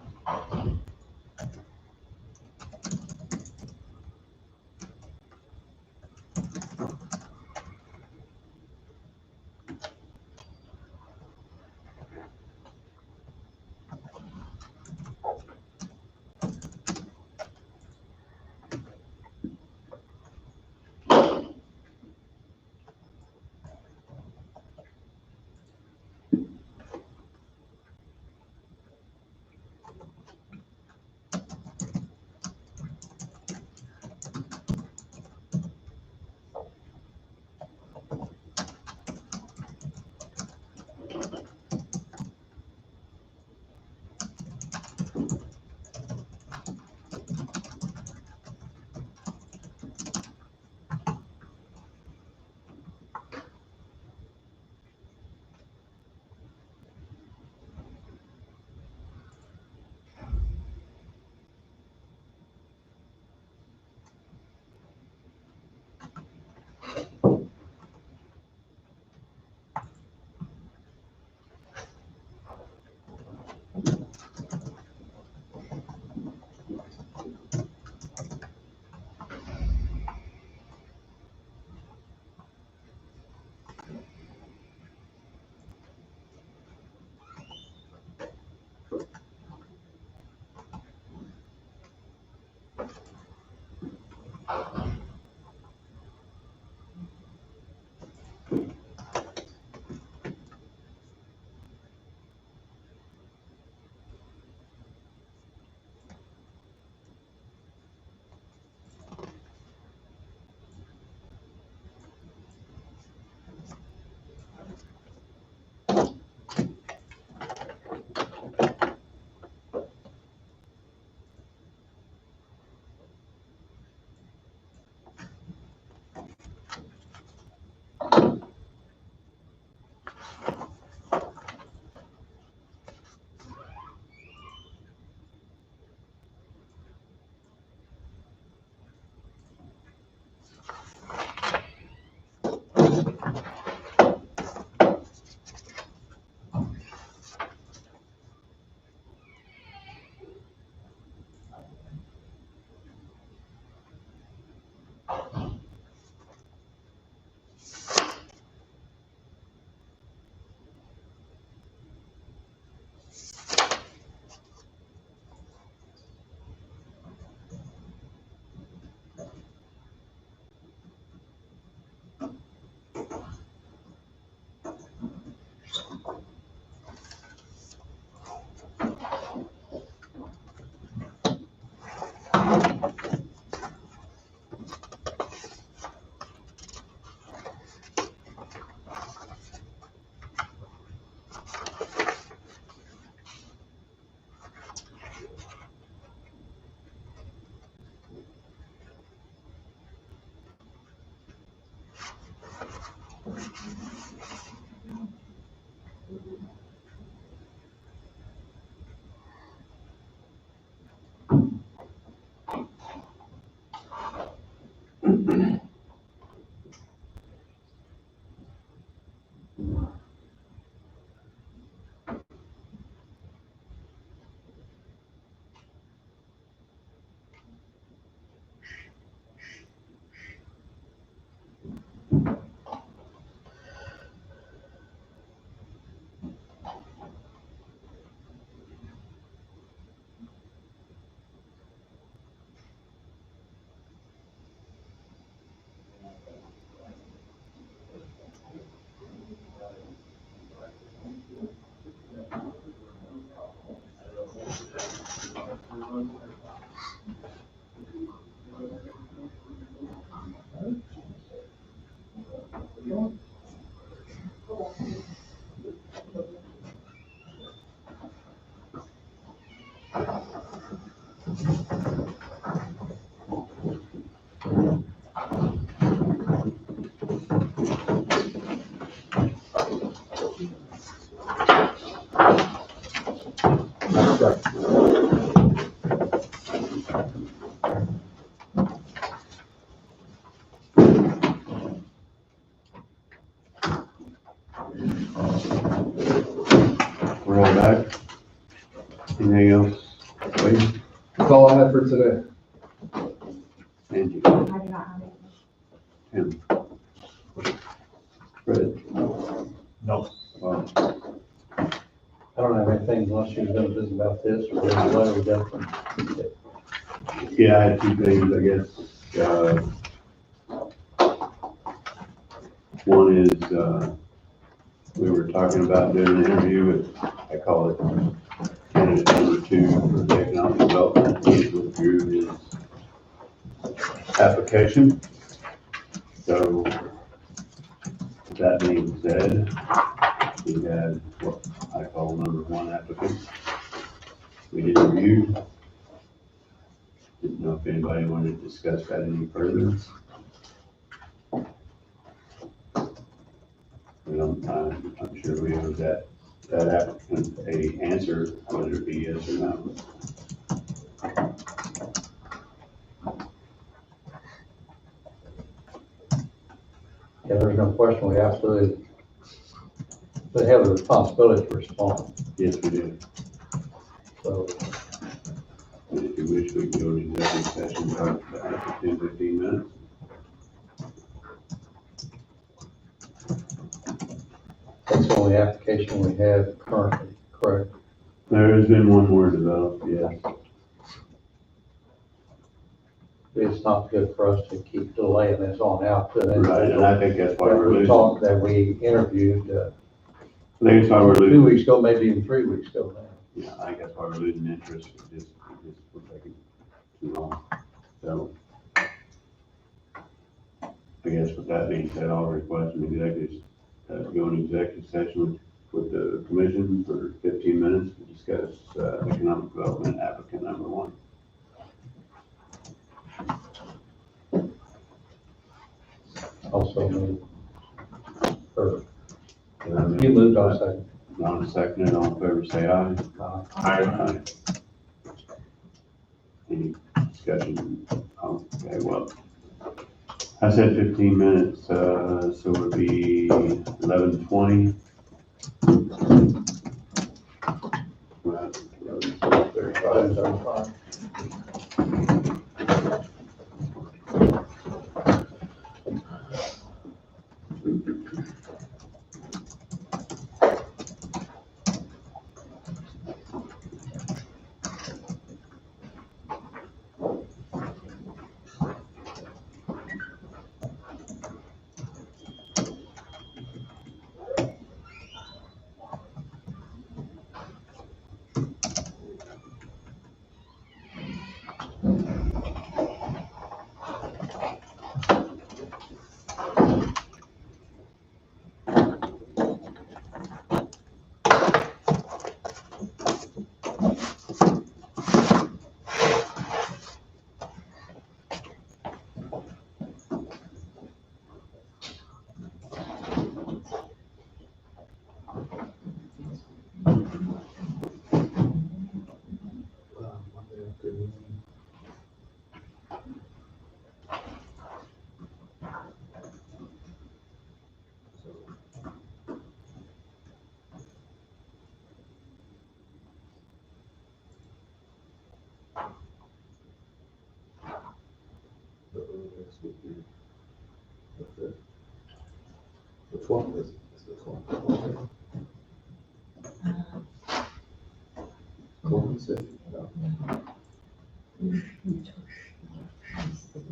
We're all back. Anything else? Please, That's all I have for today. Angie, I do not have any. Tim. Fred. No. Bob. I don't have anything unless you're gonna visit about this or there's a letter we got from. Yeah, I had two things, I guess. One is, we were talking about doing an interview with, I call it candidate number 2 for the economic development. He withdrew his application. So, with that being said, we had what I call number 1 applicant. We interviewed. Didn't know if anybody wanted to discuss that any further. I'm sure we owe that applicant a answer, whether it be yes or no. Yeah, there's no question, we absolutely, they have the responsibility to respond, Yes, we do. so. And if you wish, we can go to executive session for 10, 15 minutes. That's the only application we have currently, correct? There has been one more developed, yes. It's not good for us to keep delaying this on out to an Right, and I think that's why we're losing. That we interviewed, I think that's why we're 2 losing. weeks ago, maybe even 3 weeks ago now. Yeah, I think that's why we're losing interest. We're taking too long. So, I guess with that being said, I'll request an executive, go into executive session with the commission for 15 minutes to discuss, economic development applicant number 1. Also moved. Or, And you moved on second. On a second, all in favor, say aye. Aye. Any discussion? Okay, well, I said 15 minutes, so it would be 11:20. Well, 11:35. Which one is this one? Columbus Day? No.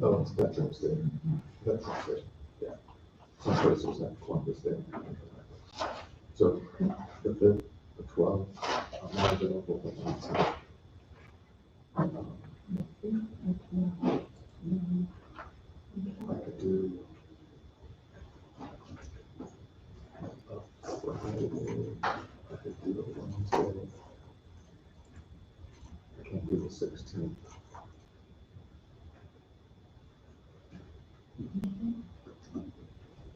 Oh, it's Veterans Day. Veterans Day, yeah. Some places have Columbus Day. So, the 5th, the 12th, I'm not available for that. I could do. Friday, I could do it Wednesday. I can't do the 16th.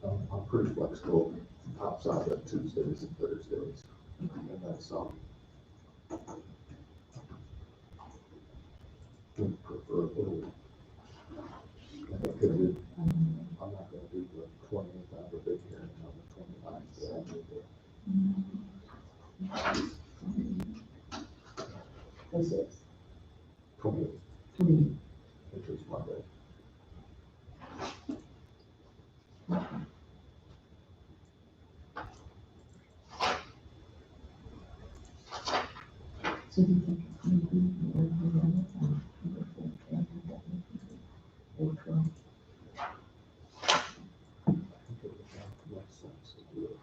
I'm pretty flexible, outside of Tuesdays and Thursdays, and that's, would prefer a little. I think if it, I'm not gonna do the 20th, I have a big hearing on the 29th, so I'll do The sixth. the 20th, 20th. which is Monday. So do you think it's going to be the early one, or 12? Makes sense to do it.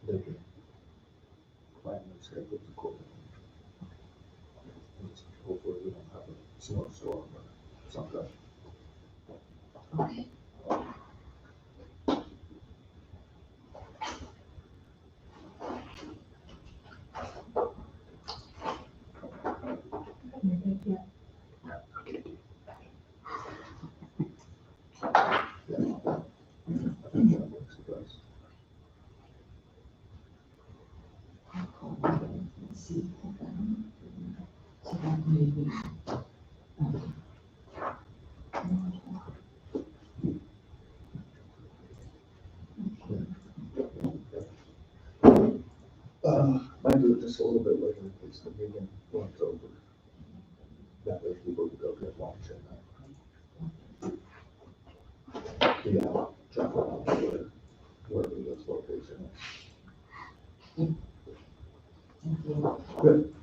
They can plan their schedules accordingly. And hopefully we don't have a snowstorm or something. Okay. I think that works the best. See, so that maybe, Might do it just a little bit later in case the meeting runs over. That way people can go get lunch and be out, travel out there, wherever this location is. Good.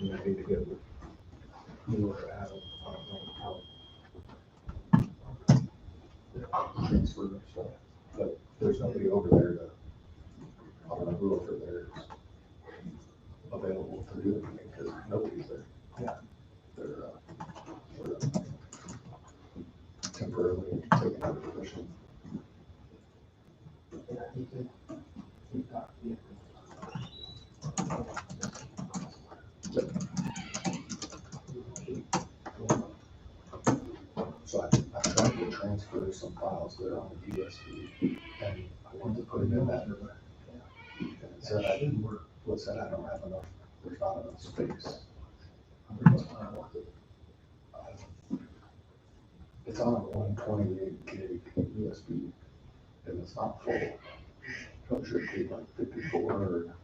And I need to get with you or Adam, I don't know how. Transfer their stuff, but there's nobody over there to, I don't know who over there is available to do anything, because nobody's there. Yeah. They're, temporarily taking out a position. So I tried to transfer some files that are on the USB, and I wanted to put them in that. And it said I didn't work, well, it said I don't have enough, there's not enough space. It's on a 128 gig USB, and it's not full. So it should be like 54 or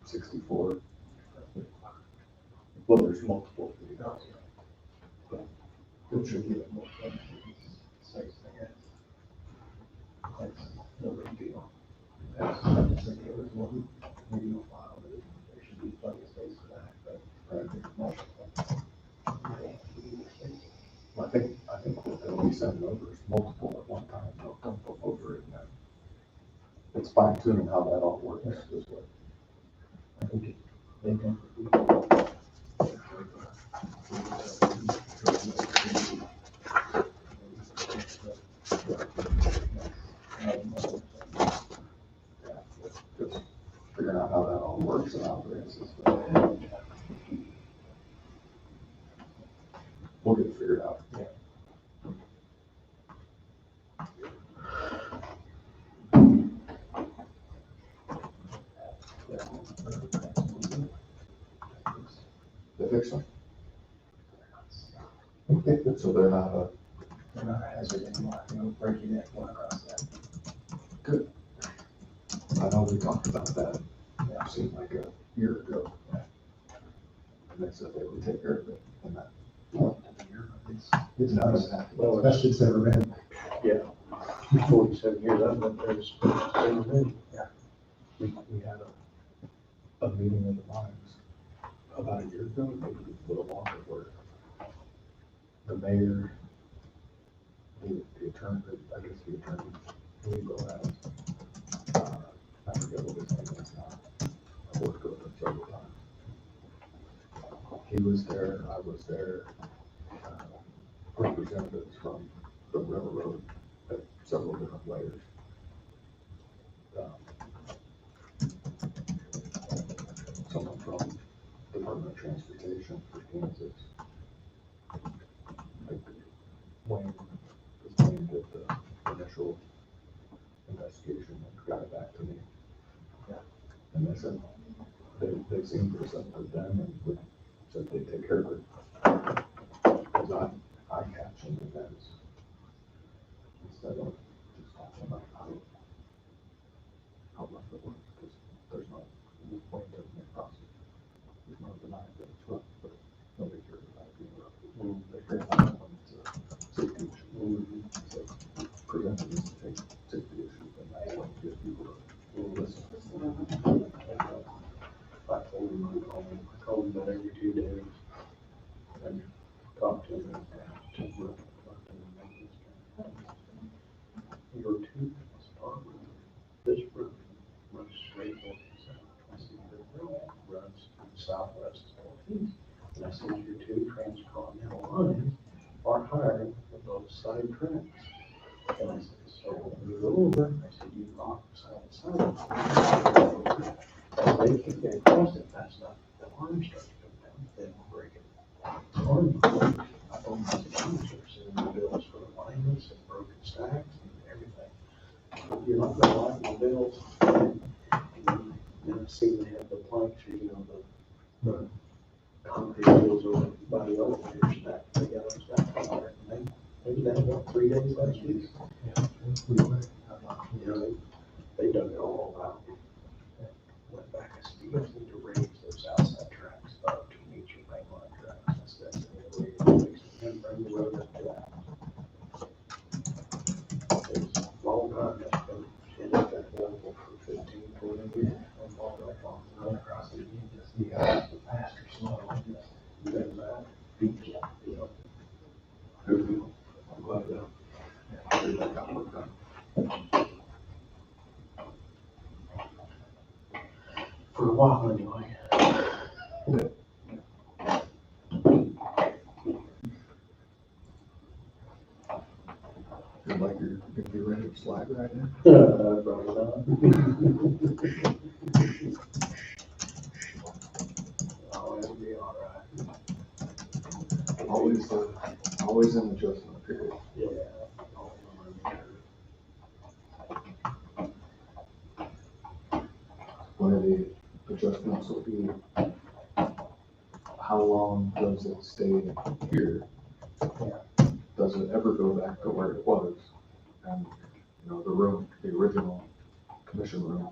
64. Well, there's multiple videos. But it should be like multiple. That's no big deal. That's just there was one video file that there should be plenty of space for that, but I think what they'll be sending over is multiple at one time, they'll dump them over it now. It's fine tuning how that all works this way. I think they can. Just figuring out how that all works and operates this way. We'll get it figured out. Yeah. They fix them? So they're not a hazard anymore, breaking it, going across that. Good. I know we talked about that, it seemed like a year ago. And they said they would take care of it, and that, it's not as happy. Well, the best it's ever been. Yeah. 47 years, I've been there, it's never been. Yeah. We had a meeting of the minds about a year ago, maybe a little longer, where the mayor, the attorney, I guess the attorney, legal has, I forget what his name is now. I've worked with him several times. He was there, I was there, representatives from the railroad at several different layers. Someone from Department of Transportation for Kansas. Wayne did the initial investigation and got it back to me. Yeah. And they said, they seemed receptive then and said they'd take care of it. Because I captioned events instead of just talking about how rough it was, because there's no point to the process. There's no denying that it's rough, but nobody cares about it being rough. They care about it when it's a safety issue. So preventing is to take safety issues, and that's what you get people to listen. I told him I called him about every 2 days and talked to him. Your tooth must start with this roof runs straight north and south. I see your roof runs southwest to northeast. And I said your two transcontinental lines are higher than both side tracks. And I said, so move over. I said, you rock side to side. As they keep getting across it fast enough, the arms start to come down, then we'll break it. Arm, I told my sponsors and the bills for the alignments and broken stacks and everything. You're not gonna like my bills. And I see they have the planks, the concrete wheels over by the elevator stack. They got them stacked on there. And maybe that about 3 days last week. They dug it all out. Went back a speed to raise those outside tracks up to meet your mainline tracks. That's the way to fix it and bring the road up to that. It's a long time, that's been 10 slide right in. Probably not. Oh, it'll be all right. Always an adjustment period. Yeah. One of the adjustments will be how long does it stay here? Does it ever go back to where it was? And, you know, the room, the original commission room,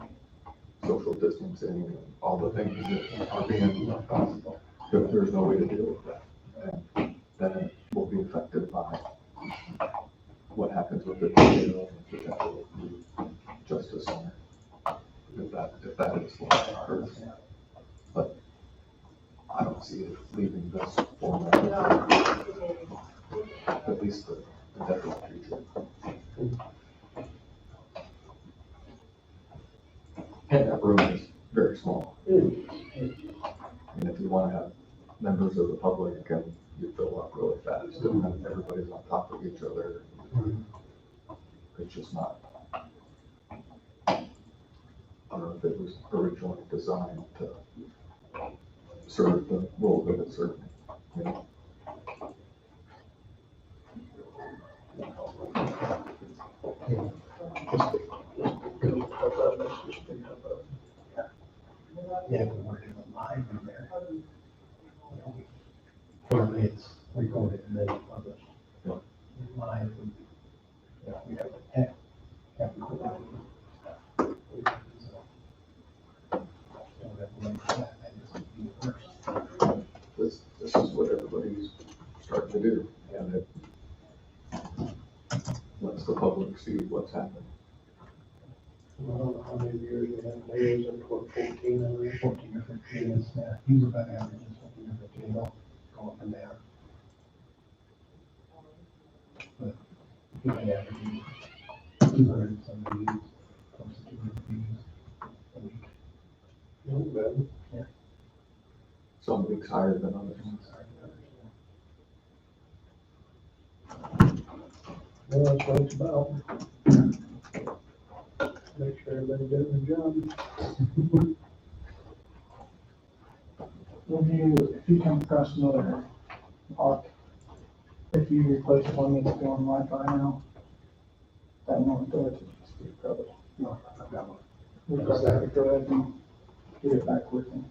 social distancing, and all the things that are being, there's no way to deal with that. And then it will be affected by what happens with the potential justice center. If that is what occurs. But I don't see it leaving this format, at least the definite future. And that room is very small. And if you want to have members of the public, you fill up really fast, and everybody's on top of each other. It's just not. I don't know if it was originally designed to serve the role that it served. You know? Yeah, we're doing live in there. Well, it's recorded and then published. Live. We have to have to put that This is what everybody's starting to do, and it lets the public see what's happening. Well, how many years we have, maybe it was 14, I mean, 14 or 15, it's, he's about average, it's 14 or 15, they'll go up and down. But he might average 200 some views, close to 200 views a week. No bad. Yeah. Some weeks higher than others. Well, that's what it's about. Make sure everybody's doing their job. If you come across another hawk, if you replace one that's going Wi-Fi now, that won't do it. Probably. No, I've got one. We probably have to go ahead and get it back working.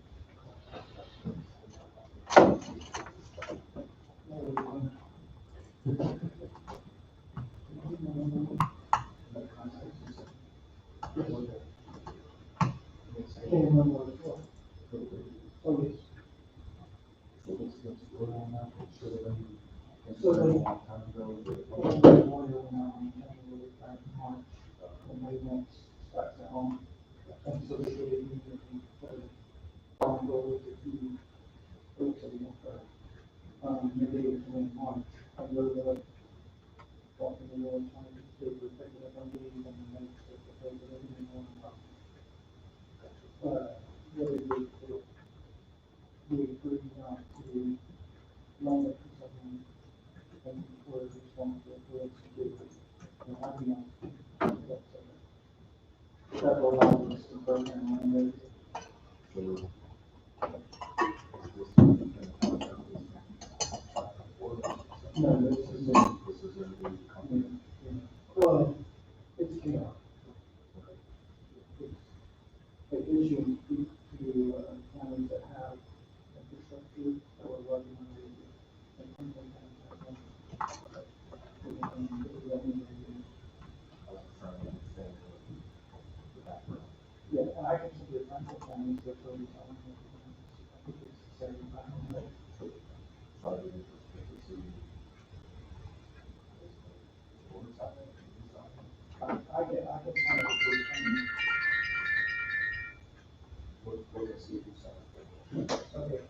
Well, it's, you know, it gives you to counties that have infrastructure that we're working on. Yeah, and I can see the rental counties that are already telling me. I think it's 75. I can find out okay.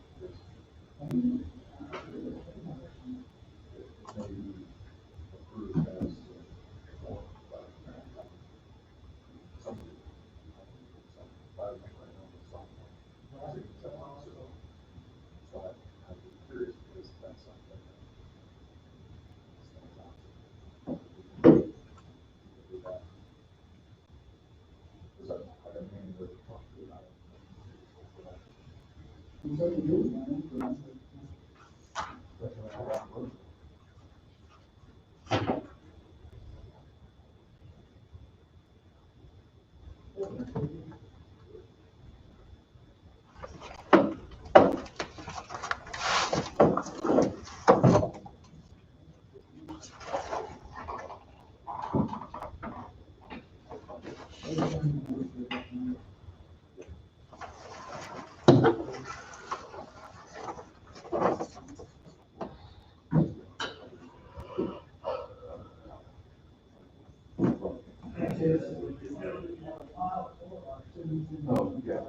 Oh, yeah.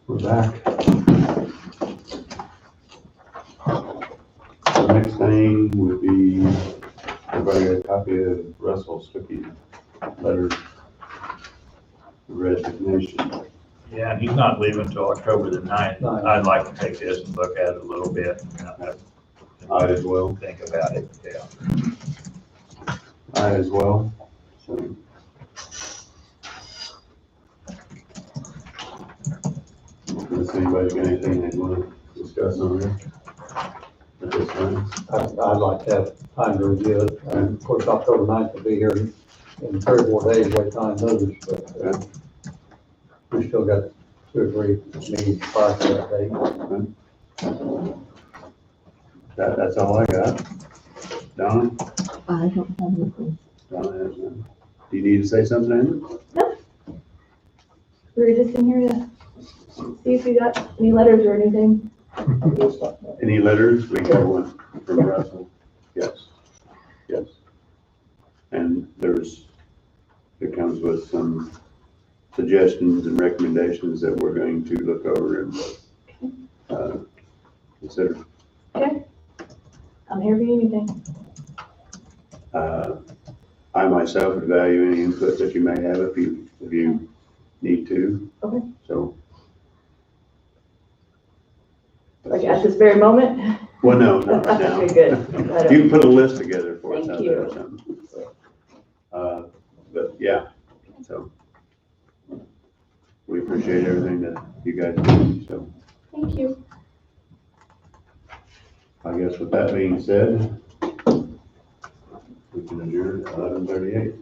We're back. The next thing would be, everybody got a copy of Russell Stuckey letter of resignation. Yeah, and he's not leaving until October the 9th. I'd like to take this and look at it a little bit. I as well. Think about it, yeah. I as well, so. Unless anybody's got anything they want to discuss on it at this time. I'd like to have time to review it. And of course, October 9th will be here in 3 or 4 days, what time moves, but we still got 2 or 3 meetings prior to that date. That's all I got. Donna? I don't have anything. Donna has none. Do you need to say something? We were just in here to see if you got any letters or anything. Any letters? We got one from Russell. Yes. Yes. And it comes with some suggestions and recommendations that we're going to look over and consider. Okay. I'm here for anything. I myself would value any input that you may have if you need to. Okay. So, Like at this very moment? well, no, not right now. Okay, good. You can put a list together for us Thank out there or you. something. But yeah, so we appreciate everything that you guys do, so. Thank you. I guess with that being said, we can adjourn at 11:38.